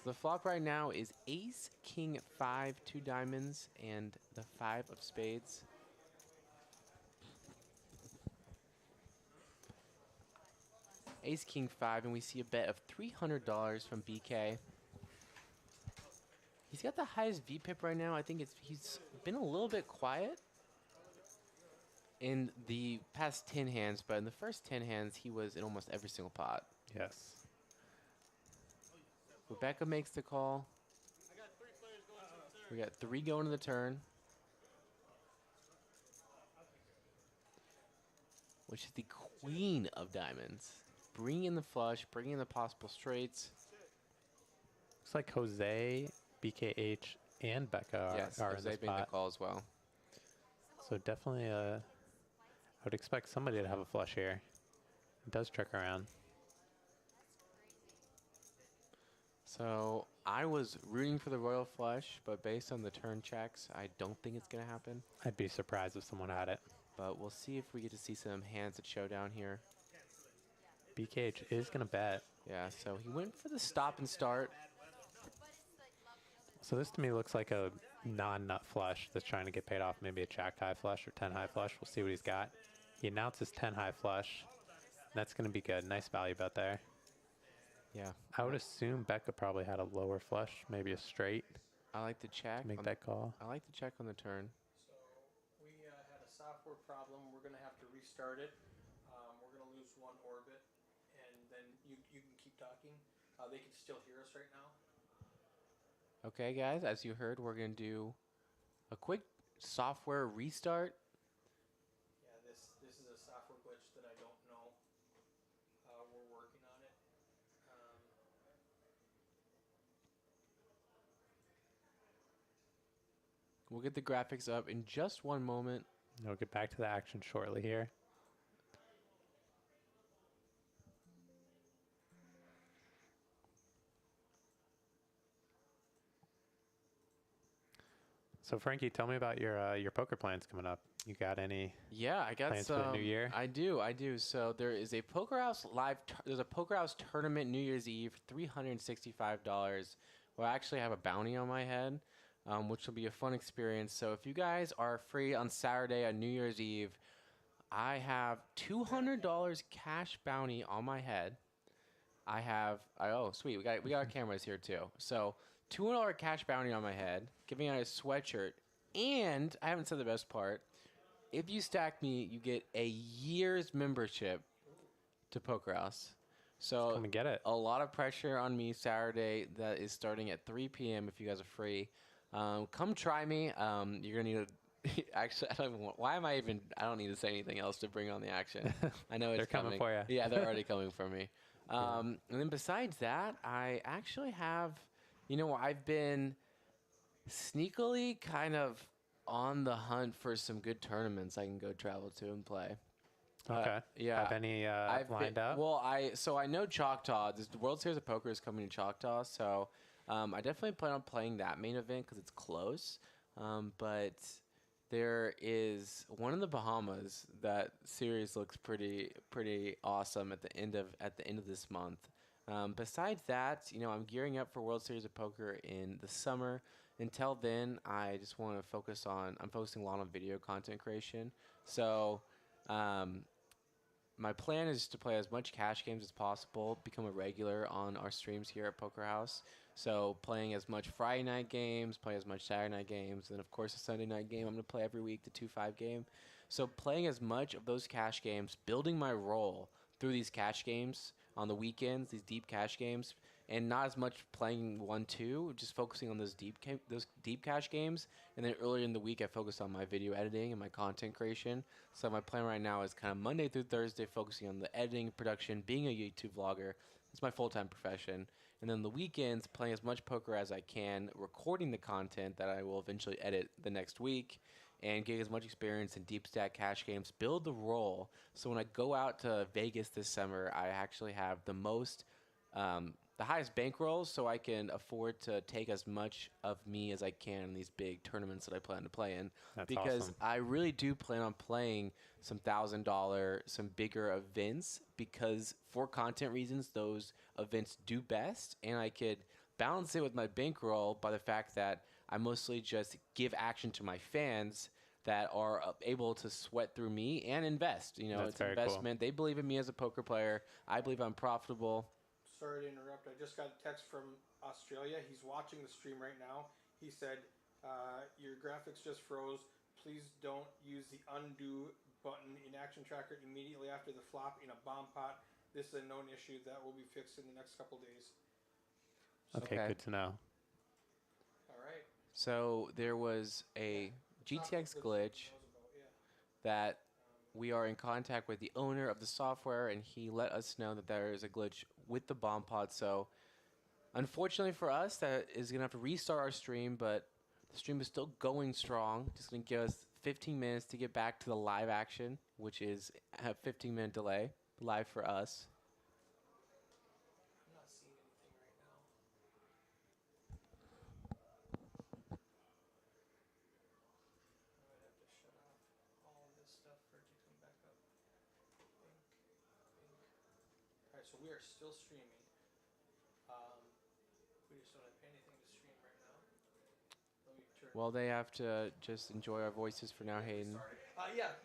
So the flop right now is ace, king, 5, 2 diamonds, and the 5 of spades. Ace, king, 5, and we see a bet of $300 from BK. He's got the highest VPIP right now. I think he's been a little bit quiet in the past 10 hands, but in the first 10 hands, he was in almost every single pot. Yes. Rebecca makes the call. We got 3 going to the turn, which is the queen of diamonds. Bring in the flush, bring in the possible straights. Looks like Jose, BKH, and Becca Yes, are in Jose this made the pot. call as well. So definitely, I would expect somebody to have a flush here. It does trick around. So I was rooting for the royal flush, but based on the turn checks, I don't think it's going to happen. I'd be surprised if someone had it. But we'll see if we get to see some hands at showdown here. BKH is going to bet. Yeah, so he went for the stop and start. So this to me looks like a non-nut flush that's trying to get paid off. Maybe a jack high flush or 10 high flush. We'll see what he's got. He announces 10 high flush. That's going to be good. Nice value bet there. Yeah. I would assume Becca probably had a lower flush, maybe a straight I like to check. to make on that call. I like to check on the turn. So we had a software problem. We're going to have to restart it. We're going to lose one orbit, and then you can keep talking. They can still hear us right now. Okay, guys, as you heard, we're going to do a quick software restart. Yeah, this is a software glitch that I don't know. We're working on it. We'll get the graphics up in just one moment. We'll get back to the action shortly here. So Frankie, tell me about your poker plans coming up. You got any? Yeah, I got Plans for some. the new year? I do. So there is a Poker House live. There's a Poker House tournament New Year's Eve, $365. Where I actually have a bounty on my head, which will be a fun experience. So if you guys are free on Saturday on New Year's Eve, I have $200 cash bounty on my head. Oh sweet, we got our cameras here too. So $200 cash bounty on my head, giving out a sweatshirt, and I haven't said the best part. If you stack me, you get a year's membership to Poker House. So Come and get it. a lot of pressure on me Saturday. That is starting at 3 p.m. if you guys are free. Come try me. You're gonna need to. Actually, I don't even. Why am I even? I don't need to say anything else to bring on the action. I know it's They're coming for ya. Yeah, they're already coming for me. And then besides that, I actually have. I've been sneakily kind of on the hunt for some good tournaments I can go travel to and play. Okay. Yeah. Have any I've lined been, up? Well, I know Choctaw. The World Series of Poker is coming to Choctaw, so I definitely plan on playing that main event because it's close. But there is one in the Bahamas. That series looks pretty awesome at the end of this month. Besides that, I'm gearing up for World Series of Poker in the summer. Until then, I just want to focus on. I'm focusing a lot on video content creation. So. My plan is to play as much cash games as possible, become a regular on our streams here at Poker House. So playing as much Friday night games, play as much Saturday night games, and of course a Sunday night game I'm going to play every week, the 2-5 game. So playing as much of those cash games, building my role through these cash games on the weekends, these deep cash games, and not as much playing 1-2, just focusing on those deep cash games. And then earlier in the week, I focused on my video editing and my content creation. So my plan right now is kind of Monday through Thursday, focusing on the editing, production, being a YouTube vlogger. It's my full-time profession. And then the weekends, playing as much poker as I can, recording the content that I will eventually edit the next week, and get as much experience in deep stack cash games, build the role. So when I go out to Vegas this summer, I actually have the most, the highest bankrolls, so I can afford to take as much of me as I can in these big tournaments that I plan to play in. That's because awesome. I really do plan on playing some $1,000, some bigger events, because for content reasons, those events do best, and I could balance it with my bankroll by the fact that I mostly just give action to my fans that are able to sweat through me and invest. You know, That's it's very cool. investment. They believe in me as a poker player. I believe I'm profitable. Sorry to interrupt. I just got a text from Australia. He's watching the stream right now. He said, your graphics just froze. Please don't use the undo button in Action Tracker immediately after the flop in a bomb pot. This is a known issue that will be fixed in the next couple days. Okay, Okay. good to know. All right. So there was a GTX glitch that we are in contact with the owner of the software, and he let us know that there is a glitch with the bomb pod. So unfortunately for us, that is going to have to restart our stream, but the stream is still going strong. Just going to give us 15 minutes to get back to the live action, which is a 15-minute delay live for us. I'm not seeing anything right now. I might have to shut off all of this stuff for it to come back up. Bink, bink. All right, so we are still streaming. We just don't have anything to stream right now. Let me turn. Well, they have to just enjoy our voices for now, Hayden. Yeah.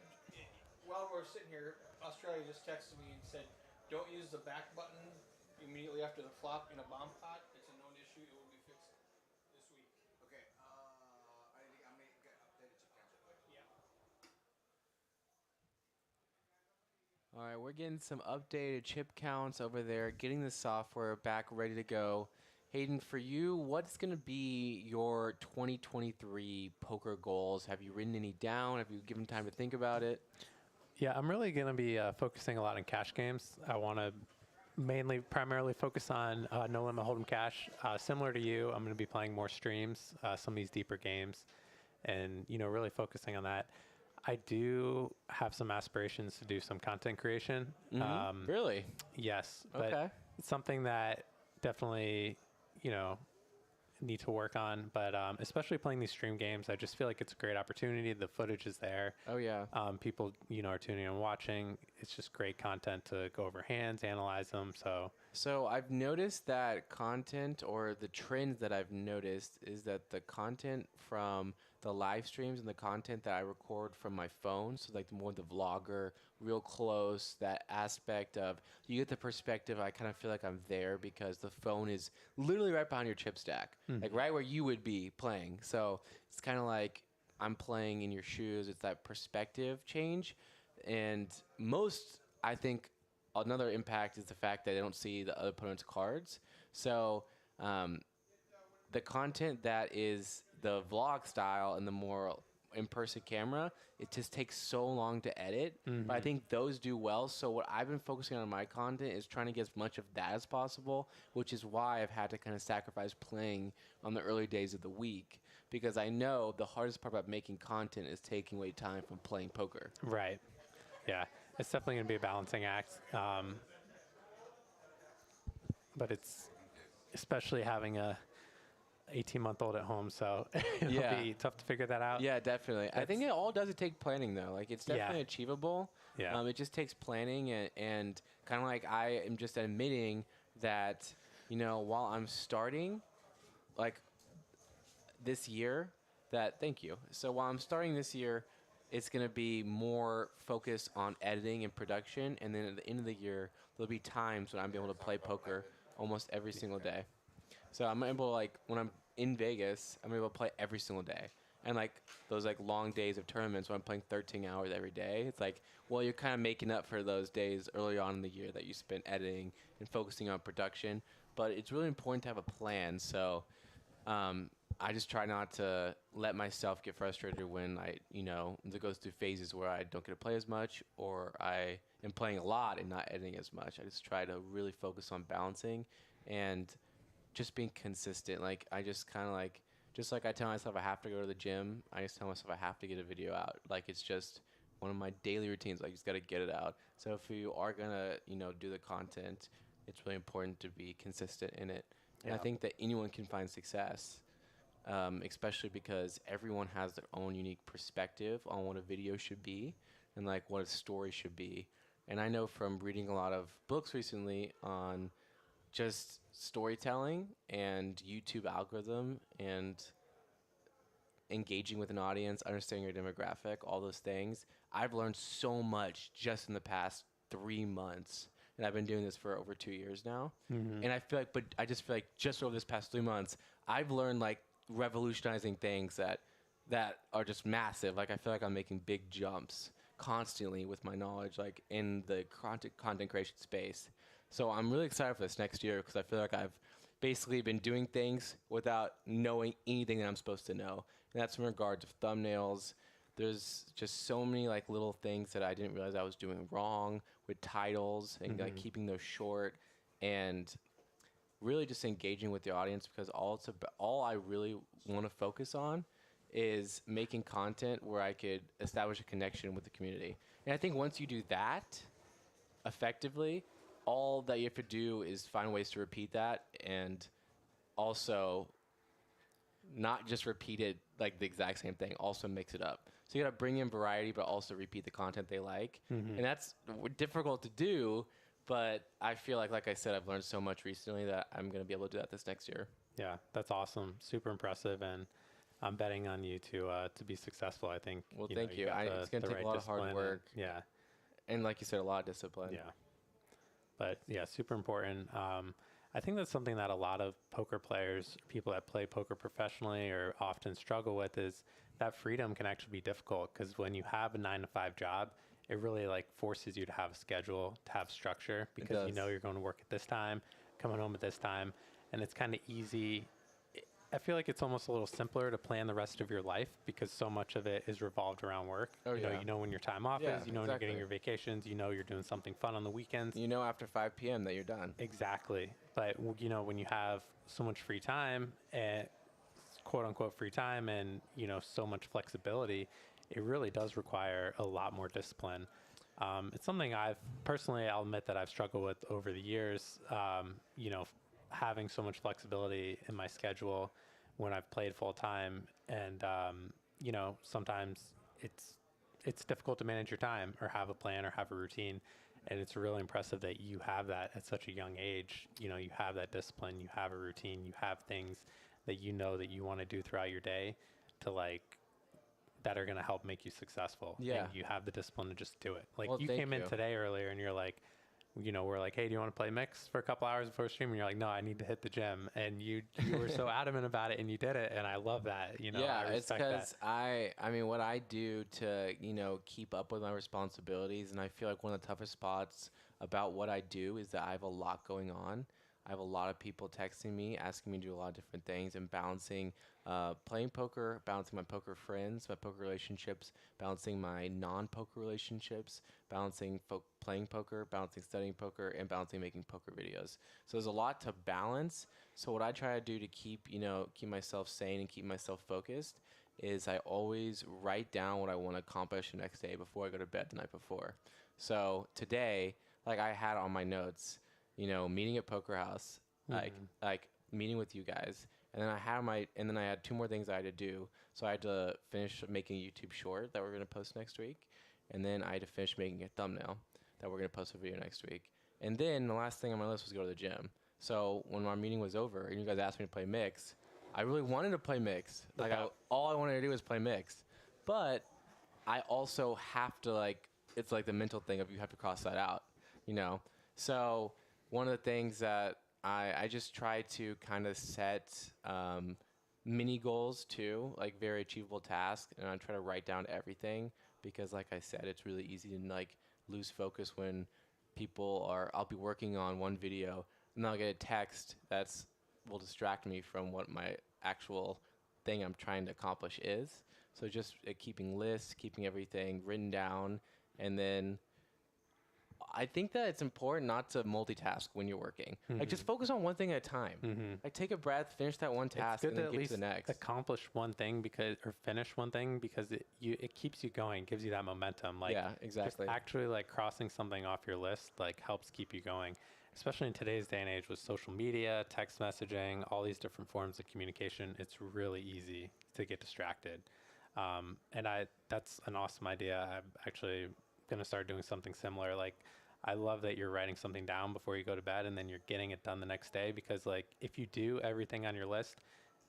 While we're sitting here, Australia just texted me and said, "Don't use the back button immediately after the flop in a bomb pot. It's a known issue. It will be fixed this week." Okay, I may get updated chip counter. Yeah. All right, we're getting some updated chip counts over there, getting the software back ready to go. Hayden, for you, what's going to be your 2023 poker goals? Have you written any down? Have you given time to think about it? Yeah, I'm really going to be focusing a lot on cash games. I want to primarily focus on no limit hold'em cash. Similar to you, I'm going to be playing more streams, some of these deeper games, and really focusing on that. I do have some aspirations to do some content creation. Really? Yes, Okay. but it's something that definitely need to work on. But especially playing these stream games, I just feel like it's a great opportunity. The footage is there. Oh, yeah. People are tuning in and watching. It's just great content to go over hands, analyze them. So I've noticed that content, or the trend that I've noticed, is that the content from the live streams and the content that I record from my phone, so like more the vlogger, real close, that aspect of, you get the perspective, I kind of feel like I'm there because the phone is literally right behind your chip stack, like right where you would be playing. So it's kind of like I'm playing in your shoes. It's that perspective change. And I think, another impact is the fact that they don't see the other opponent's cards. So the content that is the vlog style and the more in-person camera, it just takes so long to edit. But I think those do well. So what I've been focusing on my content is trying to get as much of that as possible, which is why I've had to kind of sacrifice playing on the early days of the week, because I know the hardest part about making content is taking away time from playing poker. Right. Yeah. It's definitely going to be a balancing act. But it's especially having a 18-month-old at home, so it'll be tough to figure that out. Yeah, definitely. I think it all does take planning, though. Like, it's definitely achievable. Yeah. It just takes planning, and kind of like I am just admitting that, while I'm starting, like, this year, thank you. So while I'm starting this year, it's going to be more focused on editing and production, and then at the end of the year, there'll be times when I'm able to play poker almost every single day. So I'm able to, like, when I'm in Vegas, I'm able to play every single day. And, like, those, like, long days of tournaments when I'm playing 13 hours every day, it's like, well, you're kind of making up for those days early on in the year that you spent editing and focusing on production. But it's really important to have a plan. So I just try not to let myself get frustrated when it goes through phases where I don't get to play as much, or I am playing a lot and not editing as much. I just try to really focus on balancing and just being consistent. Like, I just kind of like, just like I tell myself I have to go to the gym, I just tell myself I have to get a video out. Like, it's just one of my daily routines. Like, you just got to get it out. So if you are going to, do the content, it's really important to be consistent in it. And I think that anyone can find success. Especially because everyone has their own unique perspective on what a video should be and like what a story should be. And I know from reading a lot of books recently on just storytelling and YouTube algorithm and engaging with an audience, understanding your demographic, all those things. I've learned so much just in the past 3 months. And I've been doing this for over 2 years now. And I feel like, but I just feel like just over this past 3 months, I've learned like revolutionizing things that are just massive. Like I feel like I'm making big jumps constantly with my knowledge, like in the content creation space. So I'm really excited for this next year because I feel like I've basically been doing things without knowing anything that I'm supposed to know. And that's in regard to thumbnails. There's just so many like little things that I didn't realize I was doing wrong with titles and like keeping those short and really just engaging with the audience because all I really want to focus on is making content where I could establish a connection with the community. And I think once you do that effectively, all that you have to do is find ways to repeat that and also not just repeat it like the exact same thing, also mix it up. So you got to bring in variety, but also repeat the content they like. And that's difficult to do, but I feel like I said, I've learned so much recently that I'm going to be able to do that this next year. Yeah, that's awesome. Super impressive. And I'm betting on you to be successful. I think. Well, you thank you. It's going to take a lot of hard work. Yeah. And like you said, a lot of discipline. Yeah. But yeah, super important. I think that's something that a lot of poker players, people that play poker professionally or often struggle with is that freedom can actually be difficult because when you have a 9-to-5 job, it really like forces you to have a schedule, to have structure because you know you're going to work at this time, coming home at this time, and it's kind of easy. I feel like it's almost a little simpler to plan the rest of your life because so much of it is revolved around work. You know when your time off is, you know when you're getting your vacations, you know you're doing something fun on the weekends. You know after 5 p.m. that you're done. Exactly. But you know when you have so much free time and quote unquote free time and you know so much flexibility, it really does require a lot more discipline. It's something I'll admit that I've struggled with over the years. You know, having so much flexibility in my schedule when I've played full time, and you know, sometimes it's difficult to manage your time or have a plan or have a routine. And it's really impressive that you have that at such a young age. You know, you have that discipline, you have a routine, you have things that you know that you want to do throughout your day to like that are going to help make you successful. Yeah. And you have the discipline to just do it. Like Well, you thank came in you. today earlier and you're like, you know, we're like, hey, do you want to play mix for a couple hours before stream? And you're like, no, I need to hit the gym. And you were so adamant about it and you did it. And I love that. You know, Yeah, I it's respect because that. I mean, what I do to, you know, keep up with my responsibilities, and I feel like one of the toughest spots about what I do is that I have a lot going on. I have a lot of people texting me, asking me to do a lot of different things, and balancing playing poker, balancing my poker friends, my poker relationships, balancing my non-poker relationships, balancing playing poker, balancing studying poker, and balancing making poker videos. So there's a lot to balance. So what I try to do to keep myself sane and keep myself focused is I always write down what I want to accomplish the next day before I go to bed the night before. So today, like I had on my notes, you know, meeting at Poker House, like meeting with you guys, and then I had 2 more things I had to do. So I had to finish making a YouTube short that we're gonna post next week, and then I had to finish making a thumbnail that we're gonna post a video next week. And then the last thing on my list was go to the gym. So when our meeting was over and you guys asked me to play mix, I really wanted to play mix. Like all I wanted to do was play mix, but I also have to like it's like the mental thing of you have to cross that out, you know. So one of the things that I just try to kind of set mini goals too, like very achievable tasks, and I try to write down everything because, like I said, it's really easy to like lose focus when I'll be working on one video and I'll get a text will distract me from what my actual thing I'm trying to accomplish is. So just keeping lists, keeping everything written down, and then I think that it's important not to multitask when you're working. Like just focus on one thing at a time. Like take a breath, finish that one task, and then get to the next. Accomplish one thing or finish one thing because it keeps you going, gives you that momentum. Like yeah, exactly. Just actually like crossing something off your list like helps keep you going, especially in today's day and age with social media, text messaging, all these different forms of communication. It's really easy to get distracted. And that's an awesome idea. I'm actually gonna start doing something similar. Like I love that you're writing something down before you go to bed and then you're getting it done the next day, because like if you do everything on your list,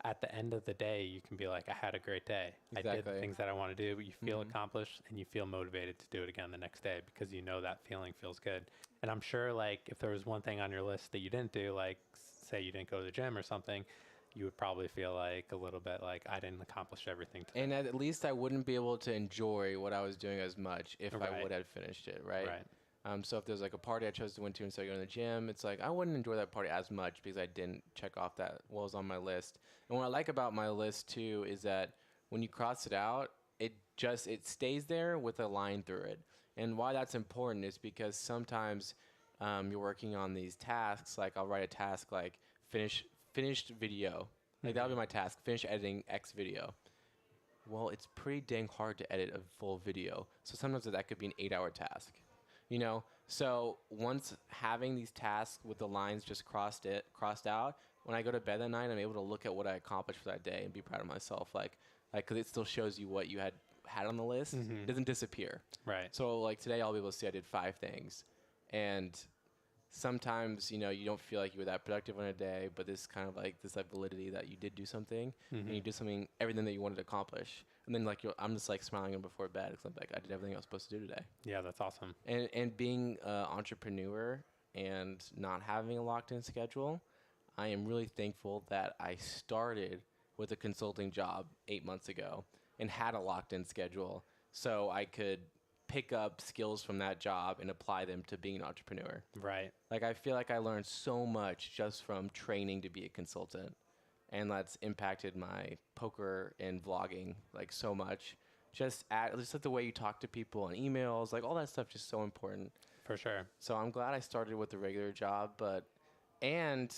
at the end of the day, you can be like, I had a great day. I did the Exactly. things that I want to do. You feel accomplished and you feel motivated to do it again the next day because you know that feeling feels good. And I'm sure like if there was one thing on your list that you didn't do, like say you didn't go to the gym or something, you would probably feel like a little bit like I didn't accomplish everything today. And at least I wouldn't be able to enjoy what I was doing as much if I Right. would have finished it, right? Right. So if there's like a party I chose to went to instead of going to the gym, it's like I wouldn't enjoy that party as much because I didn't check off that what was on my list. And what I like about my list too is that when you cross it out, it stays there with a line through it. And why that's important is because sometimes you're working on these tasks. Like I'll write a task like finished video. Like that'll be my task. Finish editing X video. Well, it's pretty dang hard to edit a full video. So sometimes that could be an 8-hour task. You know, so once having these tasks with the lines just crossed out, when I go to bed that night, I'm able to look at what I accomplished for that day and be proud of myself. Like, because it still shows you what you had on the list. It doesn't disappear. Right. So like today, I'll be able to see I did 5 things, and sometimes you don't feel like you were that productive on a day, but this kind of like this like validity that you did do something and you did something, everything that you wanted to accomplish, and then like I'm just like smiling before bed because I'm like I did everything I was supposed to do today. Yeah, that's awesome. And being an entrepreneur and not having a locked in schedule, I am really thankful that I started with a consulting job 8 months ago and had a locked in schedule so I could pick up skills from that job and apply them to being an entrepreneur. Right. Like I feel like I learned so much just from training to be a consultant, and that's impacted my poker and vlogging like so much. Just like the way you talk to people on emails, like all that stuff, just so important. For sure. So I'm glad I started with the regular job, and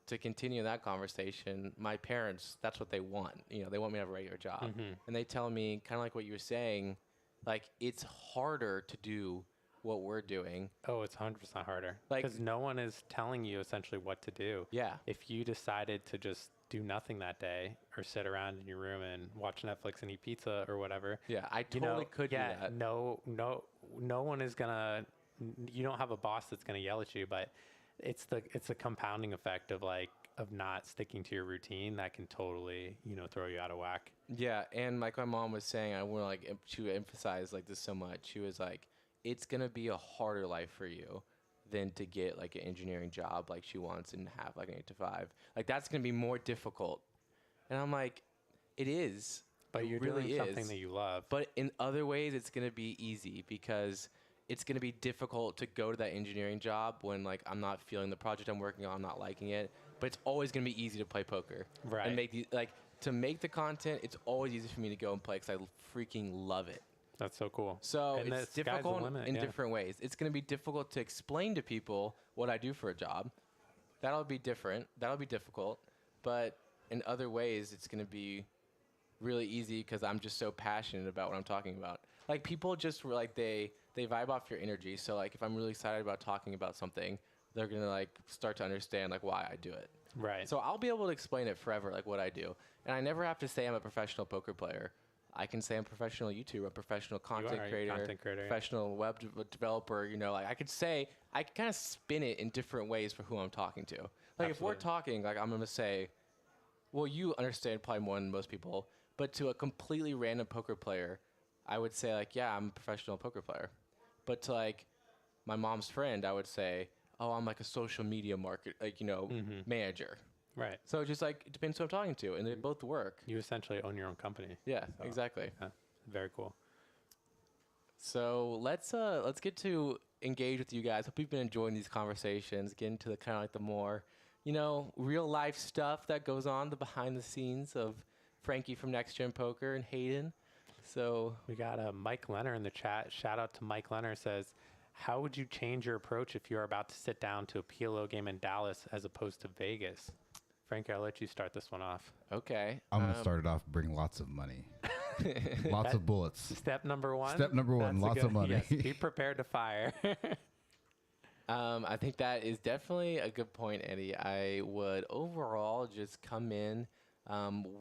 to continue that conversation, my parents, that's what they want. They want me to have a regular job, and they tell me kind of like what you were saying. Like, it's harder to do what we're doing. Oh, it's 100% harder. Like- Because no one is telling you essentially what to do. Yeah. If you decided to just do nothing that day or sit around in your room and watch Netflix and eat pizza or whatever. Yeah, I totally could do that. No one is gonna. You don't have a boss that's gonna yell at you, but it's a compounding effect of not sticking to your routine that can totally throw you out of whack. Yeah, and like my mom was saying, I want to she would emphasize like this so much. She was like, it's gonna be a harder life for you than to get like an engineering job like she wants and have like an 8 to 5. Like that's gonna be more difficult. And I'm like, it is. But It you're really doing something is. that you love. But in other ways, it's gonna be easy because it's gonna be difficult to go to that engineering job when like I'm not feeling the project I'm working on, I'm not liking it. But it's always gonna be easy to play poker. Right. And to make the content, it's always easy for me to go and play because I freaking love it. That's so cool. So And the it's sky's the difficult limit, in yeah. different ways. It's going to be difficult to explain to people what I do for a job. That'll be different. That'll be difficult. But in other ways, it's going to be really easy because I'm just so passionate about what I'm talking about. Like people just were like they vibe off your energy. So like if I'm really excited about talking about something, they're going to like start to understand like why I do it. Right. So I'll be able to explain it forever, like what I do. And I never have to say I'm a professional poker player. I can say I'm a professional YouTuber, a professional content are a creator, content creator, yeah. professional web developer. Like I could say, I can kind of spin it in different ways for who I'm talking to. Like if we're Absolutely. talking, like I'm going to say, well, you understand probably more than most people, but to a completely random poker player, I would say like, yeah, I'm a professional poker player. But to like my mom's friend, I would say, oh, I'm like a social media manager. Right. So it just like, it depends who I'm talking to, and they both work. You essentially own your own company. Yeah, So, exactly. yeah, very cool. So let's get to engage with you guys. Hope you've been enjoying these conversations, get into the kind of like the more, real life stuff that goes on, the behind the scenes of Frankie from Next Gen Poker and Hayden. So We got Mike Leonard in the chat. Shout out to Mike Leonard. Says, how would you change your approach if you're about to sit down to a PLO game in Dallas as opposed to Vegas? Frankie, I'll let you start this one off. okay, I'm going to start it off, bring lots of money. Lots of bullets. Step number one. Step number one, That's a lots good- of money. Yes, be prepared to fire. I think that is definitely a good point, Eddie. I would overall just come in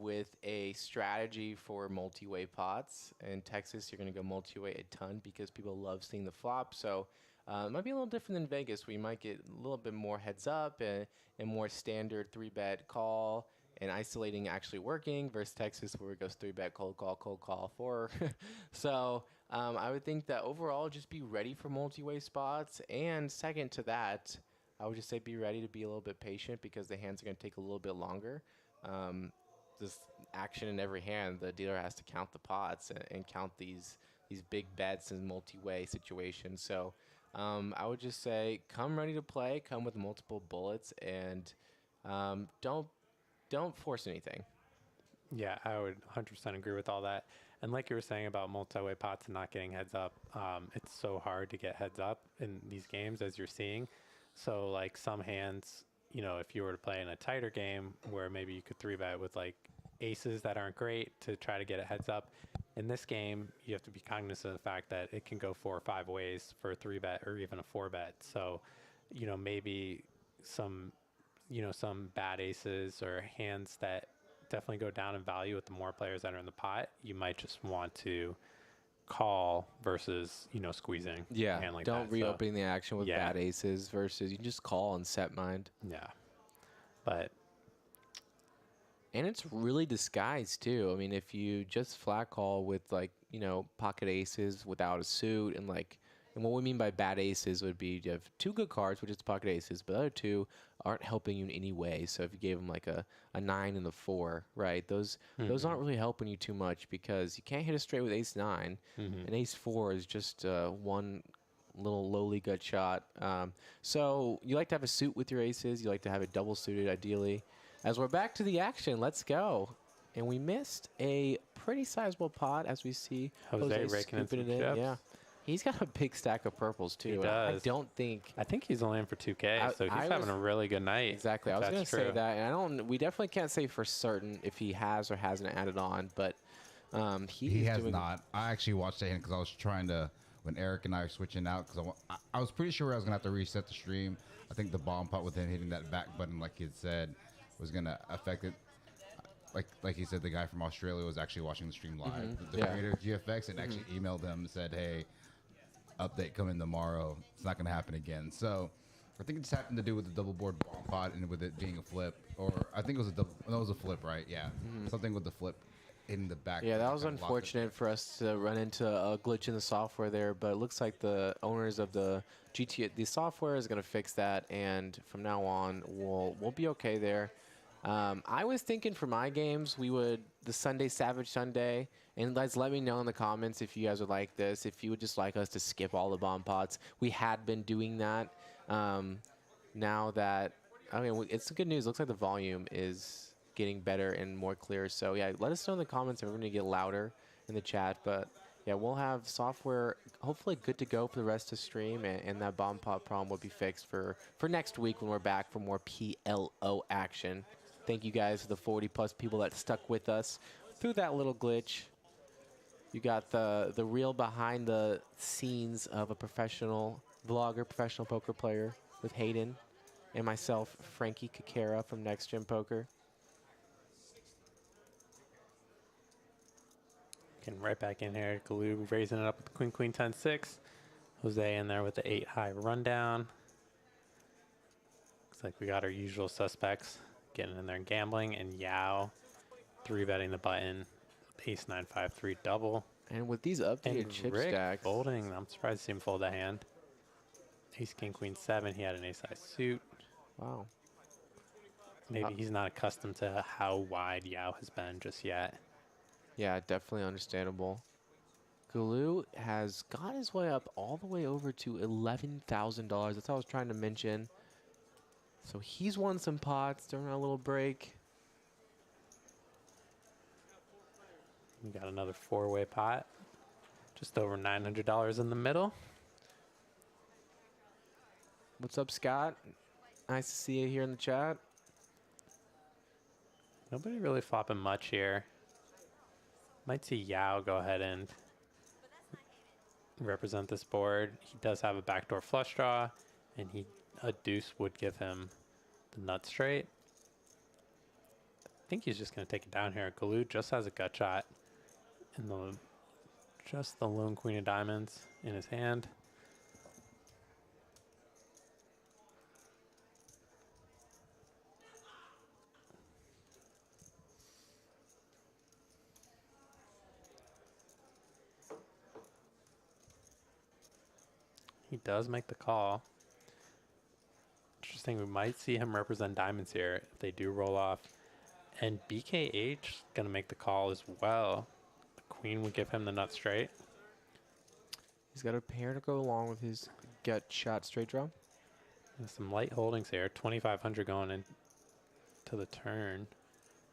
with a strategy for multi-way pots. In Texas, you're going to go multi-way a ton because people love seeing the flop. So It might be a little different than Vegas, where you might get a little bit more heads up and more standard 3-bet call and isolating actually working versus Texas, where it goes 3-bet cold call 4. So I would think that overall, just be ready for multi-way spots. And second to that, I would just say be ready to be a little bit patient because the hands are going to take a little bit longer. This action in every hand, the dealer has to count the pots and count these big bets in multi-way situations. So I would just say come ready to play, come with multiple bullets, and don't force anything. Yeah, I would 100% agree with all that. And like you were saying about multi-way pots and not getting heads up, it's so hard to get heads up in these games, as you're seeing. So like some hands, you know, if you were to play in a tighter game where maybe you could 3-bet with like aces that aren't great to try to get a heads up. In this game, you have to be cognizant of the fact that it can go 4 or 5 ways for a 3-bet or even a 4-bet. So, you know, maybe some bad aces or hands that definitely go down in value with the more players that are in the pot, you might just want to call versus, you know, squeezing. Yeah, a hand like don't that. reopening the action with yeah. bad aces versus you can just call and set mind. Yeah. But And it's really disguised too. I mean, if you just flat call with like, you know, pocket aces without a suit and what we mean by bad aces would be you have 2 good cards, which is the pocket aces, but the other 2 aren't helping you in any way. So if you gave them like a 9 and a 4, right? Those aren't really helping you too much because you can't hit a straight with ace 9. And ace 4 is just one little lowly gut shot. So you like to have a suit with your aces. You like to have it double suited ideally. As we're back to the action, let's go. And we missed a pretty sizable pot as we see Jose raking in scooping some it in. chips. Yeah. He's got a big stack of purples too. He and does. I think he's only in for 2K, so he's having a really good night. Exactly. I was going to say that, and we definitely can't say for certain if he has or hasn't added on, but he has not. I actually watched that because I was trying to, when Eric and I were switching out, because I was pretty sure I was going to have to reset the stream. I think the bomb pot with him hitting that back button, like he had said, was going to affect it. Like he said, the guy from Australia was actually watching the stream live. The creator of GFX and actually emailed him and said, hey, update coming tomorrow. It's not going to happen again. So I think it just happened to do with the double board bomb pot and with it being a flip. Or I think it was a double. No, it was a flip, right? Yeah. Something with the flip in the back. Yeah, that was unfortunate for us to run into a glitch in the software there, but it looks like the owners of the the software is going to fix that, and from now on, we'll be okay there. I was thinking for my games, the Sunday Savage Sunday, and guys, let me know in the comments if you guys would like this, if you would just like us to skip all the bomb pots. We had been doing that. Now that, I mean, it's good news. Looks like the volume is getting better and more clear. So yeah, let us know in the comments if we're going to get louder in the chat. But yeah, we'll have software hopefully good to go for the rest of the stream, and that bomb pot problem will be fixed for next week when we're back for more PLO action. Thank you guys for the 40+ people that stuck with us through that little glitch. You got the real behind the scenes of a professional vlogger, professional poker player with Hayden and myself, Frankie from Next Gen Poker. Getting right back in here. Galoo raising it up with the queen, queen, 10, 6. Jose in there with the 8 high rundown. Looks like we got our usual suspects getting in there and gambling, and Yao 3-betting the button. Ace 9 5 3 double. And with these updated and chip Rick stacks, folding. I'm surprised to see him fold that hand. Ace king queen 7. He had an ace high suit. wow. Maybe he's not accustomed to how wide Yao has been just yet. Yeah, definitely understandable. Galoo has got his way up all the way over to $11,000. That's what I was trying to mention. So he's won some pots during our little break. We got another 4-way pot. Just over $900 in the middle. What's up, Scott? Nice to see you here in the chat. Nobody really flopping much here. Might see Yao go ahead and represent this board. He does have a backdoor flush draw, and a deuce would give him the nut straight. I think he's just going to take it down here. Galoo just has a gut shot in just the lone queen of diamonds in his hand. does make the call. Interesting. We might see him represent diamonds here if they do roll off. And BKH going to make the call as well. The queen would give him the nut straight. He's got a pair to go along with his gut shot straight draw. And some light holdings here. 2,500 going into the turn.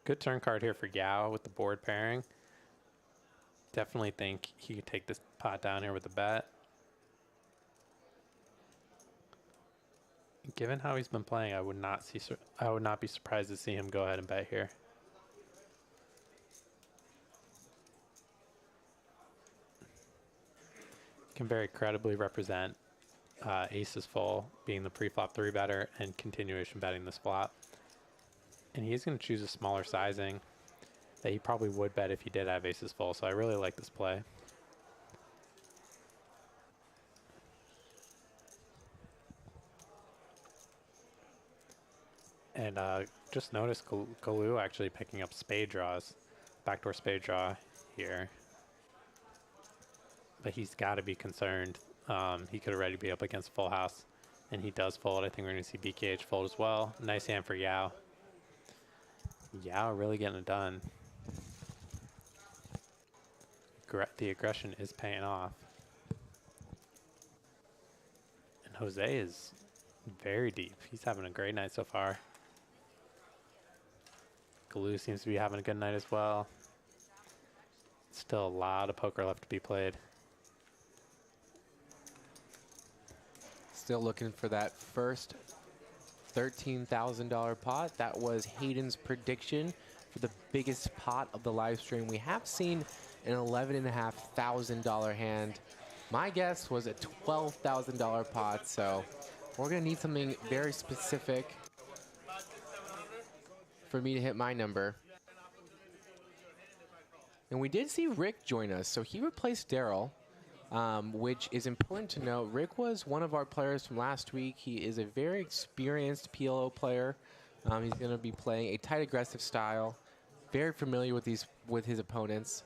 Good turn card here for Yao with the board pairing. Definitely think he could take this pot down here with the bet. Given how he's been playing, I would not be surprised to see him go ahead and bet here. Can very credibly represent aces full being the pre-flop 3-better and continuation betting this flop. And he is going to choose a smaller sizing that he probably would bet if he did have aces full. So I really like this play. And just notice Galoo actually picking up spade draws, backdoor spade draw here. But he's got to be concerned. He could already be up against full house, and he does fold. I think we're going to see BKH fold as well. Nice hand for Yao. Yao really getting it done. The aggression is paying off. And Jose is very deep. He's having a great night so far. Galoo seems to be having a good night as well. Still a lot of poker left to be played. Still looking for that first $13,000 pot. That was Hayden's prediction for the biggest pot of the live stream. We have seen an $11,500 hand. My guess was a $12,000 pot, so we're gonna need something very specific for me to hit my number. And we did see Rick join us, so he replaced Daryl, which is important to note. Rick was one of our players from last week. He is a very experienced PLO player. He's going to be playing a tight, aggressive style. Very familiar with his opponents.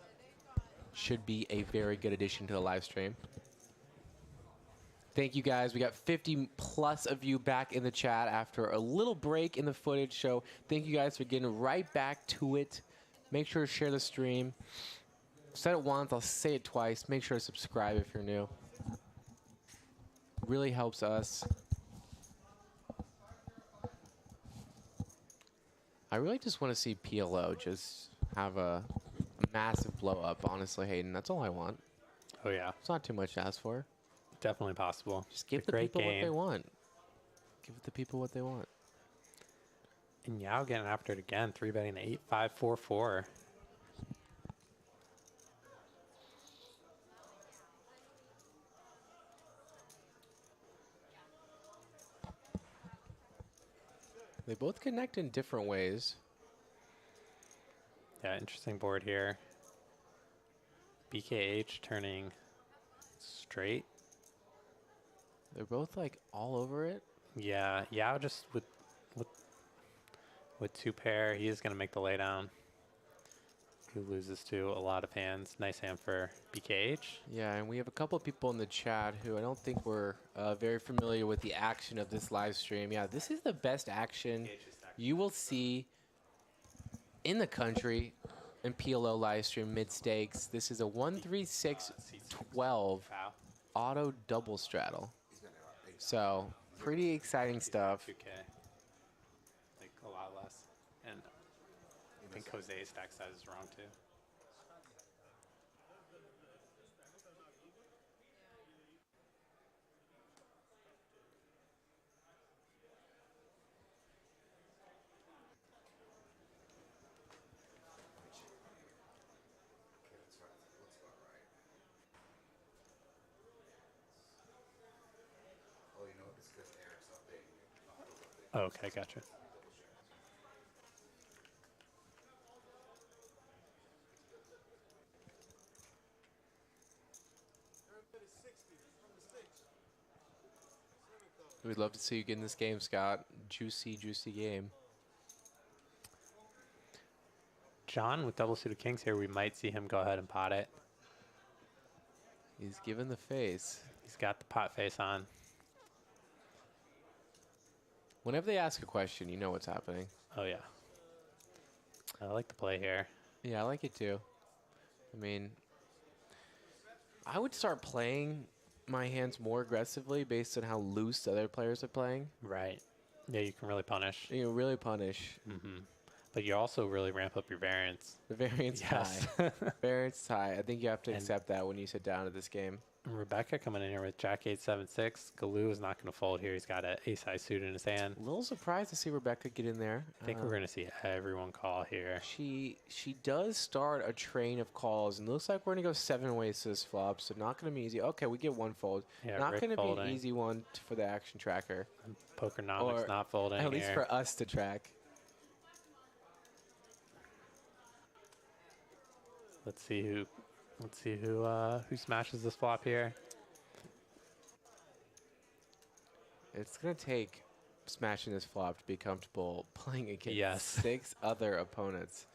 Should be a very good addition to the live stream. Thank you guys. We got 50 plus of you back in the chat after a little break in the footage. So thank you guys for getting right back to it. Make sure to share the stream. Said it once, I'll say it twice. Make sure to subscribe if you're new. Really helps us. I really just want to see PLO just have a massive blow up, honestly, Hayden. That's all I want. Oh, yeah. It's not too much to ask for. Definitely possible. Just give the people what they want. Give the people what they want. And Yao getting after it again, 3-betting 8-5-4-4. They both connect in different ways. Yeah, interesting board here. BKH turning straight. They're both like all over it. Yeah, Yao just with 2 pair, he is going to make the laydown. He loses to a lot of hands. Nice hand for BKH. Yeah, and we have a couple of people in the chat who I don't think were very familiar with the action of this live stream. Yeah, this is the best action you will see in the country in PLO live stream mid stakes. This is a 1-3-6-12 auto double straddle. So pretty exciting stuff. 2K. Like a lot less. And I think Jose's stack size is wrong too. Okay, gotcha. We'd love to see you get in this game, Scott. Juicy, juicy game. John with double suited kings here. We might see him go ahead and pot it. He's given the face. He's got the pot face on. Whenever they ask a question, you know what's happening. Oh, yeah. I like the play here. Yeah, I like it too. I mean, I would start playing my hands more aggressively based on how loose the other players are playing. Right. Yeah, you can really punish. You really punish. But you also really ramp up your variance. The variance Yes. high. Variance high. I think you have to accept that when you sit down at this game. Rebecca coming in here with Jack 8-7-6. Galoo is not going to fold here. He's got an ace-high suit in his hand. A little surprised to see Rebecca get in there. I think we're going to see everyone call here. She does start a train of calls, and it looks like we're going to go 7 ways to this flop, so not going to be easy. Okay, we get 1 fold. Yeah, not Rick going to be an folding. easy one for the action tracker. Pokernomics Or not folding At least here. for us to track. Let's see who smashes this flop here. It's going to take smashing this flop to be comfortable playing against Yes. 6 other opponents.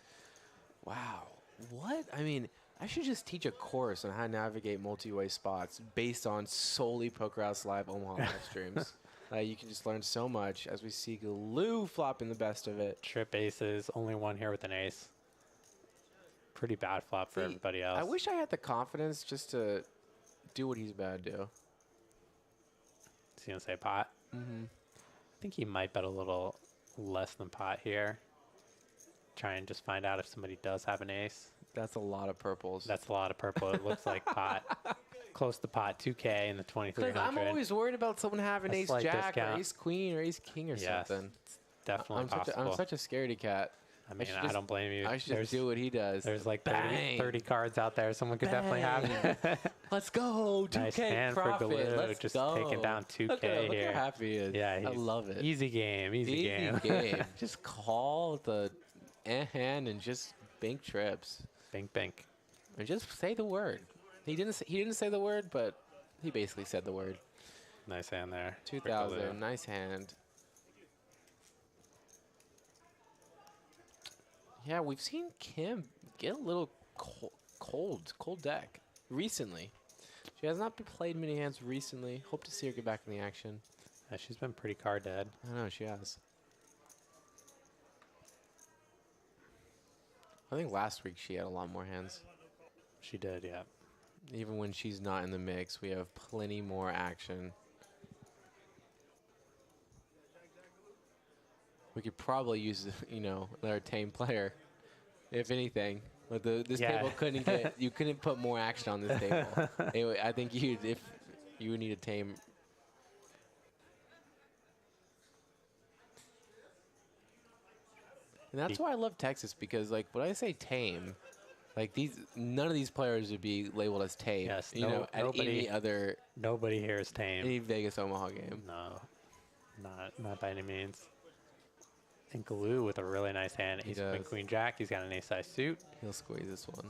Wow. What? I mean, I should just teach a course on how to navigate multi-way spots based on solely Poker House Live Omaha live streams. You can just learn so much as we see Galoo flopping the best of it. Trip aces, only one here with an ace. Pretty bad flop for everybody else. I wish I had the confidence just to do what he's about to do. Is he going to say pot? I think he might bet a little less than pot here. Try and just find out if somebody does have an ace. That's a lot of purples. That's a lot of purple. It looks like pot. Close to pot, 2K in the 2300. I'm always worried about someone having A ace slight jack discount. or ace queen or ace king or Yes, something. it's definitely possible. I'm such a scaredy cat. I mean, should I just- don't blame you. I should just do what he does. There's like Bang. 30 cards out there. Someone could definitely have it. Let's go. 2K Nice hand for profit. Galoo. Let's Just go. taking down 2K look at here. how happy he is. Yeah, I he's- love it. Easy game. Easy game. game. Just call the hand and just bank trips. Bink, bink. Or just say the word. He didn't say the word, but he basically said the word. Nice hand there. for 2000. Galoo. Nice hand. Yeah, we've seen Kim get a little cold deck recently. She has not been played many hands recently. Hope to see her get back in the action. Yeah, she's been pretty card dead. I know, she has. I think last week she had a lot more hands. She did, yeah. Even when she's not in the mix, we have plenty more action. We could probably use, another tame player, if anything. But this Yeah. table you couldn't put more action on this table. Anyway, I think you would need a tame. And that's why I love Texas, because like when I say tame, like none of these players would be labeled as tame. Yes, at any other Nobody here is tame. any Vegas Omaha game. No, not by any means. And Galoo with a really nice hand. He Ace, queen, does. queen, jack. He's got an ace-high suit. He'll squeeze this one.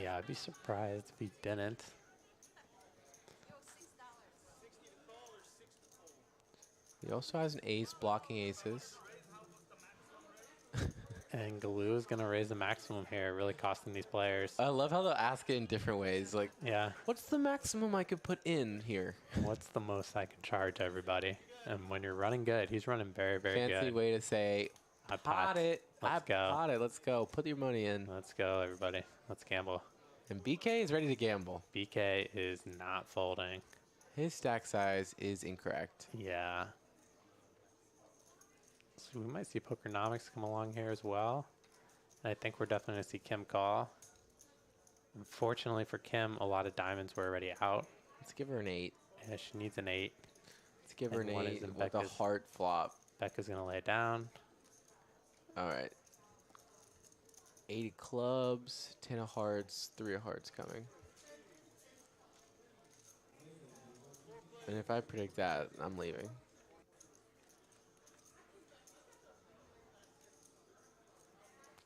Yeah, I'd be surprised if he didn't. He also has an ace blocking aces. And Galoo is going to raise the maximum here, really costing these players. I love how they'll ask it in different ways. Like, Yeah. what's the maximum I could put in here? What's the most I can charge everybody? And when you're running good, he's running very, very Fancy good. way to say, I pot it. Let's go. Pot it. Let's go. Put your money in. Let's go, everybody. Let's gamble. And BK is ready to gamble. BK is not folding. His stack size is incorrect. Yeah. So we might see Pokernomics come along here as well. And I think we're definitely going to see Kim call. Unfortunately for Kim, a lot of diamonds were already out. Let's give her an 8. Yeah, she needs an 8. Let's give her And an one is 8 in with a Becca's. heart flop. Becca's going to lay it down. All right. 8 of clubs, 10 of hearts, 3 of hearts coming. And if I predict that, I'm leaving.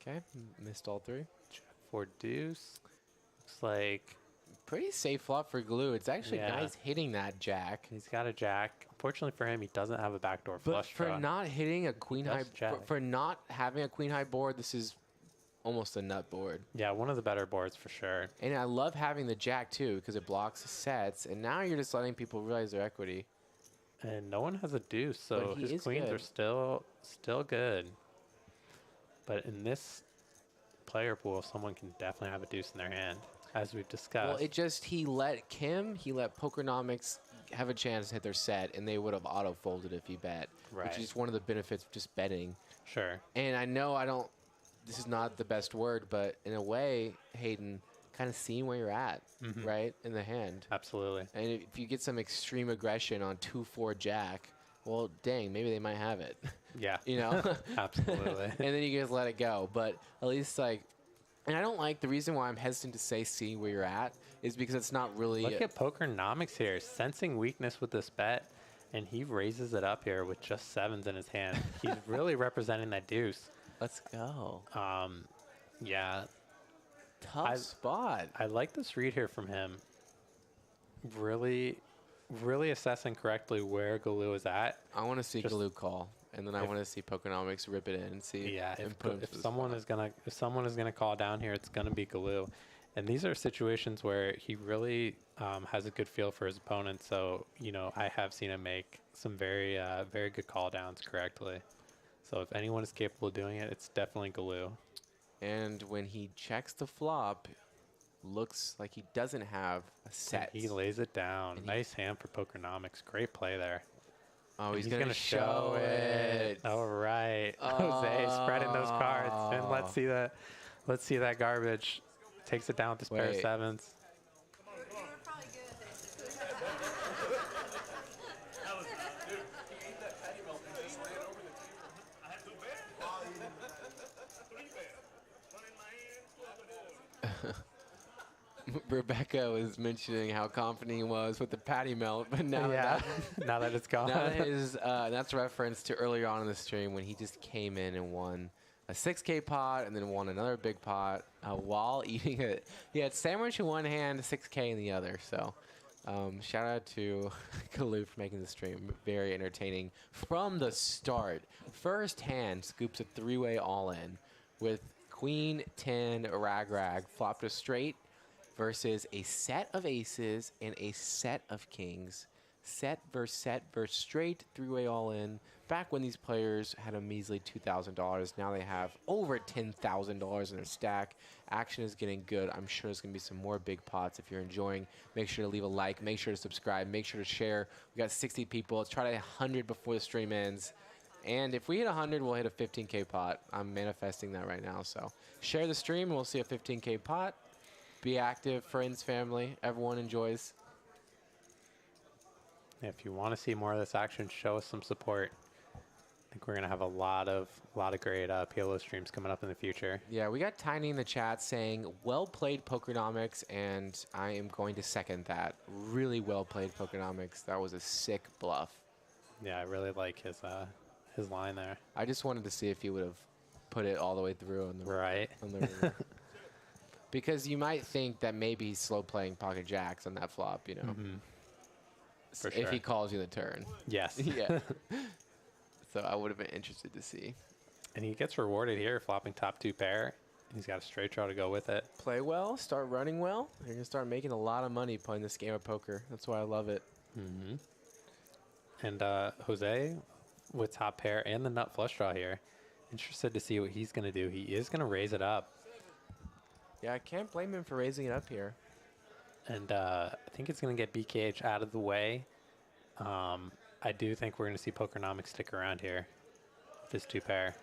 Okay, missed all 3. Check for deuce. Looks like Pretty safe flop for Galoo. It's actually Yeah. nice hitting that jack. he's got a jack. Unfortunately for him, he doesn't have a backdoor But flush for draw. not hitting a queen high, That's jack. for not having a queen high board, this is almost a nut board. Yeah, one of the better boards for sure. And I love having the jack too because it blocks the sets. And now you're just letting people realize their equity. And no one has a deuce, so But he his is queens good. are still good. But in this player pool, someone can definitely have a deuce in their hand, as we've discussed. Well, he let Pokernomics have a chance to hit their set, and they would have auto-folded if he bet, Right. which is one of the benefits of just betting. Sure. And I know this is not the best word, but in a way, Hayden, kind of seeing where you're at, right, in the hand. Absolutely. And if you get some extreme aggression on 2-4 jack, well, dang, maybe they might have it. Yeah. You know? Absolutely. And then you just let it go. But at least, like, and I don't like the reason why I'm hesitant to say seeing where you're at is because it's not really. Look at Pokernomics here, sensing weakness with this bet, and he raises it up here with just sevens in his hand. He's really representing that deuce. Let's go. Yeah. Tough spot. I like this read here from him. Really assessing correctly where Galoo is at. I want to see Galoo call, and then I want to see Pokernomics rip it in and see. Yeah, and if someone is gonna call down here, it's gonna be Galoo. And these are situations where he really has a good feel for his opponent. So, you know, I have seen him make some very good call downs correctly. So if anyone is capable of doing it, it's definitely Galoo. And when he checks the flop, looks like he doesn't have a set. And he lays it down. Nice hand for Pokernomics. Great play there. Oh, And he's gonna show it. All right, Jose spreading those cards, and let's see that. Let's see that garbage. Takes it down with this pair of sevens. You were probably good. That was dude. He ate that patty melt and just ran over the table. I had to bet. 3 bet. One in my hand, 2 on the board. Rebecca was mentioning how confident he was with the patty melt, but now now that it's gone. now that's a reference to earlier on in the stream when he just came in and won a 6K pot and then won another big pot while eating it. He had sandwich in one hand, 6K in the other. So shout out to Galoo for making the stream very entertaining from the start. First hand scoops a 3-way all-in with Queen 10 rag flopped a straight versus a set of aces and a set of kings. Set versus straight, 3-way all-in. Back when these players had a measly $2,000, now they have over $10,000 in their stack. Action is getting good. I'm sure there's going to be some more big pots. If you're enjoying, make sure to leave a like. Make sure to subscribe. Make sure to share. We got 60 people. Let's try to hit 100 before the stream ends. And if we hit 100, we'll hit a 15K pot. I'm manifesting that right now. So share the stream, and we'll see a 15K pot. Be active, friends, family. Everyone enjoys. If you want to see more of this action, show us some support. I think we're gonna have a lot of great PLO streams coming up in the future. Yeah, we got Tiny in the chat saying, well played Pokernomics, and I am going to second that. Really well played Pokernomics. That was a sick bluff. Yeah, I really like his line there. I just wanted to see if he would have put it all the way through on the Right. on the river. Because you might think that maybe he's slow playing pocket jacks on that flop, you know. For If sure. he calls you the turn. Yes. Yeah. So I would have been interested to see. And he gets rewarded here, flopping top 2 pair. He's got a straight draw to go with it. Play well, start running well. You're going to start making a lot of money playing this game of poker. That's why I love it. And Jose with top pair and the nut flush draw here. Interested to see what he's going to do. He is going to raise it up. Yeah, I can't blame him for raising it up here. And I think it's going to get BKH out of the way. I do think we're going to see Pokernomics stick around here with this 2 pair.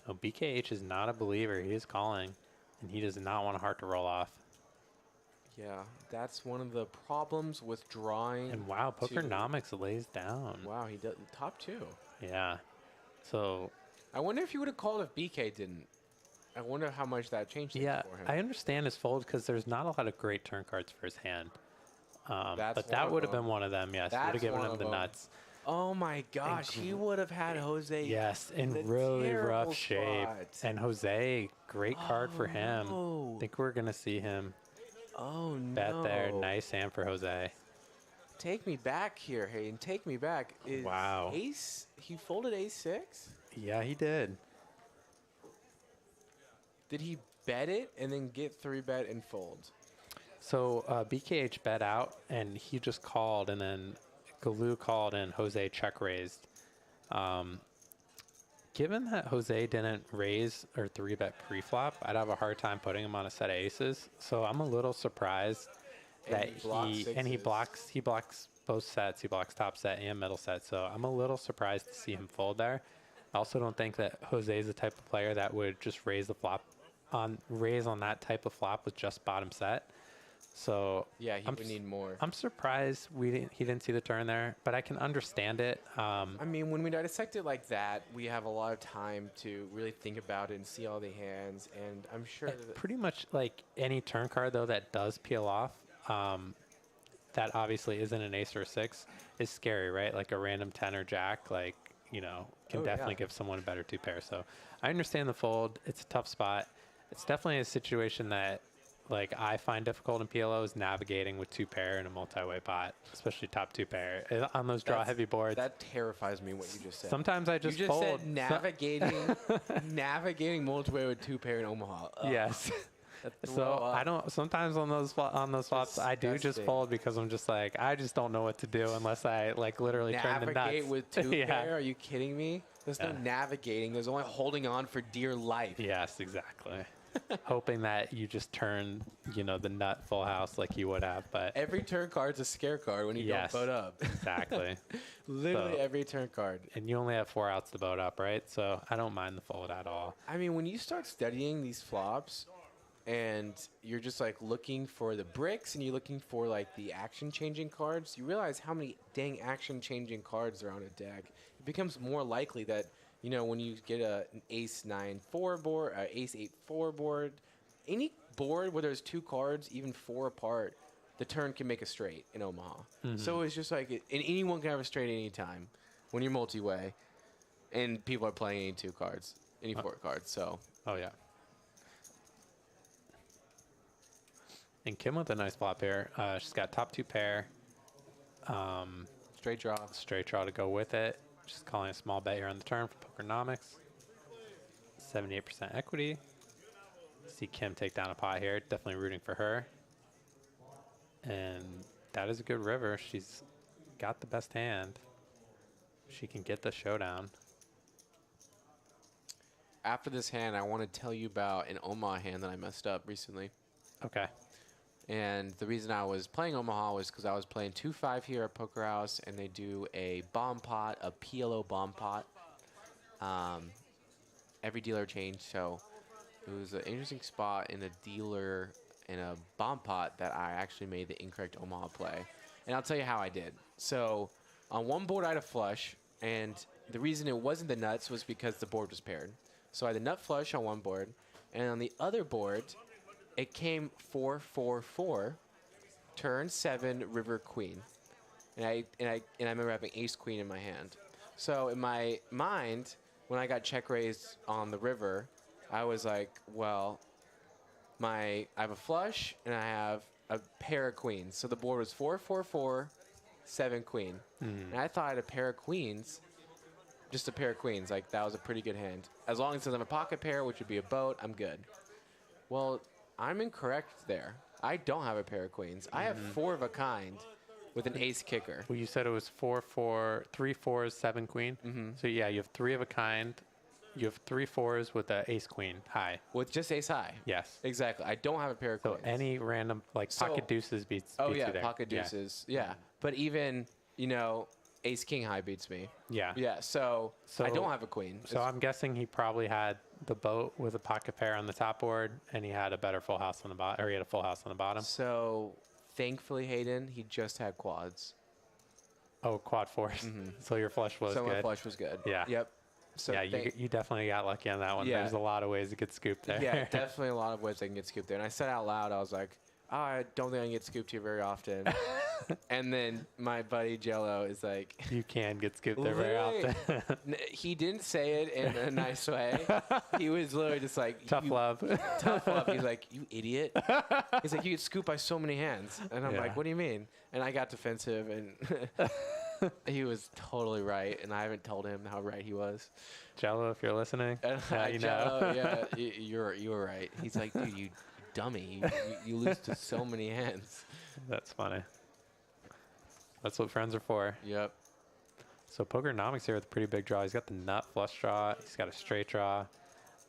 Oh, BKH is not a believer. He is calling, and he does not want a heart to roll off. Yeah, that's one of the problems with drawing. And wow, Pokernomics lays down. Wow, he does top 2. Yeah. So I wonder if he would have called if BK didn't. I wonder how much that changed things for him. I understand his fold because there's not a lot of great turn cards for his hand. That's but one that of would have them. been one of them, yes. Would That's have given one him of the them. nuts. Oh my gosh, he would have had Jose. Yes, in in the really terrible rough shape. spot. And Jose, great card for him. no. I think we're going to see him Oh bet no. there. Nice hand for Jose. Take me back here, Hayden. Take me back. Is Wow. Ace, he folded ace 6? Yeah, he did. Did he bet it and then get 3-bet and fold? So BKH bet out, and he just called, and then Galoo called, and Jose check raised. Given that Jose didn't raise or 3-bet pre-flop, I'd have a hard time putting him on a set of aces. So I'm a little surprised that he blocks both sets. He blocks top set and middle set. So I'm a little surprised to see him fold there. I also don't think that Jose is the type of player that would just raise on that type of flop with just bottom set. So Yeah, he would need more. I'm surprised he didn't see the turn there, but I can understand it. I mean, when we dissect it like that, we have a lot of time to really think about it and see all the hands. And I'm sure that Pretty much like any turn card though that does peel off, that obviously isn't an ace or a 6 is scary, right? Like a random 10 or jack, like, can definitely give someone a better 2-pair. So I understand the fold. It's a tough spot. It's definitely a situation that like I find difficult in PLO is navigating with 2-pair in a multi-way pot, especially top 2-pair on those draw heavy boards. that terrifies me what you just said. Sometimes I just you just fold. said navigating multi-way with 2-pair in Omaha. Ugh. Yes. Throw So up. I don't. Sometimes on those flops, I do just Disgusting. fold because I'm just like I just don't know what to do unless I like literally turn the nuts. Navigate with 2-pair? Yeah. Are you kidding me? There's no navigating. There's only holding on for dear life. Yes, exactly. Hoping that you just turn, the nut full house like you would have, but Every turn card's a scare card when you Yes. don't boat up. exactly. Literally So- every turn card. And you only have 4 outs to boat up, right? So I don't mind the fold at all. I mean, when you start studying these flops and you're just like looking for the bricks and you're looking for like the action changing cards, you realize how many dang action changing cards are on a deck. It becomes more likely that, when you get an ace 9-4 board, ace 8-4 board, any board where there's 2 cards, even 4 apart, the turn can make a straight in Omaha. So it's just like, and anyone can have a straight anytime when you're multi-way and people are playing any 2 cards, any 4 cards. So Oh yeah. And Kim with a nice flop here. She's got top 2-pair. straight draw. Straight draw to go with it. She's calling a small bet here on the turn for Pokernomics. 78% equity. See Kim take down a pot here. Definitely rooting for her. And that is a good river. She's got the best hand. She can get the showdown. After this hand, I want to tell you about an Omaha hand that I messed up recently. Okay. And the reason I was playing Omaha was because I was playing 2-5 here at Poker House, and they do a bomb pot, a PLO bomb pot. Every dealer changed, so it was an interesting spot in a dealer in a bomb pot that I actually made the incorrect Omaha play. And I'll tell you how I did. So on one board I had a flush, and the reason it wasn't the nuts was because the board was paired. So I had the nut flush on one board, and on the other board, it came 4-4-4, turn 7, river queen. And I remember having ace queen in my hand. So in my mind, when I got check raised on the river, I was like, well, I have a flush and I have a pair of queens. So the board was 4-4-4, 7 queen. And I thought I had a pair of queens, just a pair of queens. Like that was a pretty good hand. As long as it doesn't have a pocket pair, which would be a boat, I'm good. Well, I'm incorrect there. I don't have a pair of queens. I have 4 of a kind with an ace kicker. Well, you said it was 4-4, 3 4s, 7 queen. So yeah, you have 3 of a kind. You have 3 4s with the ace queen high. With just ace high. Yes. Exactly. I don't have a pair of So queens. any random like pocket deuces beats Oh you yeah, there. pocket Yeah. deuces. Yeah. But even, ace king high beats me. Yeah. Yeah, so I don't have a queen. So I'm guessing he probably had the boat with a pocket pair on the top board, and he had a better full house on the bottom, or he had a full house on the bottom. So thankfully, Hayden, he just had quads. Oh, quad 4s. So your flush was So my good. flush was good. Yeah. Yep. So Yeah, you definitely got lucky on that one. Yeah. There's a lot of ways to get scooped there. yeah, definitely a lot of ways I can get scooped there. And I said out loud, I was like, oh, I don't think I can get scooped here very often. And then my buddy Jello is like, You can get scooped there very Literally. often. he didn't say it in a nice way. He was literally just like, Tough love. Tough love. He's like, you idiot. He's like, you get scooped by so many hands. And I'm Yeah. like, what do you mean? And I got defensive. And He was totally right, and I haven't told him how right he was. Jello, if you're listening, yeah, you Jello, know. yeah, you were right. He's like, dude, you dummy, you lose to so many hands. That's funny. That's what friends are for. Yep. So Pokernomics here with a pretty big draw. He's got the nut flush draw. He's got a straight draw,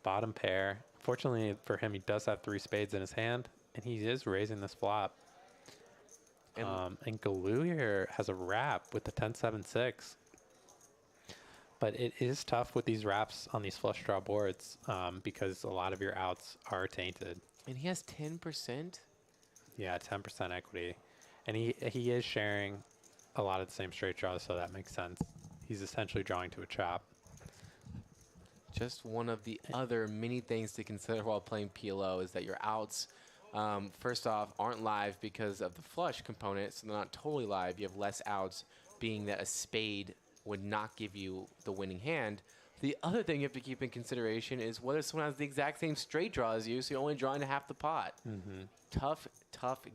bottom pair. Fortunately for him, he does have 3 spades in his hand, and he is raising this flop. And Galoo here has a wrap with the 10-7-6. But it is tough with these wraps on these flush draw boards because a lot of your outs are tainted. And he has 10%. Yeah, 10% equity. And he is sharing a lot of the same straight draws, so that makes sense. He's essentially drawing to a chop. Just one of the other many things to consider while playing PLO is that your outs, first off, aren't live because of the flush component, so they're not totally live. You have less outs, being that a spade would not give you the winning hand. The other thing you have to keep in consideration is whether someone has the exact same straight draw as you, so you're only drawing to half the pot. Tough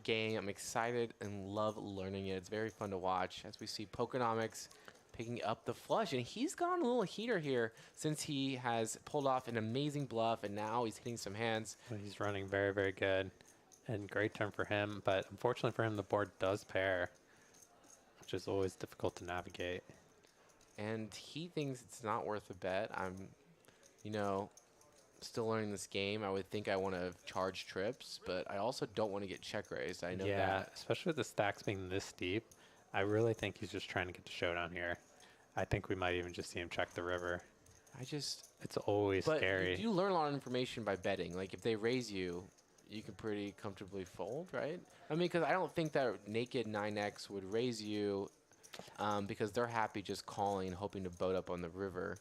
game. I'm excited and love learning it. It's very fun to watch as we see Pokernomics picking up the flush. And he's gone a little heater here since he has pulled off an amazing bluff, and now he's hitting some hands. Well, he's running very, very good. And great turn for him. But unfortunately for him, the board does pair, which is always difficult to navigate. And he thinks it's not worth a bet. I'm, still learning this game. I would think I want to charge trips, but I also don't want to get check raised. I know Yeah, that. especially with the stacks being this deep. I really think he's just trying to get the showdown here. I think we might even just see him check the river. It's always scary. You learn a lot of information by betting. Like, if they raise you, you can pretty comfortably fold, right? I mean, because I don't think that naked 9X would raise you because they're happy just calling and hoping to boat up on the river.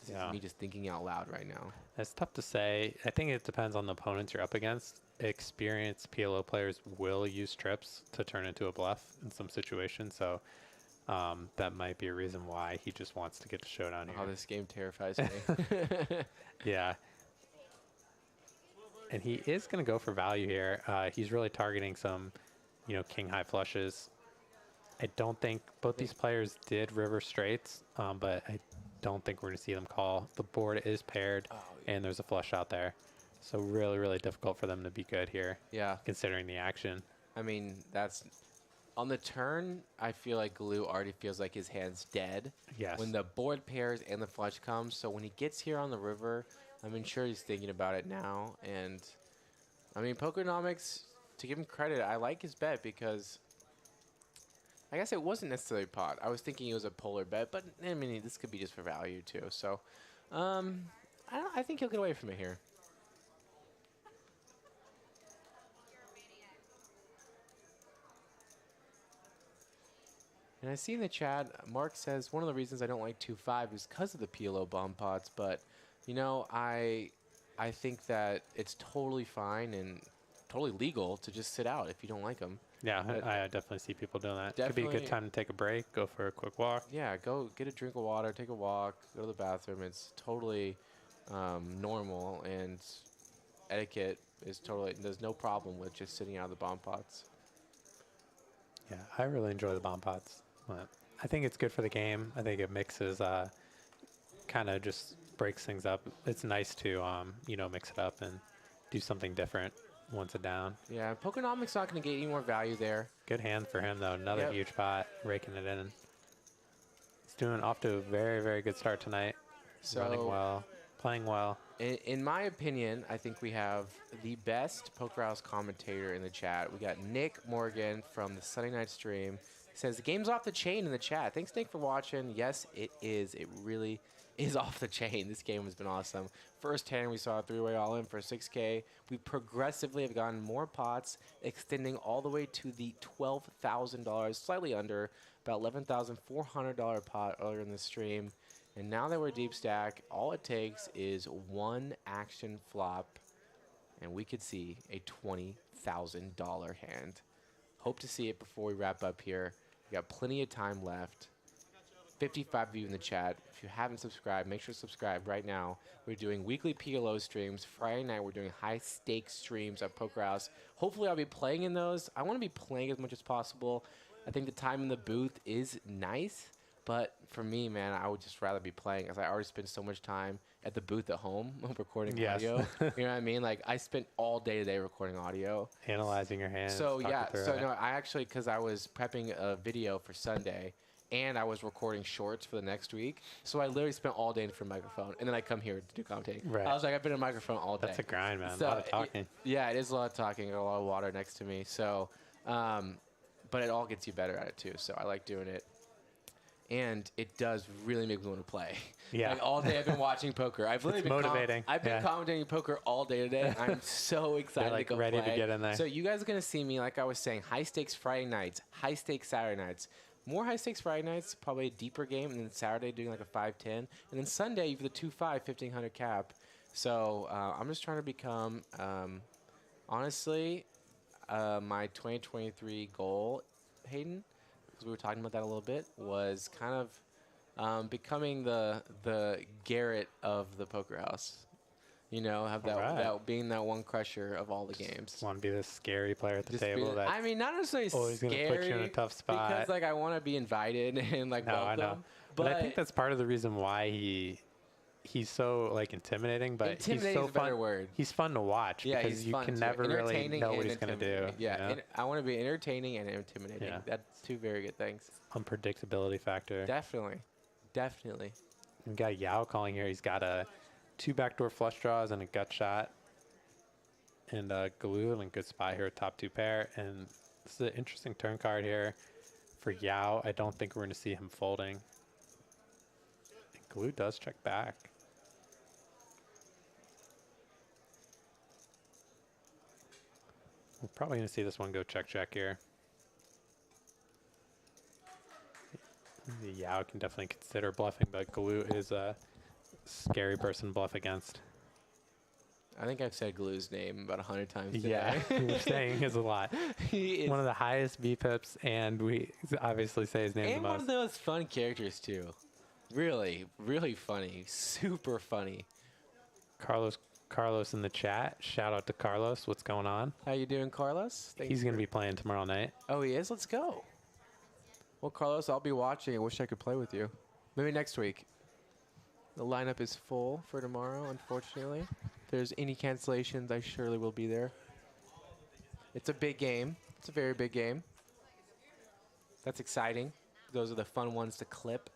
This is me just thinking out loud right now. It's tough to say. I think it depends on the opponents you're up against. Experienced PLO players will use trips to turn into a bluff in some situations. So that might be a reason why he just wants to get the showdown here. Oh, this game terrifies me. Yeah. And he is going to go for value here. He's really targeting some, king high flushes. I don't think both these players did river straights, but I don't think we're going to see them call. The board is paired, and there's a flush out there. So really, really difficult for them to be good here. Yeah. Considering the action. I mean, that's on the turn. I feel like Galoo already feels like his hand's dead. Yes. When the board pairs and the flush comes. So when he gets here on the river, I'm sure he's thinking about it now. And I mean, Pokernomics, to give him credit, I like his bet because I guess it wasn't necessarily pot. I was thinking it was a polar bet, but I mean, this could be just for value too. So I think he'll get away from it here. And I see in the chat, Mark says, one of the reasons I don't like 2-5 is because of the PLO bomb pots. But, I think that it's totally fine and totally legal to just sit out if you don't like them. Yeah, I definitely see people doing that. Could be a good time to take a break, go for a quick walk. Yeah, go get a drink of water, take a walk, go to the bathroom. It's totally normal, and etiquette is totally, there's no problem with just sitting out of the bomb pots. Yeah, I really enjoy the bomb pots. But I think it's good for the game. I think it mixes, kind of just breaks things up. It's nice to, mix it up and do something different once it down. Yeah, Pokernomics not going to get any more value there. Good hand for him, though. Another huge pot, raking it in. He's doing off to a very, very good start tonight. So running well, playing well. In my opinion, I think we have the best Poker House commentator in the chat. We got Nick Morgan from the Sunday night stream. He says, the game's off the chain in the chat. Thanks, Nick, for watching. Yes, it is. It really is off the chain. This game has been awesome. First hand, we saw a three-way all-in for 6K. We progressively have gotten more pots, extending all the way to the $12,000, slightly under, about $11,400 pot earlier in the stream. And now that we're deep stack, all it takes is one action flop, and we could see a $20,000 hand. Hope to see it before we wrap up here. We got plenty of time left. 55 of you in the chat. If you haven't subscribed, make sure to subscribe right now. We're doing weekly PLO streams. Friday night, we're doing high-stakes streams at Poker House. Hopefully, I'll be playing in those. I want to be playing as much as possible. I think the time in the booth is nice, but for me, man, I would just rather be playing, as I already spend so much time at the booth at home recording Yes. audio. You know what I mean? Like, I spent all day today recording audio. Analyzing your hands. So talking yeah, through so it. no, I actually, because I was prepping a video for Sunday, and I was recording shorts for the next week, so I literally spent all day in front of a microphone, and then I come here to do commentating. Right. I was like, I've been in a microphone all day. That's a grind, man. So a lot of talking. yeah, it is a lot of talking. Got a lot of water next to me. So, but it all gets you better at it too. So I like doing it, and it does really make me want to play. Yeah. Like all day I've been watching poker. I've literally been motivating. I've been Yeah. commentating poker all day today. I'm so excited like, to go ready to play. get in there. So you guys are gonna see me, like I was saying, high stakes Friday nights, high stakes Saturday nights. More high stakes Friday nights, probably a deeper game, and then Saturday doing like a 5-10, and then Sunday you have the 2-5 1500 cap. So I'm just trying to become, honestly, my 2023 goal, Hayden, because we were talking about that a little bit, was kind of becoming the Garrett of the poker house. You know, have that, Alright. that being that one crusher of all the games. Want to be this scary player at the Just be- table that I mean, not necessarily always scary. gonna put you in a tough spot. Because like I want to be invited and like No, I welcome. know. But I think that's part of the reason why he's so like intimidating. But Intimidating he's so is a better fun. word. He's fun to watch Yeah, because he's you fun can too. never really Entertaining know what and he's gonna do. intimidating. Yeah, you know? and I want to be entertaining and intimidating. Yeah. That's two very good things. Unpredictability factor. Definitely, definitely. We got Yao calling here. He's got 2 backdoor flush draws and a gut shot. And Galoo and a good spot here, top 2 pair. And this is an interesting turn card here for Yao. I don't think we're going to see him folding. And Galoo does check back. We're probably going to see this one go check here. Yao can definitely consider bluffing, but Galoo is a scary person to bluff against. I think I've said Glue's name about 100 times today. Yeah, you're saying is a lot. He is One of the highest VPIPs, and we obviously say his name and the one of most. those fun characters too. Really, really funny. Super funny. Carlos in the chat. Shout out to Carlos. What's going on? How you doing, Carlos? Thanks He's going to for- be playing tomorrow night. Oh, he is? Let's go. Well, Carlos, I'll be watching. I wish I could play with you. Maybe next week. The lineup is full for tomorrow, unfortunately. If there's any cancellations, I surely will be there. It's a big game. It's a very big game. That's exciting. Those are the fun ones to clip.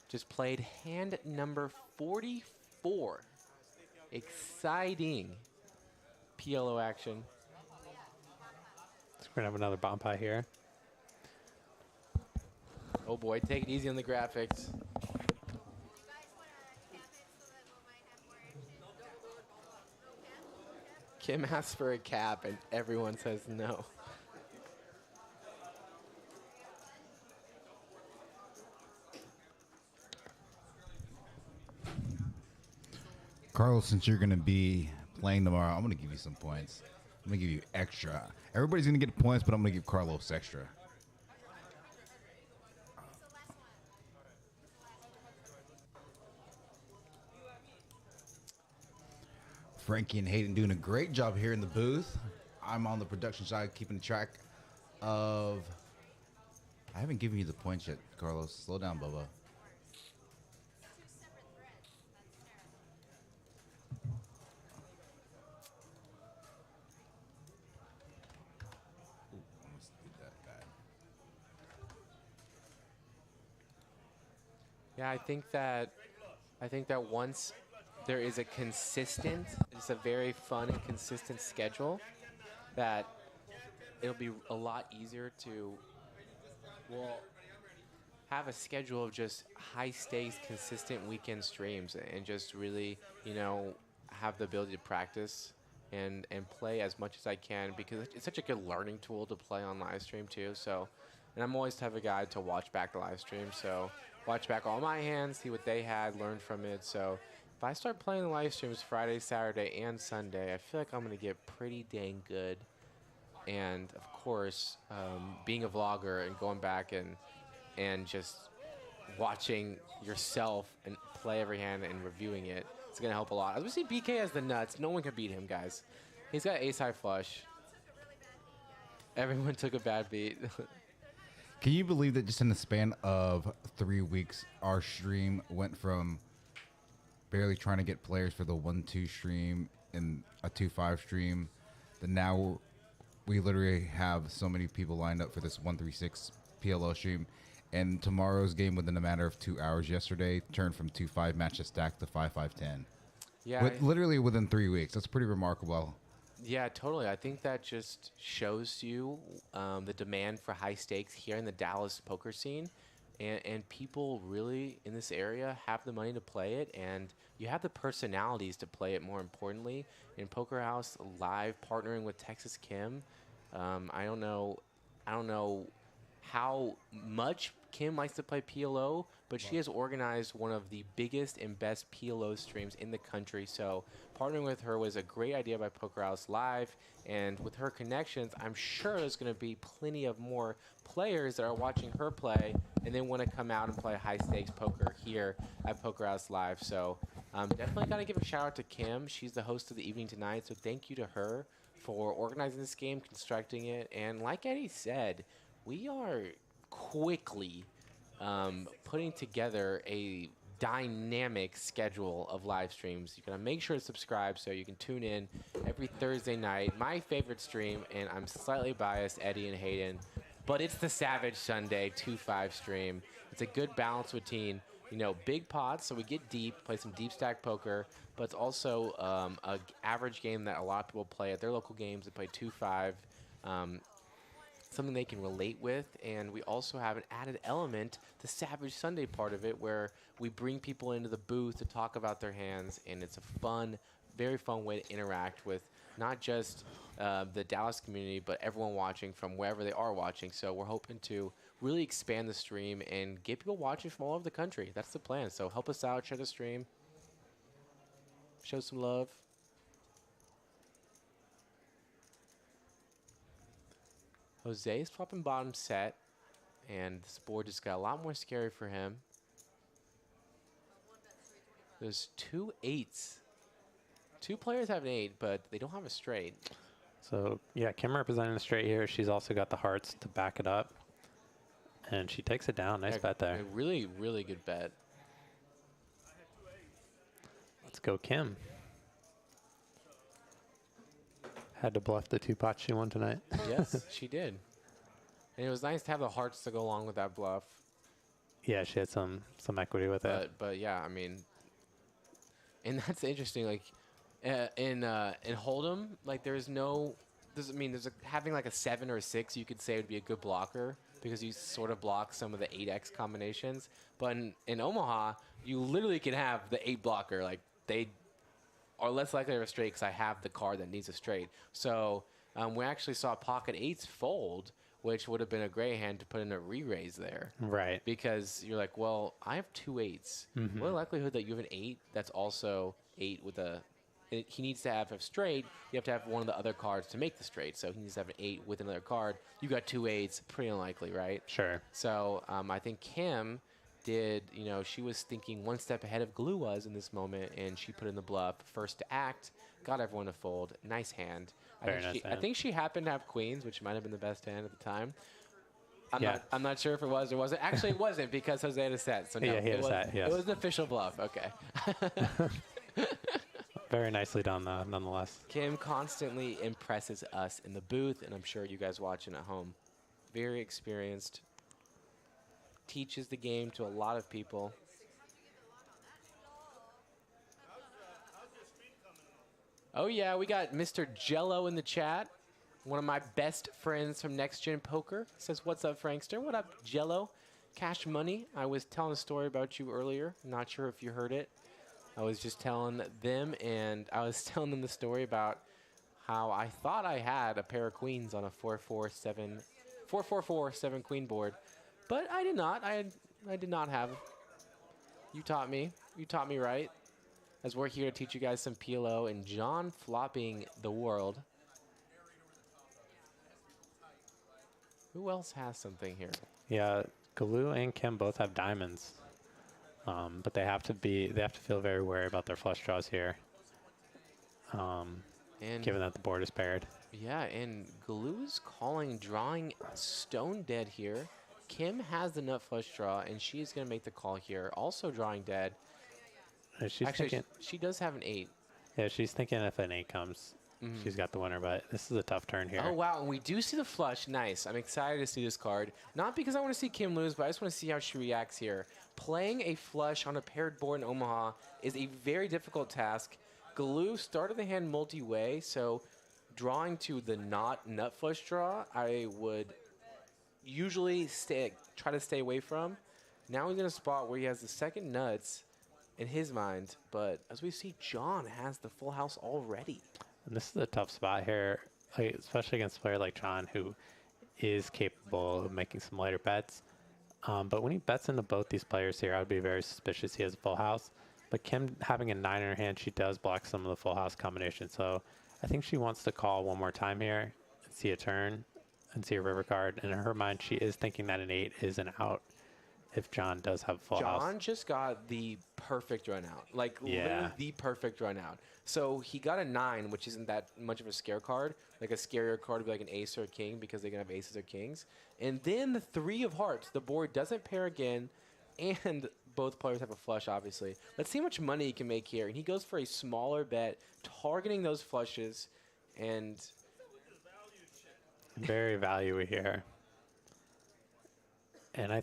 Just played hand number 44. Exciting PLO action. So we're going to have another bomb pie here. Oh boy, take it easy on the graphics. You guys want to cap it so that we might have more action? No cap? Kim asks for a cap and everyone says no. Carlos, since you're going to be playing tomorrow, I'm going to give you some points. I'm going to give you extra. Everybody's going to get points, but I'm going to give Carlos extra. Frankie and Hayden doing a great job here in the booth. I'm on the production side, keeping track of... I haven't given you the points yet, Carlos. Slow down, Bubba. Ooh, almost did that bad. Yeah, I think that once there is a consistent, it's a very fun and consistent schedule, that it'll be a lot easier to, well, have a schedule of just high stakes, consistent weekend streams and just really, you know, have the ability to practice and play as much as I can, because it's such a good learning tool to play on live stream too. So, and I'm always the type of guy to watch back the live stream. So watch back all my hands, see what they had, learn from it. So if I start playing the live streams Friday, Saturday, and Sunday, I feel like I'm going to get pretty dang good. And of course, being a vlogger and going back and just watching yourself and play every hand and reviewing it, it's going to help a lot. As we see, BK has the nuts. No one can beat him, guys. He's got ace high flush. Everyone took a bad beat. Can you believe that just in the span of 3 weeks, our stream went from barely trying to get players for the 1-2 stream and a 2-5 stream, that now we literally have so many people lined up for this 136 PLO stream, and tomorrow's game within a matter of 2 hours yesterday turned from 2-5 matches stacked to 5-5-10. Yeah, Literally within 3 weeks. That's pretty remarkable. yeah, totally. I think that just shows you the demand for high stakes here in the Dallas poker scene. And people really in this area have the money to play it, and you have the personalities to play it, more importantly. In Poker House Live, partnering with Texas Kim, I don't know how much Kim likes to play PLO, but she has organized one of the biggest and best PLO streams in the country. So partnering with her was a great idea by Poker House Live. And with her connections, I'm sure there's going to be plenty of more players that are watching her play and then want to come out and play high stakes poker here at Poker House Live. So definitely got to give a shout out to Kim. She's the host of the evening tonight. So thank you to her for organizing this game, constructing it. And like Eddie said, we are quickly putting together a dynamic schedule of live streams. You're going to make sure to subscribe so you can tune in every Thursday night. My favorite stream, and I'm slightly biased, Eddie and Hayden, but it's the Savage Sunday 2-5 stream. It's a good balance between, you know, big pots, so we get deep, play some deep stack poker, but it's also a average game that a lot of people play at their local games. They play 2-5. Something they can relate with, and we also have an added element, the Savage Sunday part of it, where we bring people into the booth to talk about their hands, and it's a fun, very fun way to interact with not just the Dallas community, but everyone watching from wherever they are watching. So we're hoping to really expand the stream and get people watching from all over the country. That's the plan. So help us out, share the stream, show some love. Jose is flopping bottom set, and this board just got a lot more scary for him. There's 2 8s. 2 players have an 8, but they don't have a straight. So, yeah, Kim representing the straight here. She's also got the hearts to back it up. And she takes it down. Nice bet there. A really, really good bet. Let's go, Kim. Had to bluff the 2 pots she won tonight. Yes, she did. And it was nice to have the hearts to go along with that bluff. Yeah, she had some equity with it. But yeah, I mean, and that's interesting. Like in Hold'em, like there's having like a 7 or a 6, you could say would be a good blocker because you sort of block some of the 8x combinations. But in Omaha, you literally can have the 8 blocker. Like they are less likely to have a straight because I have the card that needs a straight. So we actually saw pocket 8s fold, which would have been a great hand to put in a re-raise there. Right. Because you're like, well, I have 2 8s. Mm-hmm. What likelihood that you have an 8 that's also 8 with a... He needs to have a straight. You have to have one of the other cards to make the straight. So he needs to have an 8 with another card. You got 2 8s. Pretty unlikely, right? Sure. So I think Kim did, you know, she was thinking one step ahead of Glue was in this moment, and she put in the bluff first to act, got everyone to fold. Nice hand. I think she happened to have queens, which might have been the best hand at the time. I'm not sure if it was or wasn't. Actually, it wasn't because Jose had a set. So no, yeah, he had a set, yes. It was an official bluff. Okay. Very nicely done, nonetheless. Kim constantly impresses us in the booth, and I'm sure you guys watching at home. Very experienced. Teaches the game to a lot of people. Oh yeah, we got Mr. Jello in the chat. One of my best friends from Next Gen Poker says, "What's up, Frankster? What up, Jello? Cash Money." I was telling a story about you earlier. Not sure if you heard it. I was just telling them, and I was telling them the story about how I thought I had a pair of queens on a 4-4-4-7 queen board. But I did not. I did not have. You taught me. You taught me right. As we're here to teach you guys some PLO, and John flopping the world. Who else has something here? Yeah, Galoo and Kim both have diamonds, but they have to feel very wary about their flush draws here. And given that the board is paired. Yeah, and Glue's calling, drawing stone dead here. Kim has the nut flush draw, and she's going to make the call here. Also drawing dead. She's Actually, thinking, she does have an 8. yeah, she's thinking if an 8 comes, she's got the winner, but this is a tough turn here. Oh, wow, and we do see the flush. Nice. I'm excited to see this card. Not because I want to see Kim lose, but I just want to see how she reacts here. Playing a flush on a paired board in Omaha is a very difficult task. Glue started the hand multi-way, so drawing to the not nut flush draw, I would usually try to stay away from. Now he's in a spot where he has the second nuts in his mind, but as we see, John has the full house already. And this is a tough spot here, like, especially against a player like John, who is capable of making some lighter bets. But when he bets into both these players here, I would be very suspicious he has a full house. But Kim having a 9 in her hand, she does block some of the full house combinations. So I think she wants to call one more time here and see a turn and see a river card. And in her mind, she is thinking that an 8 is an out if John does have a full house. John just got the perfect run out, like Yeah. literally the perfect run out. So he got a 9, which isn't that much of a scare card. Like a scarier card would be like an ace or a king because they can have aces or kings. And then the 3 of hearts. The board doesn't pair again, and both players have a flush, obviously. Let's see how much money he can make here. And he goes for a smaller bet, targeting those flushes, and Very value here. And I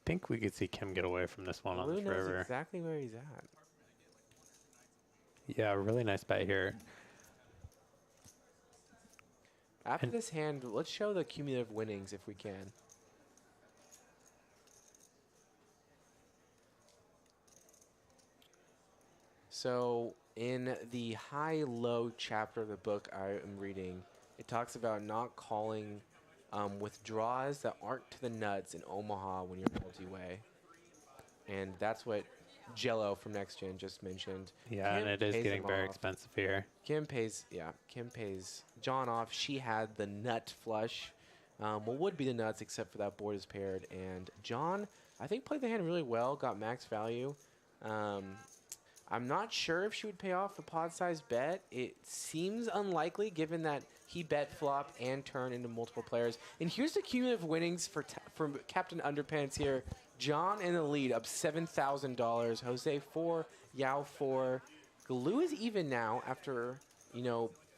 think we could see Kim get away from this one on Blue this knows river. exactly where he's at. Yeah, really nice bet here. After And- this hand, let's show the cumulative winnings if we can. So in the high-low chapter of the book I am reading, it talks about not calling withdrawals that aren't to the nuts in Omaha when you're multi-way. And that's what Jello from Next Gen just mentioned. Yeah, and Kim it is pays getting them very off. expensive here. Kim pays John off. She had the nut flush. What would be the nuts except for that board is paired. And John, I think, played the hand really well, got max value. I'm not sure if she would pay off a pod size bet. It seems unlikely given that he bet flop and turn into multiple players. And here's the cumulative winnings for Captain Underpants here. John in the lead, up $7,000. Jose 4, Yao 4. Glue is even now after,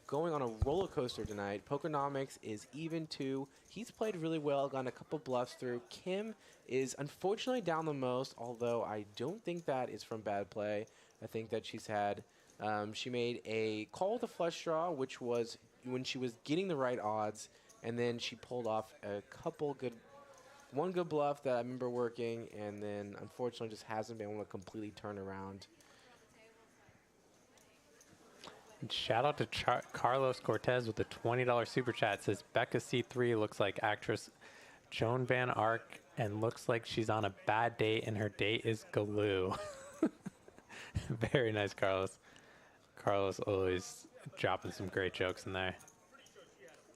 going on a roller coaster tonight. Pokernomics is even too. He's played really well, gotten a couple bluffs through. Kim is unfortunately down the most, although I don't think that is from bad play. I think that she made a call with a flush draw, which was when she was getting the right odds, and then she pulled off one good bluff that I remember working, and then unfortunately just hasn't been able to completely turn around. And shout out to Carlos Cortez with the $20 super chat. Says Becca C3 looks like actress Joan Van Ark and looks like she's on a bad date and her date is Galoo. Very nice, Carlos. Carlos always dropping some great jokes in there.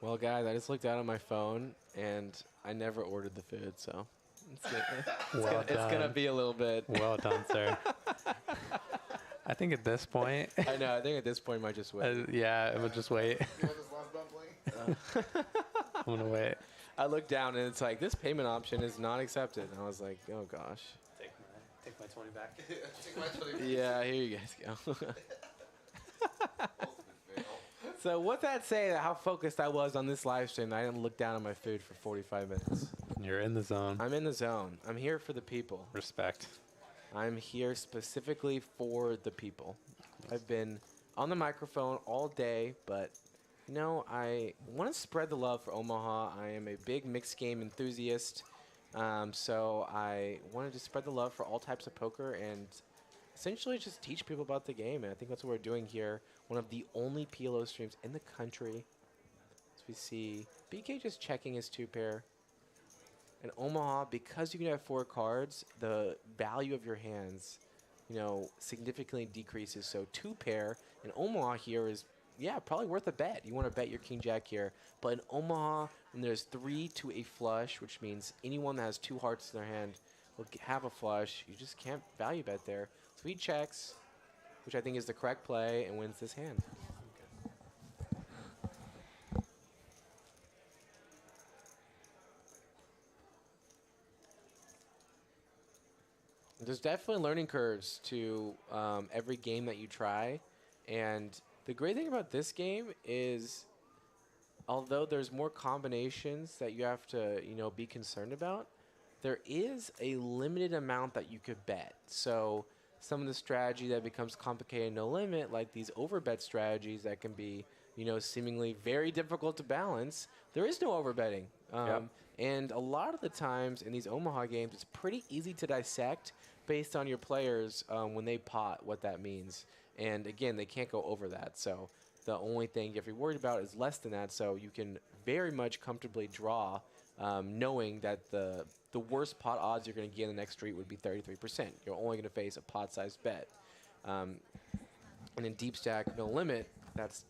Well, guys, I just looked out on my phone, and I never ordered the food, so it's gonna be a little bit. Well done, sir. I think at this point, I know. I think at this point, I might just wait. yeah, we'll just wait. You want this last bump playing? I'm gonna wait. I looked down, and it's like, this payment option is not accepted. And I was like, oh, gosh. Take my 20 back. Take my 20. Yeah, here you guys go. So what's that say that how focused I was on this live stream? I didn't look down at my food for 45 minutes. You're in the zone. I'm in the zone. I'm here for the people. Respect. I'm here specifically for the people. I've been on the microphone all day, but I want to spread the love for Omaha. I am a big mixed game enthusiast, so I wanted to spread the love for all types of poker and essentially just teach people about the game. And I think that's what we're doing here. One of the only PLO streams in the country. As we see BK just checking his 2-pair. In Omaha, because you can have 4 cards, the value of your hands, significantly decreases. So 2-pair in Omaha here is, probably worth a bet. You want to bet your king jack here. But in Omaha, when there's 3 to a flush, which means anyone that has 2 hearts in their hand will have a flush. You just can't value bet there. So he checks, which I think is the correct play, and wins this hand. There's definitely learning curves to every game that you try. And the great thing about this game is, although there's more combinations that you have to, be concerned about, there is a limited amount that you could bet. So some of the strategy that becomes complicated no limit, like these overbet strategies that can be, seemingly very difficult to balance, there is no overbetting. And a lot of the times in these Omaha games, it's pretty easy to dissect based on your players when they pot what that means. And again, they can't go over that. So the only thing you have to be worried about is less than that. So you can very much comfortably draw, knowing that the worst pot odds you're going to get in the next street would be 33%. You're only going to face a pot-sized bet. And in deep stack, no limit, that's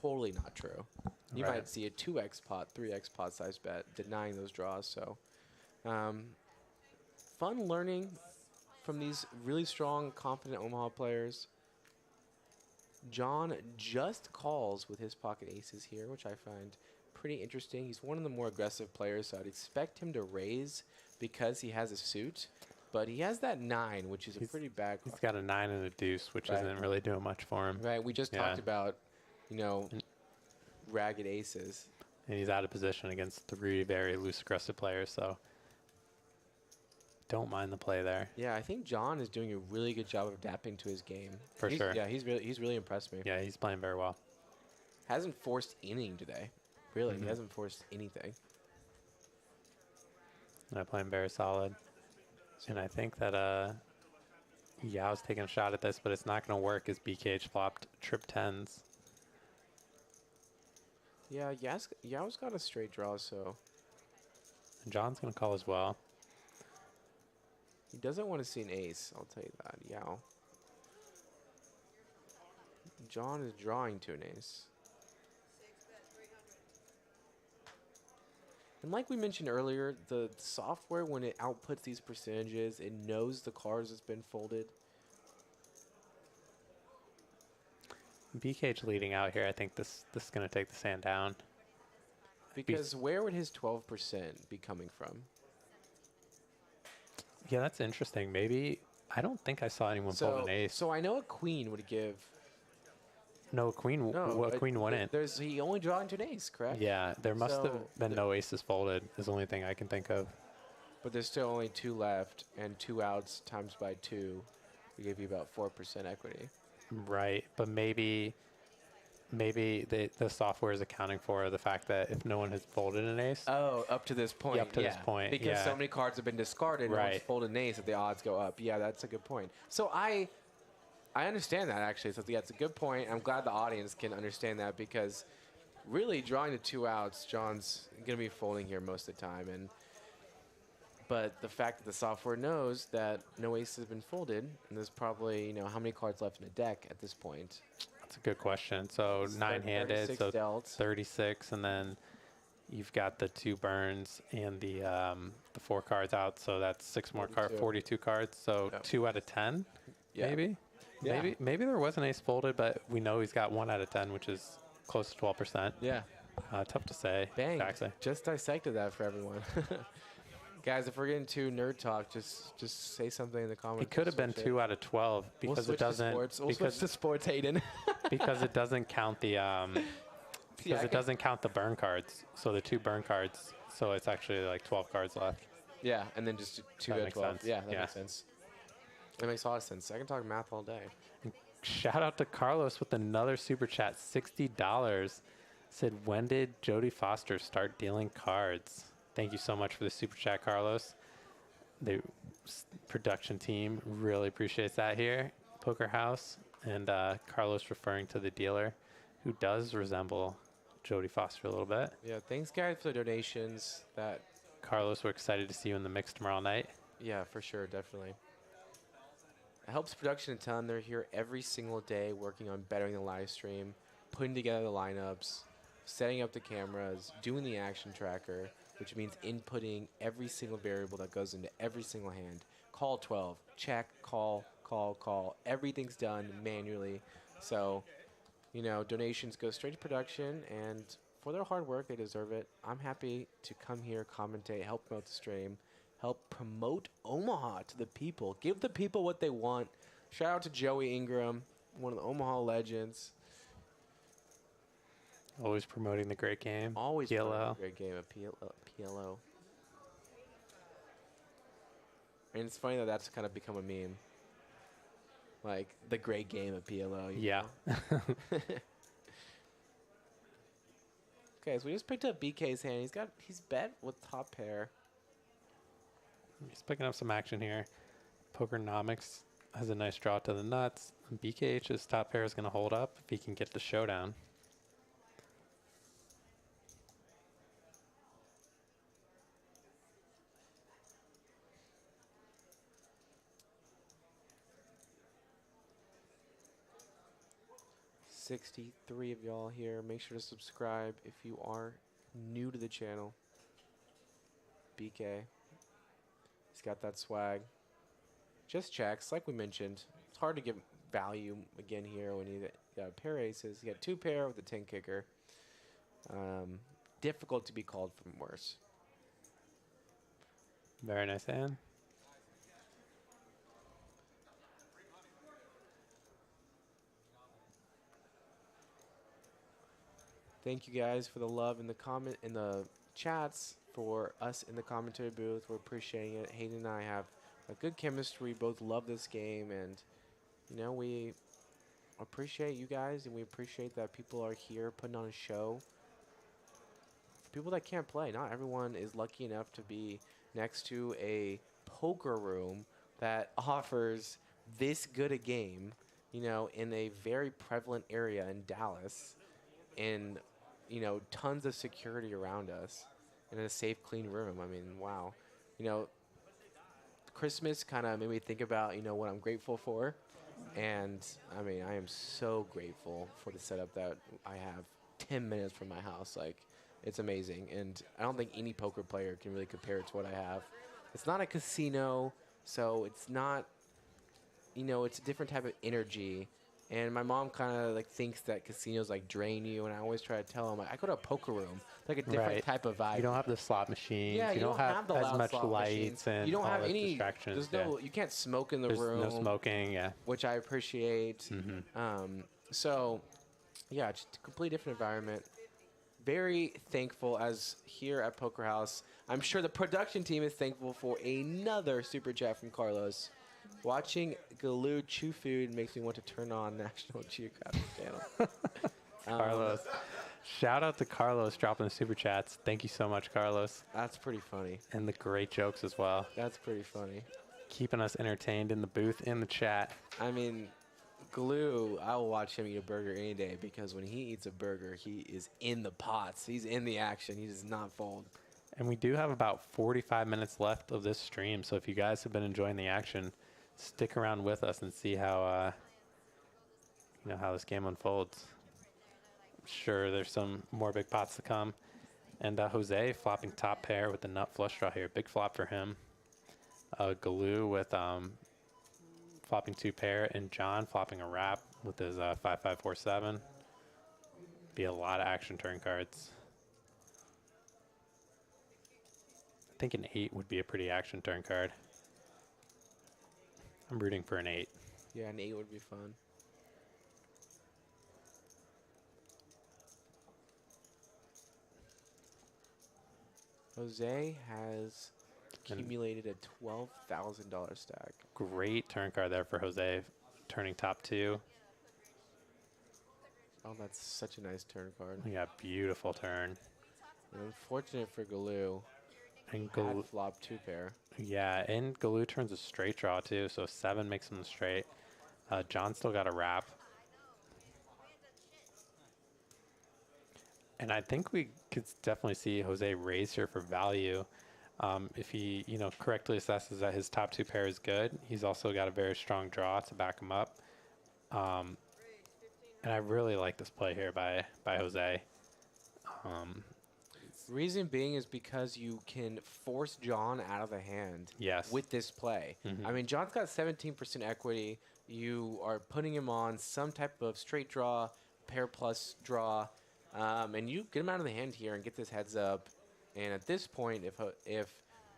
totally not true. You Right. might see a 2x pot, 3x pot size bet, denying those draws. So fun learning from these really strong, confident Omaha players. John just calls with his pocket aces here, which I find pretty interesting. He's one of the more aggressive players, so I'd expect him to raise because he has a suit. But he has that 9, which is a pretty bad He's card. got a 9 and a deuce, which Right. isn't really doing much for him. Right, we just talked about, ragged aces. And he's out of position against 3 very loose, aggressive players, so don't mind the play there. Yeah, I think John is doing a really good job of adapting to his game. For sure. Yeah, he's really impressed me. Yeah, he's playing very well. Hasn't forced inning today. Really, he hasn't forced anything. They're playing very solid. And I think that Yao's taking a shot at this, but it's not going to work as BKH flopped trip 10s. Yeah, Yao's got a straight draw, so And John's going to call as well. he doesn't want to see an ace, I'll tell you that, Yao. John is drawing to an ace. And like we mentioned earlier, the software, when it outputs these percentages, it knows the cards that's been folded. BKH leading out here. I think this is going to take the sand down. Because where would his 12% be coming from? Yeah, that's interesting. Maybe, I don't think I saw anyone fold an ace. So I know a queen would give. No, queen, queen wouldn't. He only drawing to an ace, correct? Yeah, there must have So been no aces folded is the only thing I can think of. But there's still only 2 left, and 2 outs times by 2 will give you about 4% equity. Right, but maybe the software is accounting for the fact that if no one has folded an ace. Oh, up to this point. Yeah, up to this point, Because yeah. so many cards have been discarded and Right. once folded an ace, that the odds go up. Yeah, that's a good point. So I understand that, actually. So yeah, it's a good point. I'm glad the audience can understand that, because really drawing to 2 outs, John's going to be folding here most of the time. But the fact that the software knows that no ace has been folded, and there's probably, how many cards left in the deck at this point? That's a good question. So It's 9-handed, 36 so dealt. 36, and then you've got the 2 burns and the 4 cards out, so that's 6 more cards, 42 cards. So Yep. 2 out of 10, Yeah. maybe. Yeah. Maybe there was an ace folded, but we know he's got 1 out of 10, which is close to 12%. Yeah. Tough to say. Bang. Exactly. Just dissected that for everyone. Guys, if we're getting too nerd talk, just say something in the comments. It could have been 2 out of 12 We'll because switch it doesn't to sports. We'll because switch to sports, Hayden. because it doesn't count the because it doesn't count the burn cards. So the 2 burn cards. So it's actually like 12 cards left. Yeah, and then just 2 That out of makes 12. sense. Yeah, that Yeah. makes sense. That makes a lot of sense. I can talk math all day. Shout out to Carlos with another super chat, $60. Said, when did Jodie Foster start dealing cards? Thank you so much for the super chat, Carlos. The production team really appreciates that here, Poker House. And Carlos referring to the dealer, who does resemble Jodie Foster a little bit. Yeah, thanks, guys, for the donations. Carlos, we're excited to see you in the mix tomorrow night. Yeah, for sure, definitely. It helps production a ton. They're here every single day working on bettering the live stream, putting together the lineups, setting up the cameras, doing the action tracker, which means inputting every single variable that goes into every single hand. Call 12, check, call. Everything's done manually. So, donations go straight to production, and for their hard work, they deserve it. I'm happy to come here, commentate, help promote the stream, help promote Omaha to the people. Give the people what they want. Shout out to Joey Ingram, one of the Omaha legends. Always promoting the great game. Always PLO. playing a great game at PLO. And it's funny that that's kind of become a meme. Like, the great game at PLO. Yeah. Okay, so we just picked up BK's hand. He's bet with top pair. He's picking up some action here. Pokernomics has a nice draw to the nuts. BKH's top pair is going to hold up if he can get the showdown. $63 of y'all here. Make sure to subscribe if you are new to the channel. BK. He's got that swag. Just checks, like we mentioned. It's hard to get value again here when you got a pair of aces. You got 2 pair with a 10 kicker. Difficult to be called from worse. Very nice hand. Thank you guys for the love in the chats, for us in the commentary booth. We're appreciating it. Hayden and I have a good chemistry. Both love this game, and we appreciate you guys, and we appreciate that people are here putting on a show. For people that can't play, not everyone is lucky enough to be next to a poker room that offers this good a game, in a very prevalent area in Dallas, and tons of security around us, and in a safe, clean room. I mean, wow. Christmas kind of made me think about, what I'm grateful for. And, I mean, I am so grateful for the setup that I have 10 minutes from my house. Like, it's amazing. And I don't think any poker player can really compare it to what I have. It's not a casino, so it's not, it's a different type of energy. And my mom kind of thinks that casinos drain you, and I always try to tell them I go to a poker room, like a different type of vibe. You don't have the slot machines. Yeah, you don't have the as loud much slot lights machines. and you don't all have the any distractions. There's no, you can't smoke in the There's room. no smoking. Yeah, which I appreciate. So, yeah, just a completely different environment. Very thankful as here at Poker House. I'm sure the production team is thankful for another super chat from Carlos. Watching Galoo chew food makes me want to turn on National Geographic Channel. Carlos. Shout out to Carlos dropping the super chats. Thank you so much, Carlos. That's pretty funny. And the great jokes as well. That's pretty funny. Keeping us entertained in the booth, in the chat. I mean, Galoo, I will watch him eat a burger any day, because when he eats a burger, he is in the pots. He's in the action. He does not fold. And we do have about 45 minutes left of this stream. So if you guys have been enjoying the action, stick around with us and see how how this game unfolds. I'm sure there's some more big pots to come. And Jose flopping top pair with the nut flush draw here. Big flop for him. Galoo with flopping 2 pair, and John flopping a wrap with his 5-5-4-7. Be a lot of action turn cards. I think an 8 would be a pretty action turn card. I'm rooting for an 8. Yeah, an 8 would be fun. Jose has accumulated a $12,000 stack. Great turn card there for Jose, turning top 2. Oh, that's such a nice turn card. Yeah, beautiful turn. And unfortunate for Galoo. And Bad flop 2 pair. Yeah, and Galoo turns a straight draw too, so 7 makes him the straight. John still got a wrap. And I think we could definitely see Jose raise here for value. If he, correctly assesses that his top 2 pair is good. He's also got a very strong draw to back him up. And I really like this play here by Jose. Reason being is because you can force John out of the hand with this play. I mean, John's got 17% equity. You are putting him on some type of straight draw, pair plus draw, and you get him out of the hand here and get this heads up. And at this point, if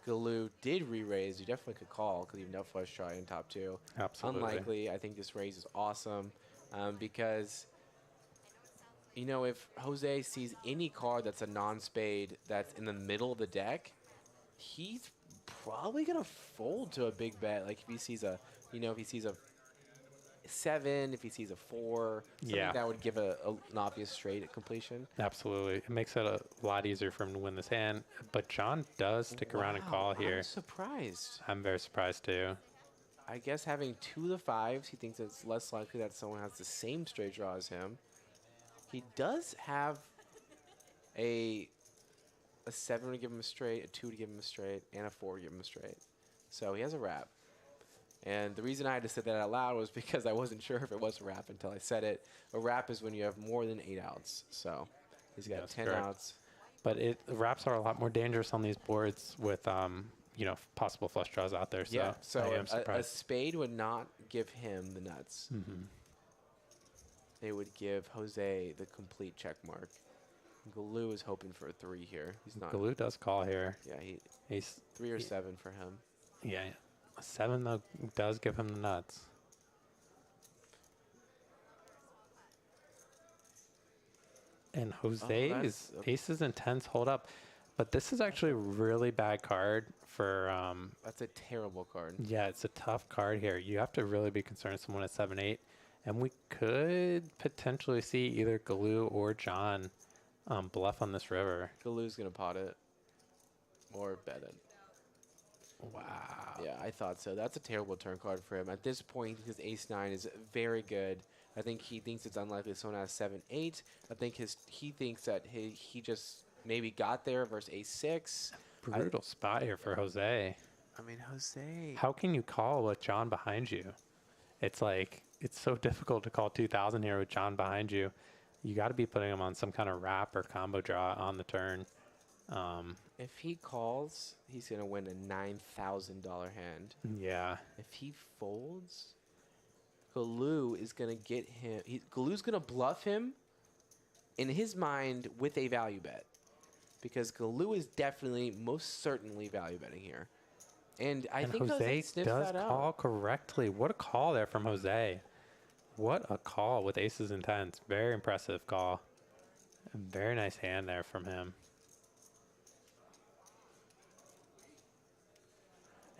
Galoo did re-raise, you definitely could call because you have no flush draw in top 2. Absolutely. Unlikely. I think this raise is awesome because, you know, if Jose sees any card that's a non-spade that's in the middle of the deck, he's probably going to fold to a big bet. Like if he sees a, you know, if he sees a 7, if he sees a 4, something Yeah. that would give an obvious straight at completion. Absolutely. It makes it a lot easier for him to win this hand. But John does stick around and call here. I'm surprised. I'm very surprised too. I guess having 2 of the 5s, he thinks it's less likely that someone has the same straight draw as him. He does have a 7 to give him a straight, a 2 to give him a straight, and a 4 to give him a straight. So he has a wrap. And the reason I had to say that out loud was because I wasn't sure if it was a wrap until I said it. A wrap is when you have more than 8 outs. So he's got That's 10 correct. outs. But wraps are a lot more dangerous on these boards with you know, possible flush draws out there. So Yeah, so I am a surprised. spade would not give him the nuts. Mm-hmm. They would give Jose the complete check mark. Galoo is hoping for a 3 here. He's not. Galoo does call here. Yeah, He's 3 or 7 for him. yeah. A 7 though does give him the nuts. And Jose's aces and 10s hold up. But this is actually a really bad card for That's a terrible card. yeah, it's a tough card here. You have to really be concerned with someone at 7-8. And we could potentially see either Galoo or John bluff on this river. Galoo's going to pot it. Or bet it. Wow. Yeah, I thought so. That's a terrible turn card for him. At this point, his ace-9 is very good. I think he thinks it's unlikely someone has 7-8. I think he thinks that he just maybe got there versus ace-6. Brutal spot here for Jose. I mean, Jose. How can you call with John behind you? It's like, it's so difficult to call 2,000 here with John behind you. You got to be putting him on some kind of wrap or combo draw on the turn. If he calls, he's going to win a $9,000 hand. Yeah. If he folds, Galoo is going to get him. Galoo's going to bluff him in his mind with a value bet. Because Galoo is definitely, most certainly value betting here. And I think Jose sniffs does that call out. correctly. What a call there from Jose. What a call with aces and 10s. Very impressive call. A very nice hand there from him.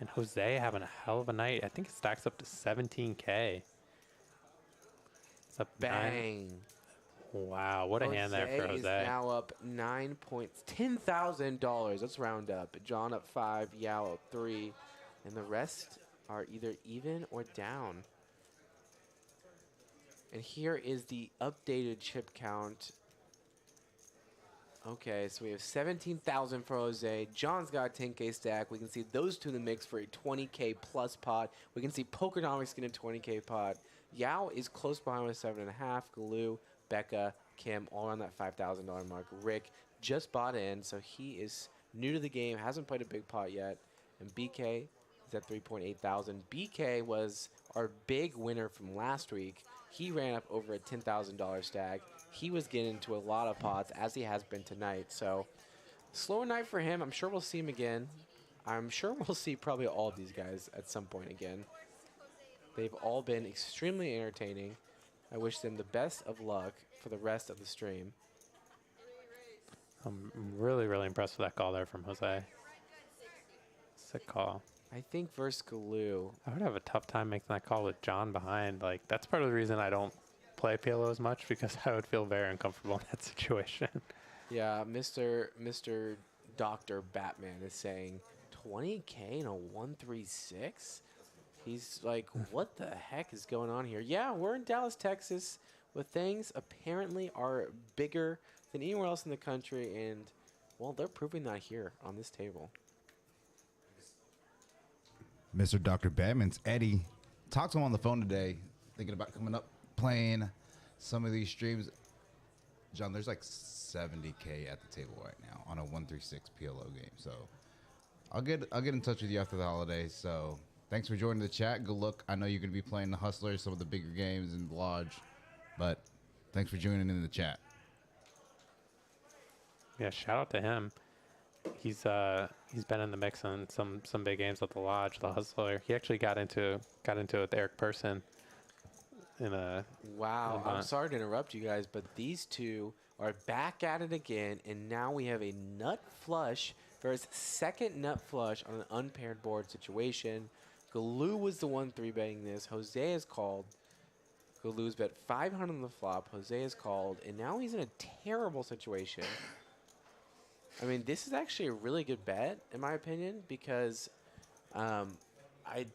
And Jose having a hell of a night. I think it stacks up to 17K. It's up Bang. Wow, what a hand there for Jose is Jose. now up 9 points. $10,000. Let's round up. John up 5, Yao up 3. And the rest are either even or down. And here is the updated chip count. Okay, so we have 17,000 for Jose. John's got a 10K stack. We can see those two in the mix for a 20K plus pot. We can see Pokernomics getting a 20K pot. Yao is close behind with 7.5. Galoo, Becca, Kim, all around that $5,000 mark. Rick just bought in, so he is new to the game, hasn't played a big pot yet. And BK is at 3.8 thousand. BK was our big winner from last week. He ran up over a $10,000 stack. He was getting into a lot of pots, as he has been tonight. So, slower night for him. I'm sure we'll see him again. I'm sure we'll see probably all of these guys at some point again. They've all been extremely entertaining. I wish them the best of luck for the rest of the stream. I'm really, really impressed with that call there from Jose. Sick call. I think versus Galoo. I would have a tough time making that call with John behind. Like, that's part of the reason I don't play PLO as much, because I would feel very uncomfortable in that situation. Yeah, Mr. Dr. Batman is saying 20K in a 136? He's like, what the heck is going on here? Yeah, we're in Dallas, Texas, where things apparently are bigger than anywhere else in the country, and, well, they're proving that here on this table. Mr. Dr. Batman's Eddie. Talked to him on the phone today, thinking about coming up, playing some of these streams. John, there's like 70K at the table right now on a 136 PLO game. So I'll get in touch with you after the holidays. So thanks for joining the chat. Good luck. I know you're going to be playing the Hustlers, some of the bigger games in the Lodge, but thanks for joining in the chat. Yeah, shout out to him. he's been in the mix on some big games at the Lodge, the Hustler. He actually got into it with Eric Person in a Wow, I'm month. sorry to interrupt you guys, but these two are back at it again, and now we have a nut flush versus second nut flush on an unpaired board situation. Galoo was the one 3-betting this. Jose is called. Galoo's bet 500 on the flop. Jose is called, and now he's in a terrible situation. I mean, this is actually a really good bet, in my opinion, because I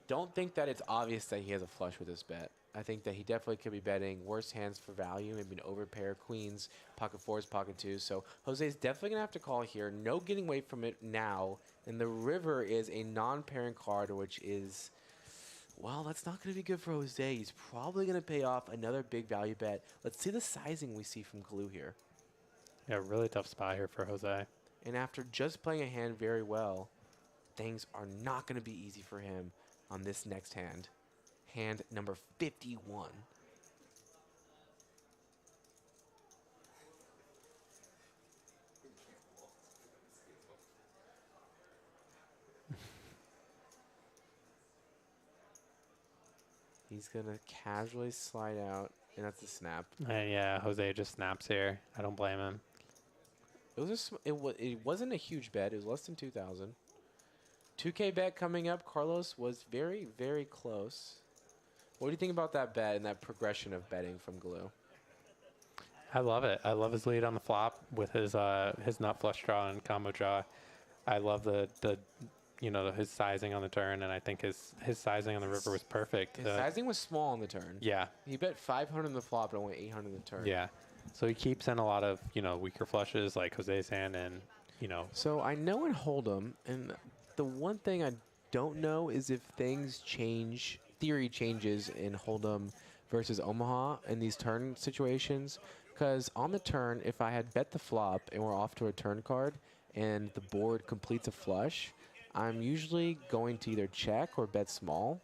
don't think that it's obvious that he has a flush with this bet. I think that he definitely could be betting worse hands for value, maybe an overpair, queens, pocket fours, pocket twos. So Jose's definitely going to have to call here. No getting away from it now. And the river is a non-pairing card, which is, well, that's not going to be good for Jose. He's probably going to pay off another big value bet. Let's see the sizing we see from Glue here. Yeah, really tough spot here for Jose. And after just playing a hand very well, things are not going to be easy for him on this next hand. Hand number 51. He's going to casually slide out, and that's a snap. And yeah, Jose just snaps here. I don't blame him. It wasn't a huge bet. It was less than 2,000. 2K bet coming up. Carlos was very, very close. What do you think about that bet and that progression of betting from Glue? I love it. I love his lead on the flop with his nut flush draw and combo draw. I love the his sizing on the turn, and I think his sizing on the river was perfect. His sizing was small on the turn. Yeah. He bet 500 on the flop and only 800 on the turn. Yeah. So he keeps in a lot of, weaker flushes like Jose's hand and, So I know in Hold'em, and the one thing I don't know is if things change, theory changes in Hold'em versus Omaha in these turn situations. Because on the turn, if I had bet the flop and we're off to a turn card and the board completes a flush, I'm usually going to either check or bet small.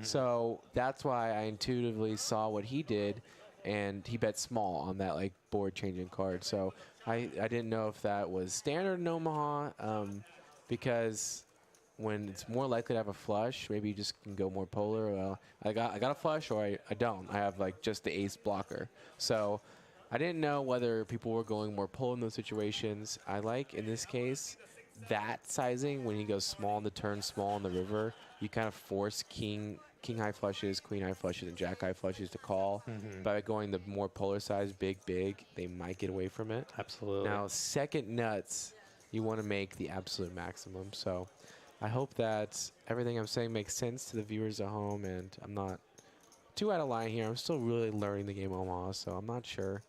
So that's why I intuitively saw what he did, and he bet small on that board changing card. So I didn't know if that was standard in Omaha, because when it's more likely to have a flush, maybe you just can go more polar. Well, I got a flush, or I don't. I have just the ace blocker. So I didn't know whether people were going more polar in those situations. I like, in this case, that sizing when he goes small on the turn, small on the river. You kind of force king high flushes, queen high flushes, and jack high flushes to call. By going the more polar size, big, they might get away from it. absolutely. Now, second nuts, you want to make the absolute maximum. So I hope that everything I'm saying makes sense to the viewers at home, and I'm not too out of line here. I'm still really learning the game Omaha, so I'm not sure.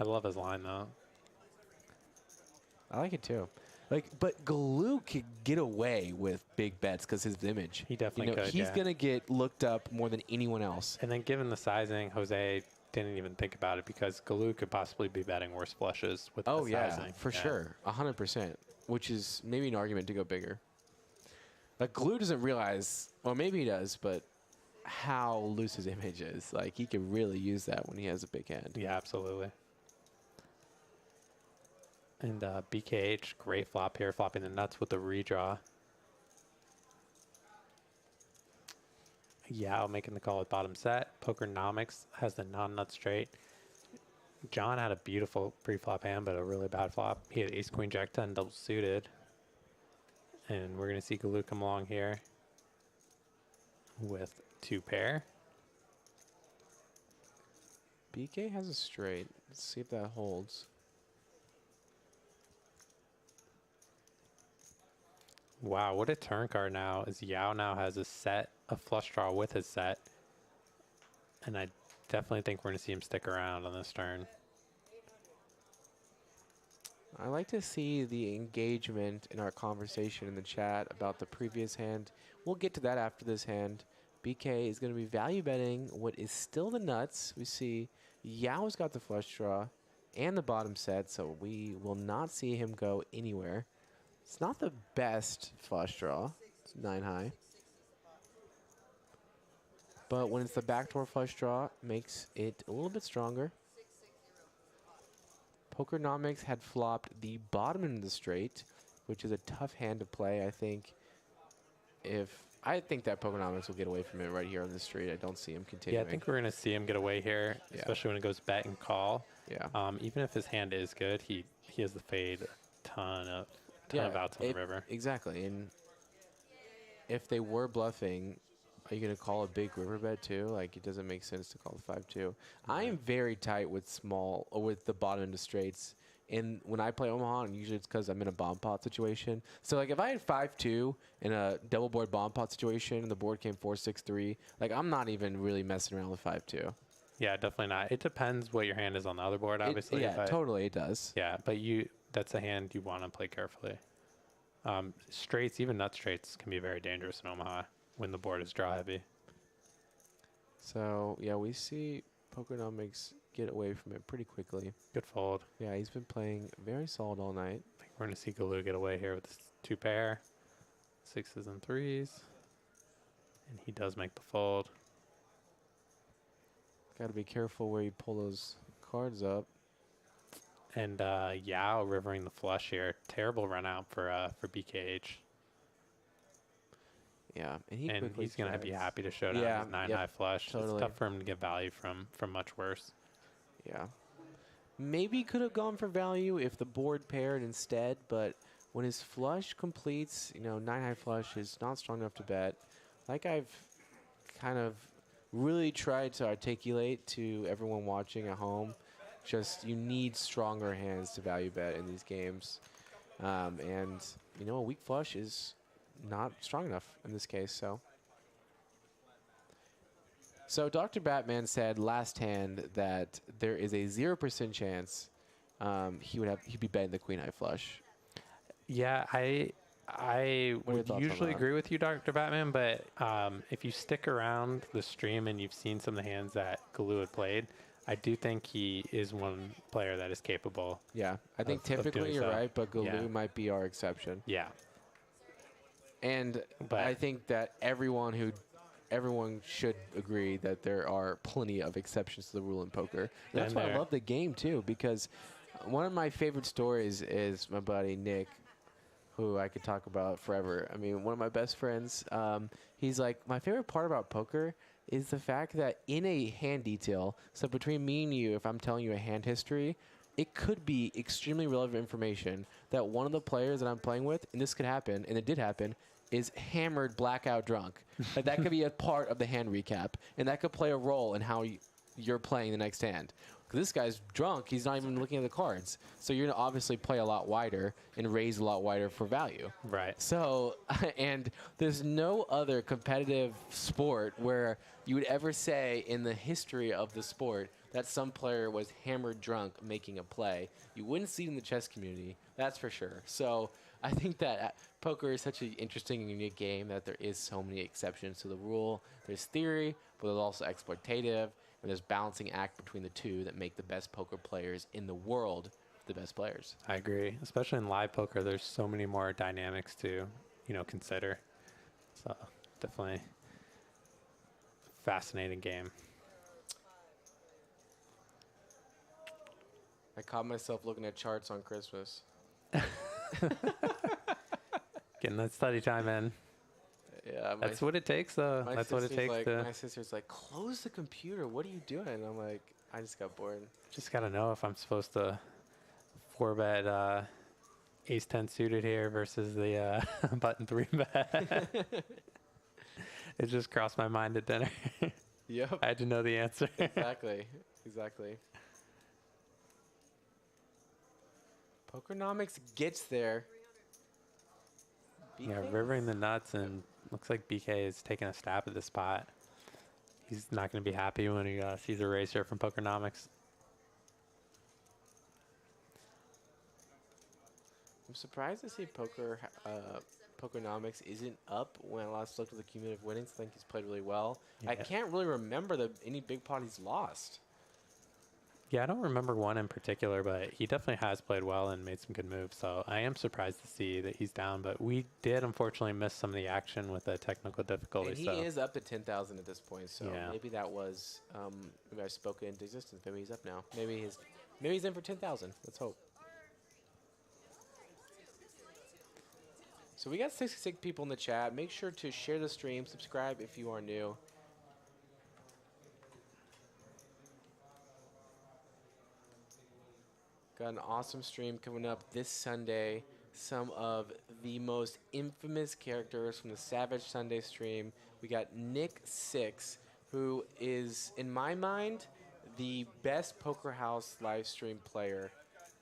I love his line, though. I like it too. But Galoo could get away with big bets because his image. He definitely could, He's yeah. going to get looked up more than anyone else. And then given the sizing, Jose didn't even think about it because Galoo could possibly be betting worse flushes with the sizing. For sure. 100%, which is maybe an argument to go bigger. Galoo doesn't realize, or maybe he does, but how loose his image is. He could really use that when he has a big hand. Yeah, absolutely. And BKH, great flop here, flopping the nuts with the redraw. Yao making the call at bottom set. Pokernomics has the non-nut straight. John had a beautiful pre-flop hand, but a really bad flop. He had ace, queen, jack 10 double suited. And we're going to see Galoo come along here with 2 pair. BK has a straight. Let's see if that holds. Wow, what a turn card now, as Yao now has a set, a flush draw with his set. And I definitely think we're going to see him stick around on this turn. I like to see the engagement in our conversation in the chat about the previous hand. We'll get to that after this hand. BK is going to be value betting what is still the nuts. We see Yao's got the flush draw and the bottom set, so we will not see him go anywhere. It's not the best flush draw. It's 9 high. But when it's the backdoor flush draw, makes it a little bit stronger. Pokernomics had flopped the bottom end of the straight, which is a tough hand to play. I think that Pokernomics will get away from it right here on the street. I don't see him Yeah, continuing. I think we're going to see him get away here, Yeah. especially when it goes bet and call. Yeah. Even if his hand is good, he has the fade a ton of outs on the river. Exactly. And if they were bluffing, are you going to call a big river bet too? Like, it doesn't make sense to call the 5-2. I am very tight with with the bottom end of straights. And when I play Omaha, and usually it's because I'm in a bomb pot situation. So, like, if I had 5-2 in a double board bomb pot situation and the board came 4-6-3, like, I'm not even really messing around with 5-2. Yeah, definitely not. It depends what your hand is on the other board, obviously. Totally, it does. Yeah, but that's a hand you want to play carefully. Straights, even nut straights, can be very dangerous in Omaha when the board is draw heavy. So, yeah, we see Pokernomics get away from it pretty quickly. Good fold. Yeah, he's been playing very solid all night. I think we're going to see Galoo get away here with this 2 pair, 6s and 3s. And he does make the fold. Got to be careful where you pull those cards up. And Yao rivering the flush here. Terrible run out for BKH. Yeah, and he's going to be happy to show down his 9 high flush. Totally. It's tough for him to get value from much worse. Yeah. Maybe could have gone for value if the board paired instead, but when his flush completes, 9 high flush is not strong enough to bet. Like I've kind of really tried to articulate to everyone watching at home, just you need stronger hands to value bet in these games. And, a weak flush is not strong enough in this case, So Dr. Batman said last hand that there is a 0% chance he'd be betting the queen high flush. Yeah, I would usually agree with you, Dr. Batman, but if you stick around the stream and you've seen some of the hands that Galoo had played, I do think he is one player that is capable. Yeah, I think typically you're right, but Galoo might be our exception. Yeah. And I think that everyone should agree that there are plenty of exceptions to the rule in poker. That's why I love the game too, because one of my favorite stories is my buddy Nick, who I could talk about forever. I mean, one of my best friends, he's like, my favorite part about poker is the fact that in a hand detail, so between me and you, if I'm telling you a hand history, it could be extremely relevant information that one of the players that I'm playing with, and this could happen, and it did happen, is hammered blackout drunk. Like, that could be a part of the hand recap, and that could play a role in how you're playing the next hand. Because this guy's drunk, he's not even looking at the cards. So you're going to obviously play a lot wider and raise a lot wider for value. Right. So, and there's no other competitive sport where you would ever say in the history of the sport that some player was hammered drunk making a play. You wouldn't see it in the chess community, that's for sure. So I think that poker is such an interesting and unique game that there is so many exceptions to the rule. There's theory, but there's also exploitative, and there's balancing act between the two that make the best poker players in the world the best players. I agree. Especially in live poker, there's so many more dynamics to, consider. So definitely fascinating game. I caught myself looking at charts on Christmas. Getting that study time in. Yeah, that's what it takes, though. That's what it takes. My sister's like, close the computer. What are you doing? And I'm like, I just got bored. Just got to know if I'm supposed to 4-bet ace-10 suited here versus the button 3-bet. It just crossed my mind at dinner. Yep. I had to know the answer. Exactly. Pokernomics gets there. Yeah, rivering the nuts, and looks like BK is taking a stab at this spot. He's not going to be happy when he sees a raise here from Pokernomics. I'm surprised to see Pokernomics isn't up when I last looked at the cumulative winnings. I think he's played really well. Yeah. I can't really remember any big pot he's lost. Yeah, I don't remember one in particular, but he definitely has played well and made some good moves. So I am surprised to see that he's down. But we did unfortunately miss some of the action with the technical difficulty. And he so is up to 10,000 at this point, so Yeah. maybe that was maybe I spoke it into existence. Maybe he's up now. Maybe he's in for 10,000. Let's hope. So we got 66 people in the chat. Make sure to share the stream, subscribe if you are new. Got an awesome stream coming up this Sunday. Some of the most infamous characters from the Savage Sunday stream. We got Nick Six, who is, in my mind, the best Poker House live stream player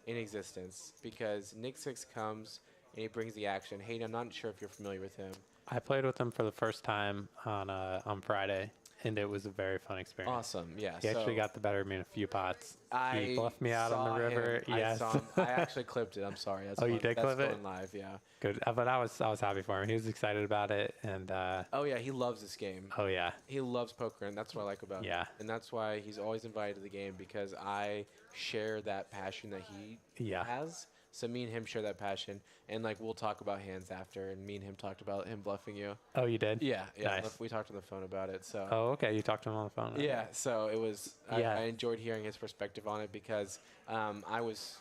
in existence, because Nick Six comes and he brings the action. Hayden, I'm not sure if you're familiar with him. I played with him for the first time on Friday, and it was a very fun experience. Awesome, yeah. He actually got the better of me in a few pots. He I bluffed me out on saw the river. him. Yes. I actually clipped it. I'm sorry. That's Oh, you fun. did That's clip it? going live, yeah. Good. But I was happy for him. He was excited about it, and Oh yeah, he loves this game. oh yeah, He loves poker, and that's what I like about Yeah. him. And that's why he's always invited to the game, because I share that passion that he Yeah. has. So me and him share that passion, and like we'll talk about hands after, and me and him talked about him bluffing you. Oh, you did? Yeah, yeah. Nice. We talked on the phone about it. So Oh, okay. You talked to him on the phone. yeah, so it was. Yeah. I enjoyed hearing his perspective on it, because I was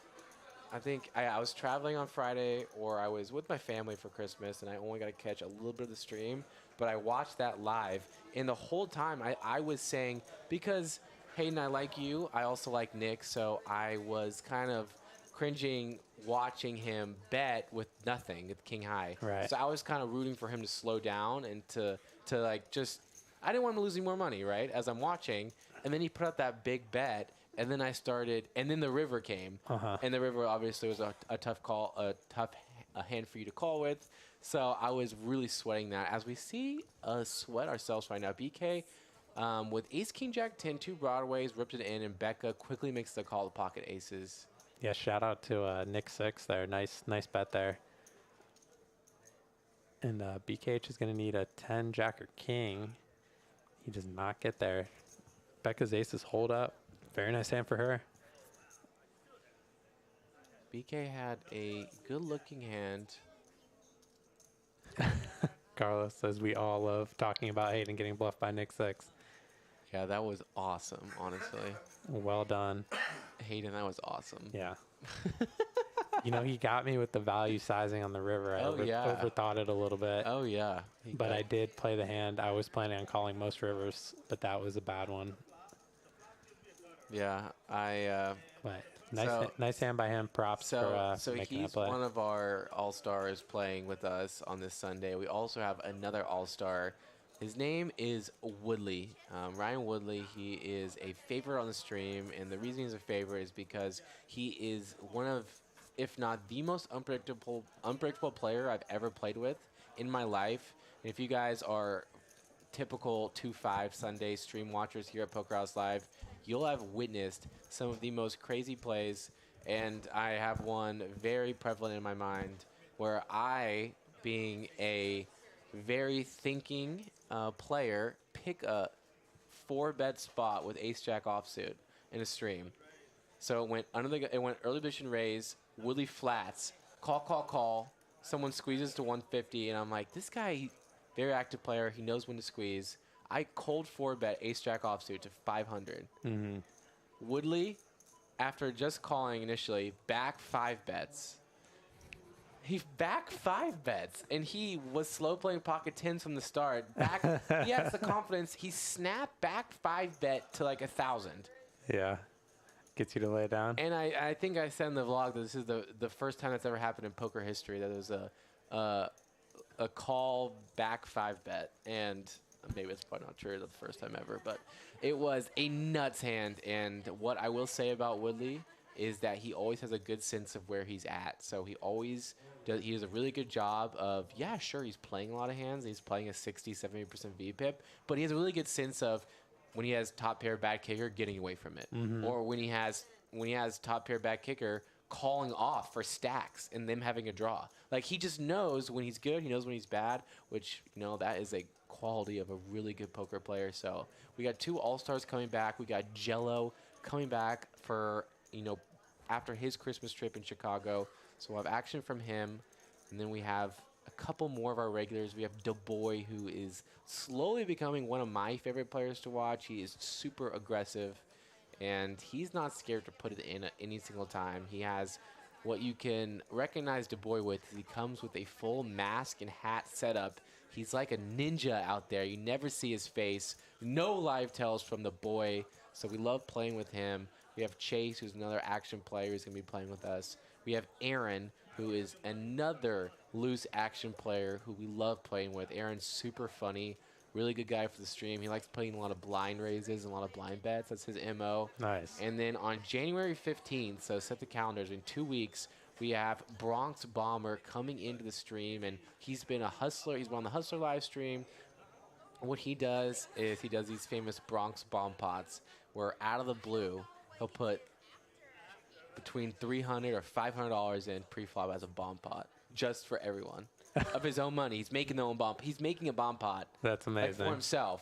traveling on Friday, or I was with my family for Christmas, and I only got to catch a little bit of the stream, but I watched that live, and the whole time I was saying, because Hayden, I like you, I also like Nick, so I was kind of cringing watching him bet with nothing at King High. Right. So I was kind of rooting for him to slow down and to like just, I didn't want him to lose any more money, right, as I'm watching. And then he put up that big bet, and then I started, and then the river came. Uh-huh. And the river obviously was a tough call, a hand for you to call with. So I was really sweating that. As we see us sweat ourselves right now, BK with ace, king, jack, 10, 2 broadways, ripped it in, and Becca quickly makes the call to pocket aces. Yeah. Shout out to Nick Six there. Nice bet there. And BKH is going to need a 10 jack or king. He does not get there. Becca's aces hold up. Very nice hand for her. BK had a good-looking hand. Carlos says we all love talking about Hayden getting bluffed by Nick Six. Yeah, that was awesome, honestly. Well done. Hayden, that was awesome. Yeah. You know, he got me with the value sizing on the river. I overthought it a little bit. Oh, yeah. But I did play the hand. I was planning on calling most rivers, but that was a bad one. Yeah, But nice hand by him. Props so for making he's that play. one of our all-stars playing with us on this Sunday. We also have another all-star. His name is Woodley, Ryan Woodley. He is a favorite on the stream, and the reason he's a favorite is because he is one of, if not the most unpredictable player I've ever played with in my life. And if you guys are typical 2-5 Sunday stream watchers here at Poker House Live, you'll have witnessed some of the most crazy plays, and I have one very prevalent in my mind where I, being a very thinking player, pick a 4-bet spot with ace-jack offsuit in a stream. So it went early position raise, Woodley flats, call. Someone squeezes to 150, and I'm like, this guy, very active player. He knows when to squeeze. I cold 4-bet ace-jack offsuit to 500. Mm-hmm. Woodley, after just calling initially, back 5 bets. He back 5 bets, and he was slow playing pocket 10s from the start. He has the confidence. He snapped back 5 bet to like 1,000. Yeah. Gets you to lay it down. And I think I said in the vlog that this is the first time that's ever happened in poker history that there's a call back 5 bet. And maybe it's probably not true, the first time ever, but it was a nuts hand. And what I will say about Woodley is that he always has a good sense of where he's at. So he does a really good job of, yeah, sure, he's playing a lot of hands. He's playing a 60-70% VPIP, but he has a really good sense of when he has top pair bad kicker, getting away from it. Mm-hmm. Or when he has top pair bad kicker, calling off for stacks and them having a draw. Like, he just knows when he's good, he knows when he's bad, which, you know, that is a quality of a really good poker player. So we got 2 all-stars coming back. We got Jello coming back for, after his Christmas trip in Chicago. So we'll have action from him. And then we have a couple more of our regulars. We have Du Bois, who is slowly becoming one of my favorite players to watch. He is super aggressive, and he's not scared to put it in any single time. He has what you can recognize Du Bois with. He comes with a full mask and hat setup. He's like a ninja out there. You never see his face. No live tells from Du Bois, so we love playing with him. We have Chase, who's another action player who's going to be playing with us. We have Aaron, who is another loose action player who we love playing with. Aaron's super funny, really good guy for the stream. He likes playing a lot of blind raises and a lot of blind bets. That's his MO. Nice. And then on January 15th, so set the calendars, in 2 weeks, we have Bronx Bomber coming into the stream, and he's been a hustler. He's been on the Hustler live stream. What he does is he does these famous Bronx bomb pots where out of the blue, he'll put between $300 or $500 in pre-flop as a bomb pot, just for everyone, of his own money. He's making their own bomb. He's making a bomb pot. That's amazing. Like for himself,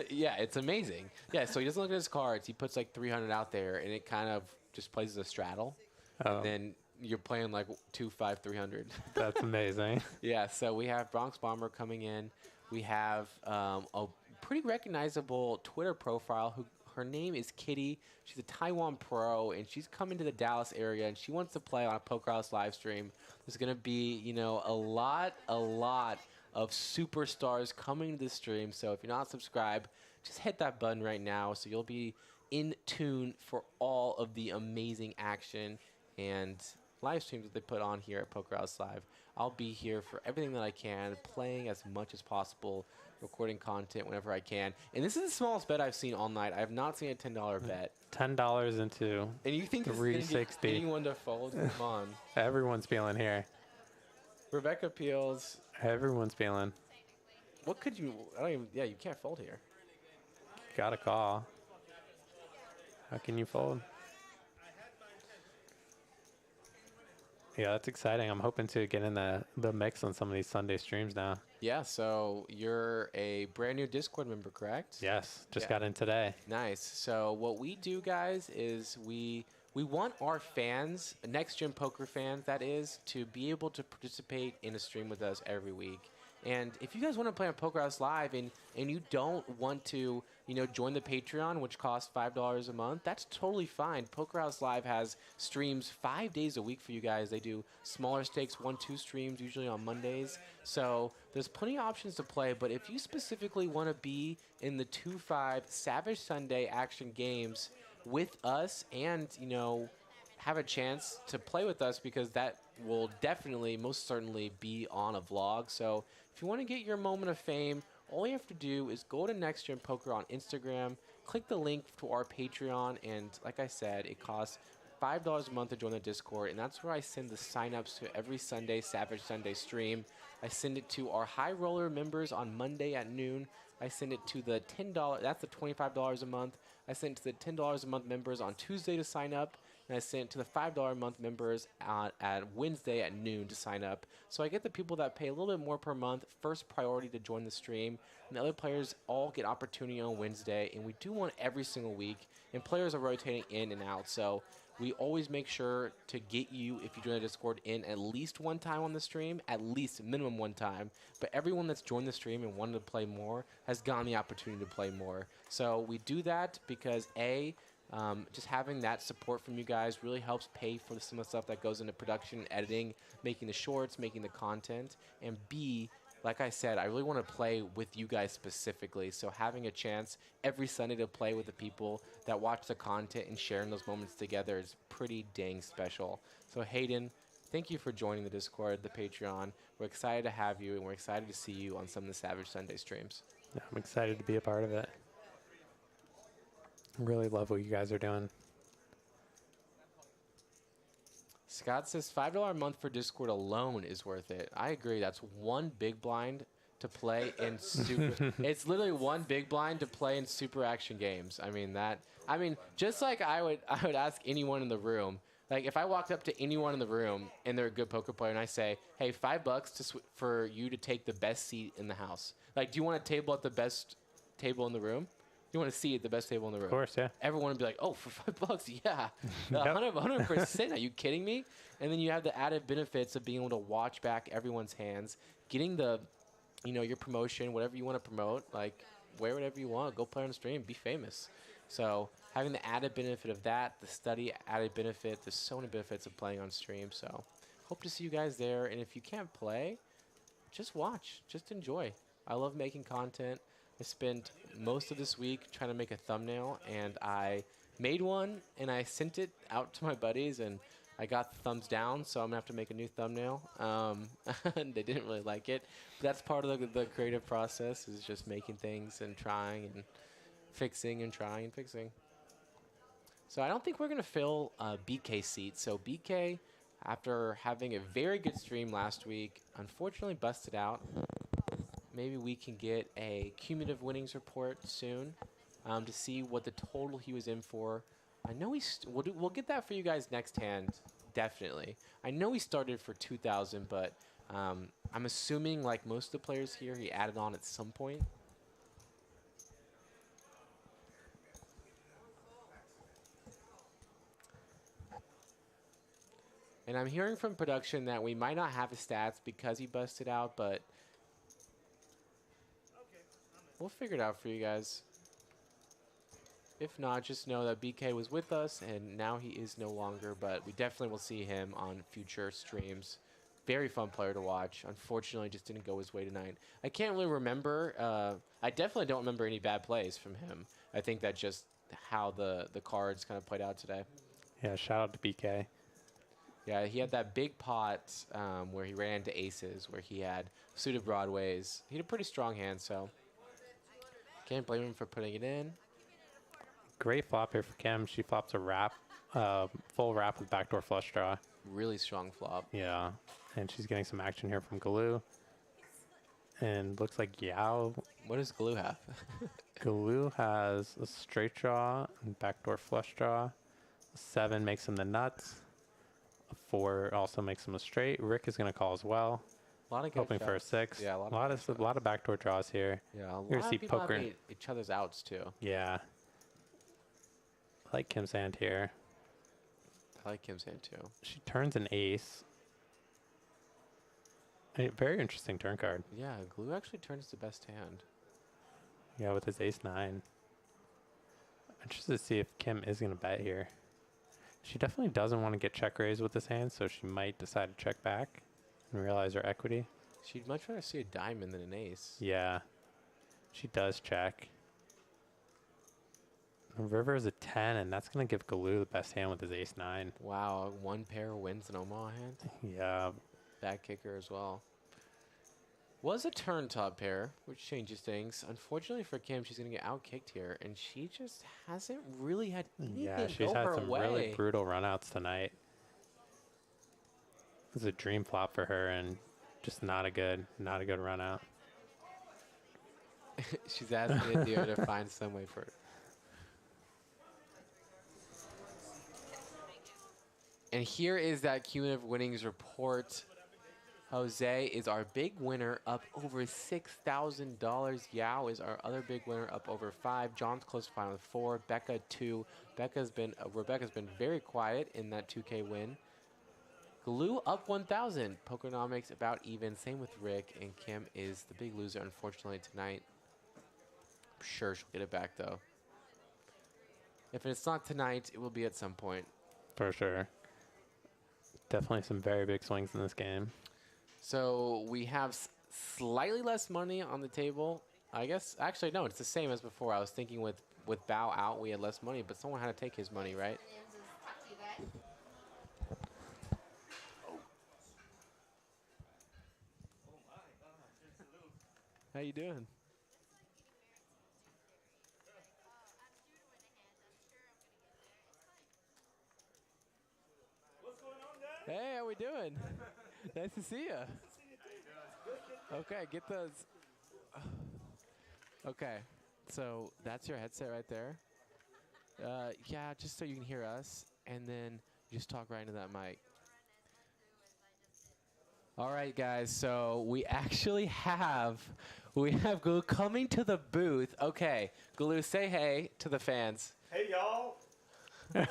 Yeah, it's amazing. Yeah, so he doesn't look at his cards. He puts like 300 out there, and it kind of just plays as a straddle. Oh. And then you're playing like 2, 5, 300. That's amazing. Yeah, so we have Bronx Bomber coming in. We have a pretty recognizable Twitter profile who her name is Kitty. She's a Taiwan pro, and she's coming to the Dallas area, and she wants to play on a Poker House live stream. There's going to be, a lot of superstars coming to the stream. So if you're not subscribed, just hit that button right now so you'll be in tune for all of the amazing action and live streams that they put on here at Poker House Live. I'll be here for everything that I can, playing as much as possible, recording content whenever I can. And this is the smallest bet I've seen all night. I have not seen a $10 bet. $10 into And you think 360. anyone to fold? Come on. Everyone's feeling here. Rebecca Peels. Everyone's feeling. What could you? I don't even. Yeah, you can't fold here. Got a call. How can you fold? Yeah, that's exciting. I'm hoping to get in the mix on some of these Sunday streams now. Yeah, so you're a brand new Discord member, correct? Yes, just got in today. Nice. So what we do, guys, is we want our fans, next gen poker fans, that is, to be able to participate in a stream with us every week. And if you guys want to play on Poker House Live and you don't want to, join the Patreon, which costs $5 a month, that's totally fine. Poker House Live has streams 5 days a week for you guys. They do smaller stakes 1-2 streams, usually on Mondays. So there's plenty of options to play. But if you specifically want to be in the 2-5 Savage Sunday action games with us and, have a chance to play with us, because that will definitely, most certainly, be on a vlog. So if you want to get your moment of fame, all you have to do is go to Next Gen Poker on Instagram, click the link to our Patreon, and like I said, it costs $5 a month to join the Discord, and that's where I send the signups to every Sunday Savage Sunday stream. I send it to our High Roller members on Monday at noon. I send it to the $10, that's the $25 a month. I send it to the $10 a month members on Tuesday to sign up. And I send it to the $5 a month members at Wednesday at noon to sign up. So I get the people that pay a little bit more per month first priority to join the stream. And the other players all get opportunity on Wednesday. And we do one every single week. And players are rotating in and out. So we always make sure to get you, if you join the Discord, in at least one time on the stream, at least minimum one time. But everyone that's joined the stream and wanted to play more has gotten the opportunity to play more. So we do that because, just having that support from you guys really helps pay for some of the stuff that goes into production, editing, making the shorts, making the content. And B, like I said, I really want to play with you guys specifically. So having a chance every Sunday to play with the people that watch the content and sharing those moments together is pretty dang special. So Hayden, thank you for joining the Discord, the Patreon. We're excited to have you, and we're excited to see you on some of the Savage Sunday streams. Yeah, I'm excited to be a part of it. Really love what you guys are doing. Scott says $5 a month for Discord alone is worth it. I agree. That's one big blind to play in super. It's literally one big blind to play in super action games. I mean, just like I would ask anyone in the room. Like if I walked up to anyone in the room and they're a good poker player, and I say, "Hey, $5 for you to take the best seat in the house. Like, do you want a table at the best table in the room?" You want to see it, the best table in the room. Of course, yeah. Everyone would be like, oh, for $5, yeah. 100%. Are you kidding me? And then you have the added benefits of being able to watch back everyone's hands, getting the, your promotion, whatever you want to promote, like wear whatever you want, go play on the stream, be famous. So having the added benefit of that, the study added benefit, there's so many benefits of playing on stream. So hope to see you guys there. And if you can't play, just watch, just enjoy. I love making content. I spent most of this week trying to make a thumbnail, and I made one, and I sent it out to my buddies, and I got thumbs down, so I'm going to have to make a new thumbnail. And they didn't really like it. But that's part of the creative process, is just making things and trying and fixing and trying and fixing. So I don't think we're going to fill BK seat. So BK, after having a very good stream last week, unfortunately busted out. Maybe we can get a cumulative winnings report soon to see what the total he was in for. I know we'll get that for you guys next hand, definitely. I know he started for 2,000, but I'm assuming, like most of the players here, he added on at some point. And I'm hearing from production that we might not have his stats because he busted out, but we'll figure it out for you guys. If not, just know that BK was with us, and now he is no longer, but we definitely will see him on future streams. Very fun player to watch. Unfortunately, just didn't go his way tonight. I can't really remember. I definitely don't remember any bad plays from him. I think that's just how the cards kind of played out today. Yeah, shout out to BK. Yeah, he had that big pot where he ran into aces, where he had suited broadways. He had a pretty strong hand, so can't blame him for putting it in. Great flop here for Kim. She flops a wrap, full wrap with backdoor flush draw. Really strong flop. Yeah, and she's getting some action here from Galoo. And looks like Yao. What does Galoo have? Galoo has a straight draw and backdoor flush draw. A 7 makes him the nuts. A 4 also makes him a straight. Rick is going to call as well. A lot of good hoping for a 6. Yeah, a lot of backdoor draws here. Yeah, a lot You're of see people poker. have each other's outs too. Yeah. I like Kim's hand here. I like Kim's hand too. She turns an ace. A very interesting turn card. Yeah, Glue actually turns the best hand. Yeah, with his ace 9. Interested to see if Kim is going to bet here. She definitely doesn't want to get check raised with this hand, so she might decide to check back and realize her equity. She'd much rather see a diamond than an ace. Yeah, she does check. The river is a 10, and that's going to give Galoo the best hand with his ace 9. Wow, one pair wins an Omaha hand. Yeah. Back kicker as well. Was a turn top pair, which changes things. Unfortunately for Kim, she's going to get out-kicked here, and she just hasn't really had anything Yeah, she's go had her some way. really brutal runouts tonight. It was a dream flop for her, and just not a good run out. She's asking Dio to find some way for it. And here is that cumulative winnings report. Jose is our big winner, up over $6,000. Yao is our other big winner, up over 5. John's close to final with 4. Becca 2. Rebecca's been very quiet in that 2K win. Glue up 1,000. Pokernomics about even. Same with Rick, and Kim is the big loser, unfortunately, tonight. I'm sure she'll get it back though. If it's not tonight, it will be at some point. For sure. Definitely some very big swings in this game. So we have slightly less money on the table. I guess, actually, no, it's the same as before. I was thinking with Bow out, we had less money, but someone had to take his money, right? How you doing? Hey, how we doing? Nice to see you. Okay, get those. Okay, so that's your headset right there. Yeah, just so you can hear us, and then just talk right into that mic. All right, guys. So we actually have Gulu coming to the booth. Okay, Gulu, say hey to the fans. Hey, y'all. Good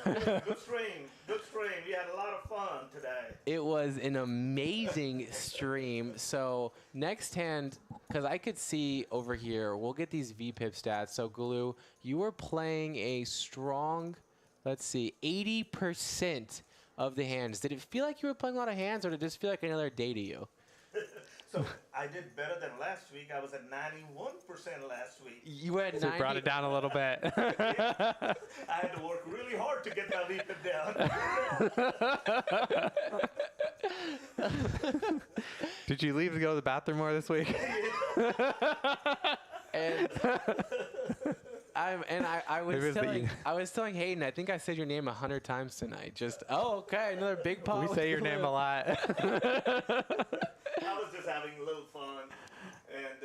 stream. Good stream. We had a lot of fun today. It was an amazing stream. So next hand, because I could see over here, we'll get these VPIP stats. So Gulu, you were playing a strong, let's see, 80% of the hands. Did it feel like you were playing a lot of hands, or did it just feel like another day to you? So I did better than last week. I was at 91% last week. You were at So brought it down a little bit. I had to work really hard to get that leap down. Did you leave to go to the bathroom more this week? And I was telling Hayden, I think I said your name 100 times tonight. Just, okay, another big pot. We with say your name a lot. I was just having a little fun, and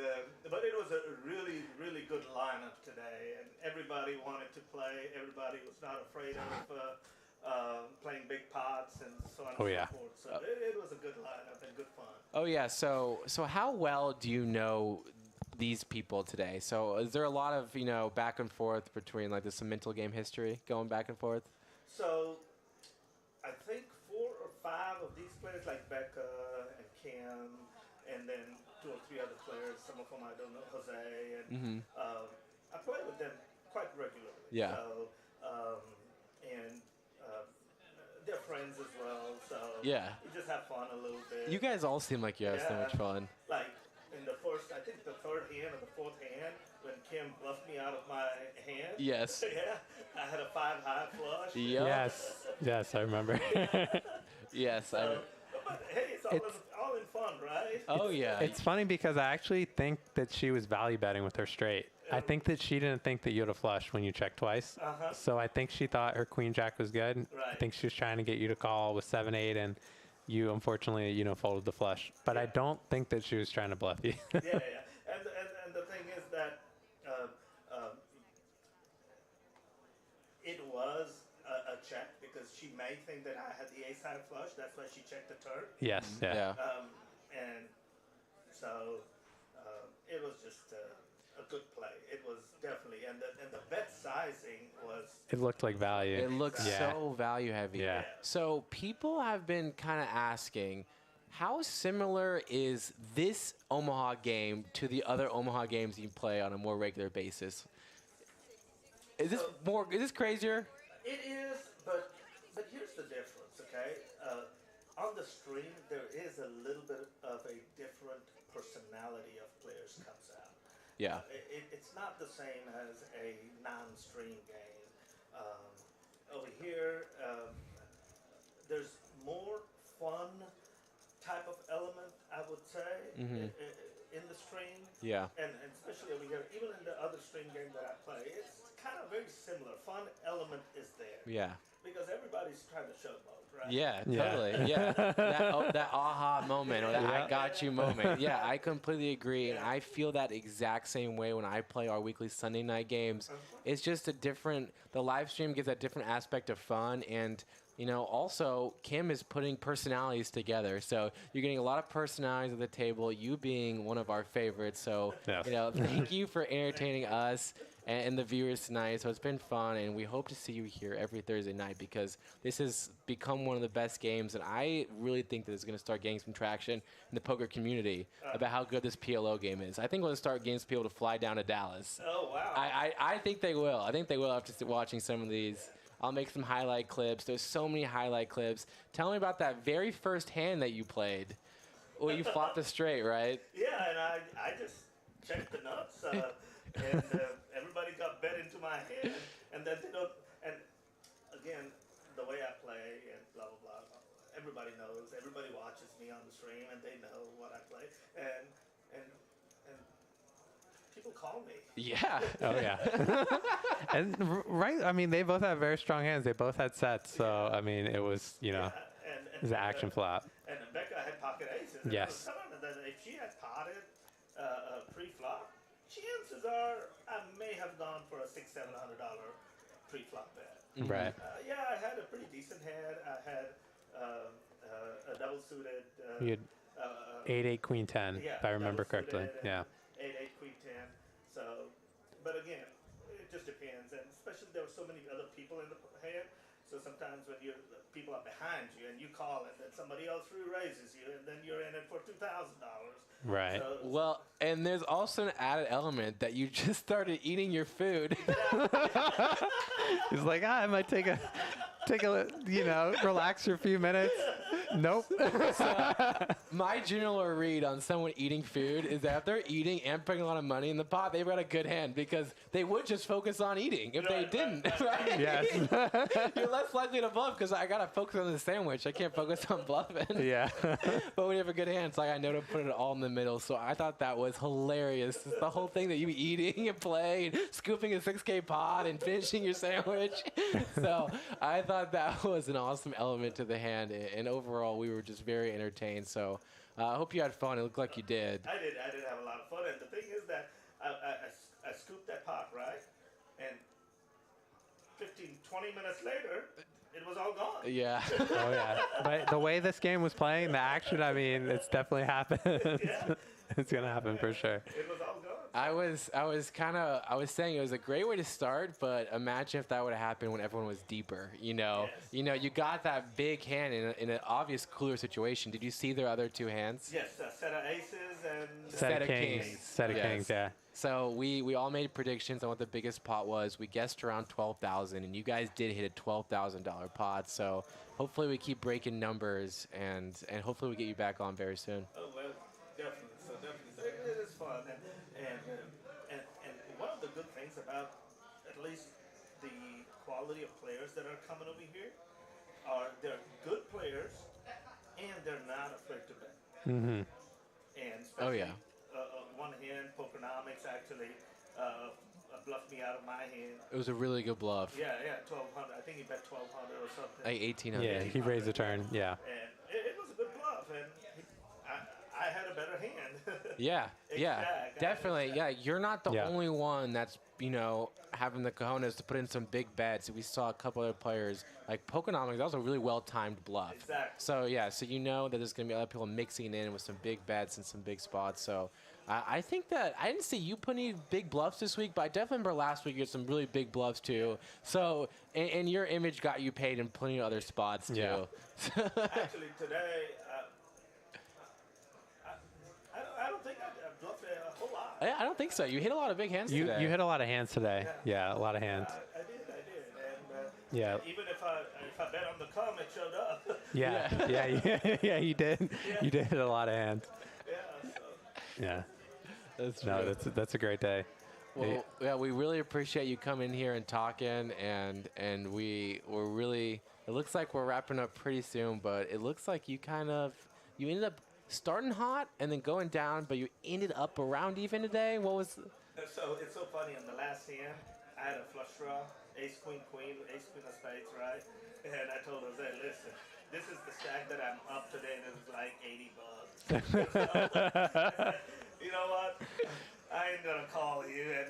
but it was a really, really good lineup today, and everybody wanted to play. Everybody was not afraid of playing big pots and so on and so forth. So it was a good lineup and good fun. Oh yeah. So how well do you know these people today? So is there a lot of back and forth between like some mental game history going back and forth? So I think 4 or 5 of these players, like Becca and Kim, and then 2 or 3 other players, some of whom I don't know, Jose, and I play with them quite regularly. Yeah. So, and they're friends as well, so Yeah. you just have fun a little bit. You guys all seem like you have so much fun. Like in the first, I think the 3rd hand or the 4th hand, when Kim bluffed me out of my hand. Yes. Yeah, I had a 5 high flush. Yep. Yes, I remember. Yes. But hey, it's all in fun, right? Oh yeah. It's funny because I actually think that she was value betting with her straight. I think that she didn't think that you had a flush when you checked twice. So I think she thought her queen jack was good. Right. I think she was trying to get you to call with 7-8, and you unfortunately folded the flush. But I don't think that she was trying to bluff you. Yeah. And the thing is that it was a check because she may think that I had the ace high flush. That's why she checked the turn. Yes. Yeah. And so it was just a good play. It was definitely, and the bet sizing was. It looked like value. It looks so value heavy. Yeah. So people have been kind of asking, how similar is this Omaha game to the other Omaha games you play on a more regular basis? Is this crazier? It is, but here's the difference, okay? On the stream, there is a little bit of a different personality of players comes out. Yeah. It's not the same as a non-stream game. Over here, there's more fun type of element, I would say, in the stream. Yeah. And especially over here, even in the other stream game that I play, it's kind of very similar. Fun element is there. Yeah. Because everybody's trying to showboat, right? Yeah, totally. Yeah. That aha moment or that I got you moment. Yeah, I completely agree. And I feel that exact same way when I play our weekly Sunday night games. It's just the live stream gives that different aspect of fun. And, also Kim is putting personalities together. So you're getting a lot of personalities at the table, you being one of our favorites. So, thank you for entertaining us and the viewers tonight. So it's been fun, and we hope to see you here every Thursday night because this has become one of the best games, and I really think that it's going to start getting some traction in the poker community about how good this PLO game is. I think we're going to start getting some people to fly down to Dallas. Oh, wow. I think they will. I think they will after watching some of these. I'll make some highlight clips. There's so many highlight clips. Tell me about that very first hand that you played. Well, you flopped a straight, right? Yeah, and I just checked the nuts, and everybody got bet into my hand, and then and again, the way I play and blah blah blah. Everybody knows. Everybody watches me on the stream, and they know what I play, and people call me. Yeah. Oh yeah. And right, I mean, they both have very strong hands. They both had sets, so I mean, it was it was an action flop. And Becca had pocket aces. And Yes. I was telling her that if she had potted pre-flop, chances are I may have gone for a $600-700 pre-flop bet. Right. Yeah, I had a pretty decent hand. I had a double suited. You had 8-8 Queen 10, Yeah, if I remember double correctly. suited Yeah. and 8-8 Queen 10. So, but again, it just depends, and especially there were so many other people in the hand. So sometimes when the people are behind you and you call it, then somebody else raises you, and then you're in it for $2,000. Right. So, Well, and there's also an added element that you just started eating your food. He's like, I might take a, relax for a few minutes. Nope. My general read on someone eating food is that if they're eating and putting a lot of money in the pot, they've got a good hand because they would just focus on eating if they didn't. Right? Yes. You're less likely to bluff because I got to focus on the sandwich. I can't focus on bluffing. Yeah. But when you have a good hand, it's like I know to put it all in the middle. So I thought that was hilarious. It's the whole thing that you be eating and playing, scooping a 6K pot and finishing your sandwich. So I thought that was an awesome element to the hand. And overall, we were just very entertained. So I hope you had fun. It looked like you did. I did have a lot of fun, and the thing is that I scooped that pot, right? And 15, 20 minutes later, it was all gone. Yeah. Oh, yeah. But the way this game was playing, the action, I mean, it's definitely happened. It's going to happen for sure. It was all gone. I was saying it was a great way to start, but imagine if that would have happened when everyone was deeper. Yes. You got that big hand in an obvious cooler situation. Did you see their other two hands? Yes, a set of aces and Set of kings. Set of Yes. kings, yeah. So we all made predictions on what the biggest pot was. We guessed around 12,000, and you guys did hit a $12,000 pot. So hopefully we keep breaking numbers, and hopefully we get you back on very soon. Oh, well, definitely. So it is fun, and one of the good things about at least the quality of players that are coming over here are they're good players, and they're not afraid to bet. Mm-hmm. And Oh, especially, yeah. One hand, Pokernomics actually bluffed me out of my hand. It was a really good bluff. Yeah, 1,200. I think he bet 1,200 or something. Like 1,800. Yeah, he raised the turn, yeah. And it was a good bluff, and I had a better hand. Yeah, Exact. definitely. Yeah, you're not the Yeah. only one that's, having the cojones to put in some big bets. We saw a couple other players, like Pokenomics, that was a really well-timed bluff. Exactly. So, yeah, so that there's going to be other people mixing in with some big bets and some big spots. So, I think that I didn't see you put any big bluffs this week, but I definitely remember last week you had some really big bluffs, too. So, and your image got you paid in plenty of other spots, too. Yeah. Actually, today, I don't think I bluffed a whole lot. I don't think so. You hit a lot of big hands You today. hit a lot of hands today. Yeah, a lot of hands. I did. And Yeah. even if I bet on the come, it showed up. Yeah, you did. You did hit a lot of hands. Yeah, so. Yeah. That's No, that's a great day. Well, yeah, we really appreciate you coming here and talking, and we're really. It looks like we're wrapping up pretty soon, but it looks like you ended up starting hot and then going down, but you ended up around even today. What was? So it's so funny. On the last hand, I had a flush draw, ace queen ace queen of spades, right? And I told Jose, listen, this is the stack that I'm up today, and it was like $80. So I said, you know what? I ain't gonna call you, and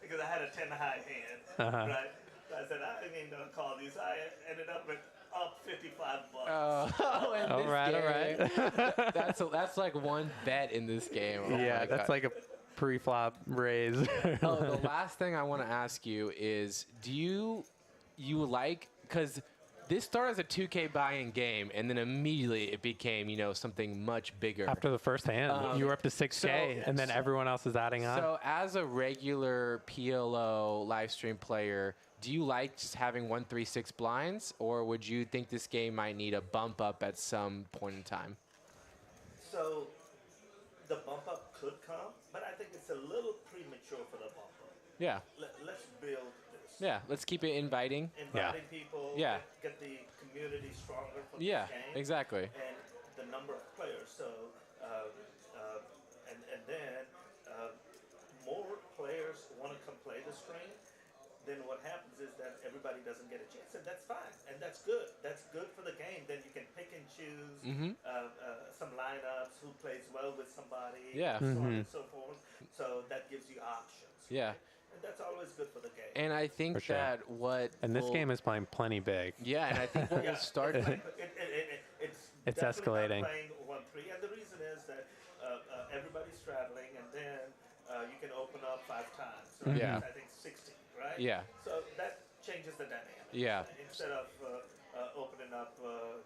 because I had a 10 high hand, right? So I said I ain't gonna call you. So I ended up with up $55. All right. That's like one bet in this game. Oh Yeah, my that's God. like a pre-flop raise. The last thing I want to ask you is, do you like, because this started as a 2K buy-in game, and then immediately it became, something much bigger. After the first hand, you were up to 6K, and then everyone else is adding on. So as a regular PLO live stream player, do you like just having 1-3-6 blinds, or would you think this game might need a bump up at some point in time? So the bump up could come, but I think it's a little premature for the bump up. Yeah. Let's build this. Yeah. Let's keep it inviting. Inviting people. Yeah. Get the community stronger for Yeah. this game. Exactly. And the number of players. So and then more players want to come play the stream. Then what happens is that everybody doesn't get a chance, and that's fine, and that's good. That's good for the game. Then you can pick and choose some lineups, who plays well with somebody, Yeah. so on and so forth. So that gives you options. Yeah. And that's always good for the game. And I think For sure. that And this game is playing plenty big. Yeah, and I think what will start. It's It's definitely escalating. not playing 1-3, and the reason everybody's straddling, and then you can open up 5 times. Right? Yeah. I think 16, right? Yeah. So that changes the dynamic. Yeah. Instead of opening up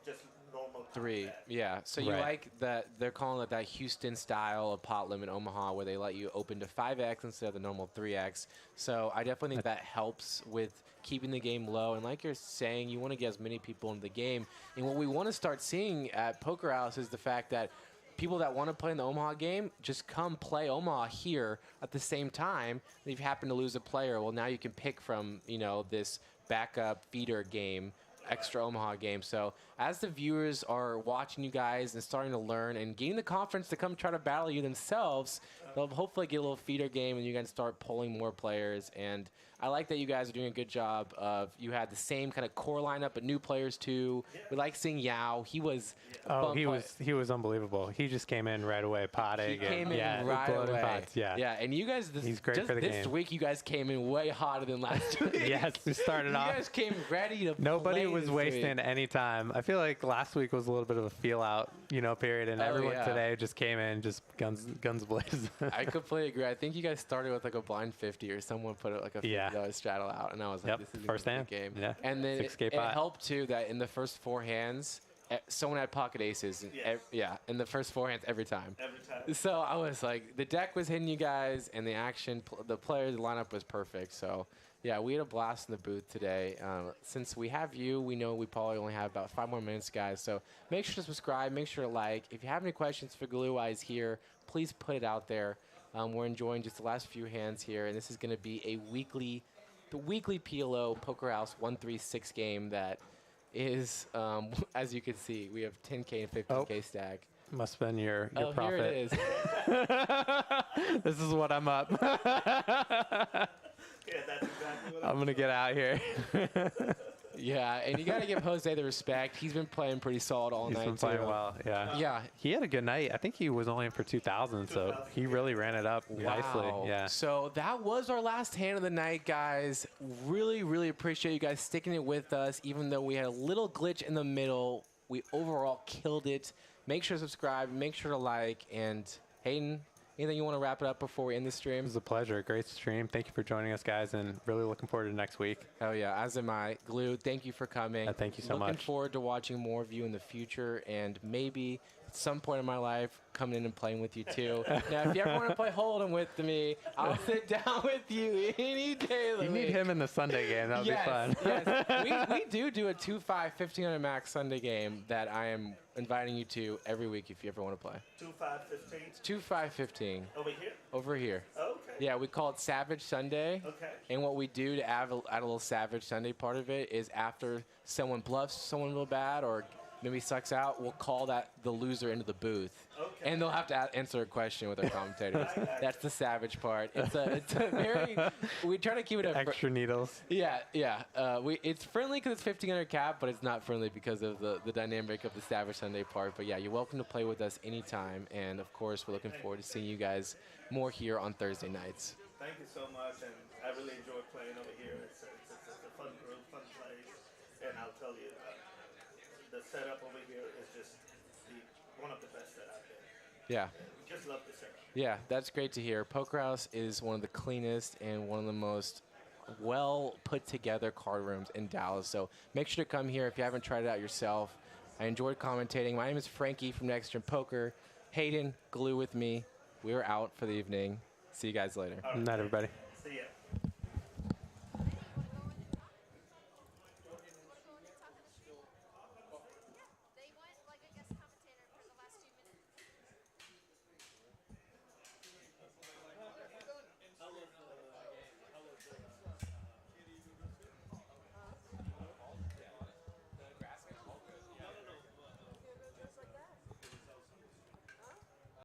just normal 3. combat. Yeah. So you Right. like that they're calling it that Houston style of pot limit Omaha where they let you open to 5x instead of the normal 3x. So I definitely think that helps with keeping the game low. And like you're saying, you want to get as many people into the game. And what we want to start seeing at Poker House is the fact that people that want to play in the Omaha game, just come play Omaha here at the same time. And if you happen to lose a player, well, now you can pick from, this backup feeder game, extra Omaha game. So as the viewers are watching you guys and starting to learn and gaining the confidence to come try to battle you themselves, they'll hopefully get a little feeder game and you guys start pulling more players. And I like that you guys are doing a good job of, you had the same kind of core lineup, but new players too. We like seeing Yao. He was a Oh, fun he was unbelievable. He just came in right away, potting. He came and, in right blowing away. pots, yeah. Yeah, and you guys, He's great just for the this game. week, you guys came in way hotter than last week. Yes, we started off. You guys came ready to Nobody play was this wasting week. any time. I feel like last week was a little bit of a feel out, period, and Oh, everyone yeah. today just came in just guns blazing. I completely agree. I think you guys started with like a blind 50 or someone put like a $50 Yeah. straddle out, and I was like, Yep, this is first a hand. game. Yeah. And then 6K it pot. helped too that in the first 4 hands, someone had pocket aces. And Yes. in the first 4 hands every time. Every time. So I was like, the deck was hitting you guys, and the action, the players, the lineup was perfect. So yeah, we had a blast in the booth today. Since we have you, we know we probably only have about 5 more minutes, guys. So make sure to subscribe, make sure to like. If you have any questions for Glue Eyes here, please put it out there. We're enjoying just the last few hands here, and this is going to be the weekly PLO Poker House 136 game that is, as you can see, we have 10K and 15K stack. Must have been your Oh, profit. here it is. This is what I'm up. Yeah, that's exactly what I'm going to get out here. Yeah, and you got to give Jose the respect. He's been playing pretty solid all He's night, been playing too. well, yeah. Yeah. He had a good night. I think he was only in for 2,000, so he really ran it up nicely. Wow. Yeah. So that was our last hand of the night, guys. Really, really appreciate you guys sticking it with us, even though we had a little glitch in the middle. We overall killed it. Make sure to subscribe. Make sure to like. And Hayden, anything you want to wrap it up before we end the It stream? was a pleasure. Great stream. Thank you for joining us, guys, and really looking forward to next week. Oh, yeah, as am I. Glue, thank you for coming. Thank you so Looking much. forward to watching more of you in the future, and maybe at some point in my life, coming in and playing with you, too. Now, if you ever want to play Hold'em with me, I'll sit down with you any day of the You week. need him in the Sunday game. That would be fun. Yes. we do a 2-5, 1500 max Sunday game that I am inviting you to every week if you ever want to play. 2-5-15 It's 2-5-15 over here. over here. Okay. Yeah, we call it Savage Sunday. Okay. And what we do to add a little Savage Sunday part of it is after someone bluffs someone real bad or maybe sucks out, we'll call that the loser into the booth. Okay. And they'll have to answer a question with our commentators. That's the Savage part. It's a very, we try to keep it a Extra needles. yeah. It's friendly because it's 1500 cap, but it's not friendly because of the dynamic of the Savage Sunday part. But yeah, you're welcome to play with us anytime. And of course, we're looking forward to seeing you guys more here on Thursday nights. Thank you so much, and I really enjoy playing over here. It's a fun group, fun place, and I'll tell you, the setup over here is just one of the best that I've been. Yeah. Just love the setup. Yeah, that's great to hear. Poker House is one of the cleanest and one of the most well put together card rooms in Dallas. So make sure to come here if you haven't tried it out yourself. I enjoyed commentating. My name is Frankie from Next Gen Poker. Hayden, Glue with me. We're out for the evening. See you guys later. Night, everybody.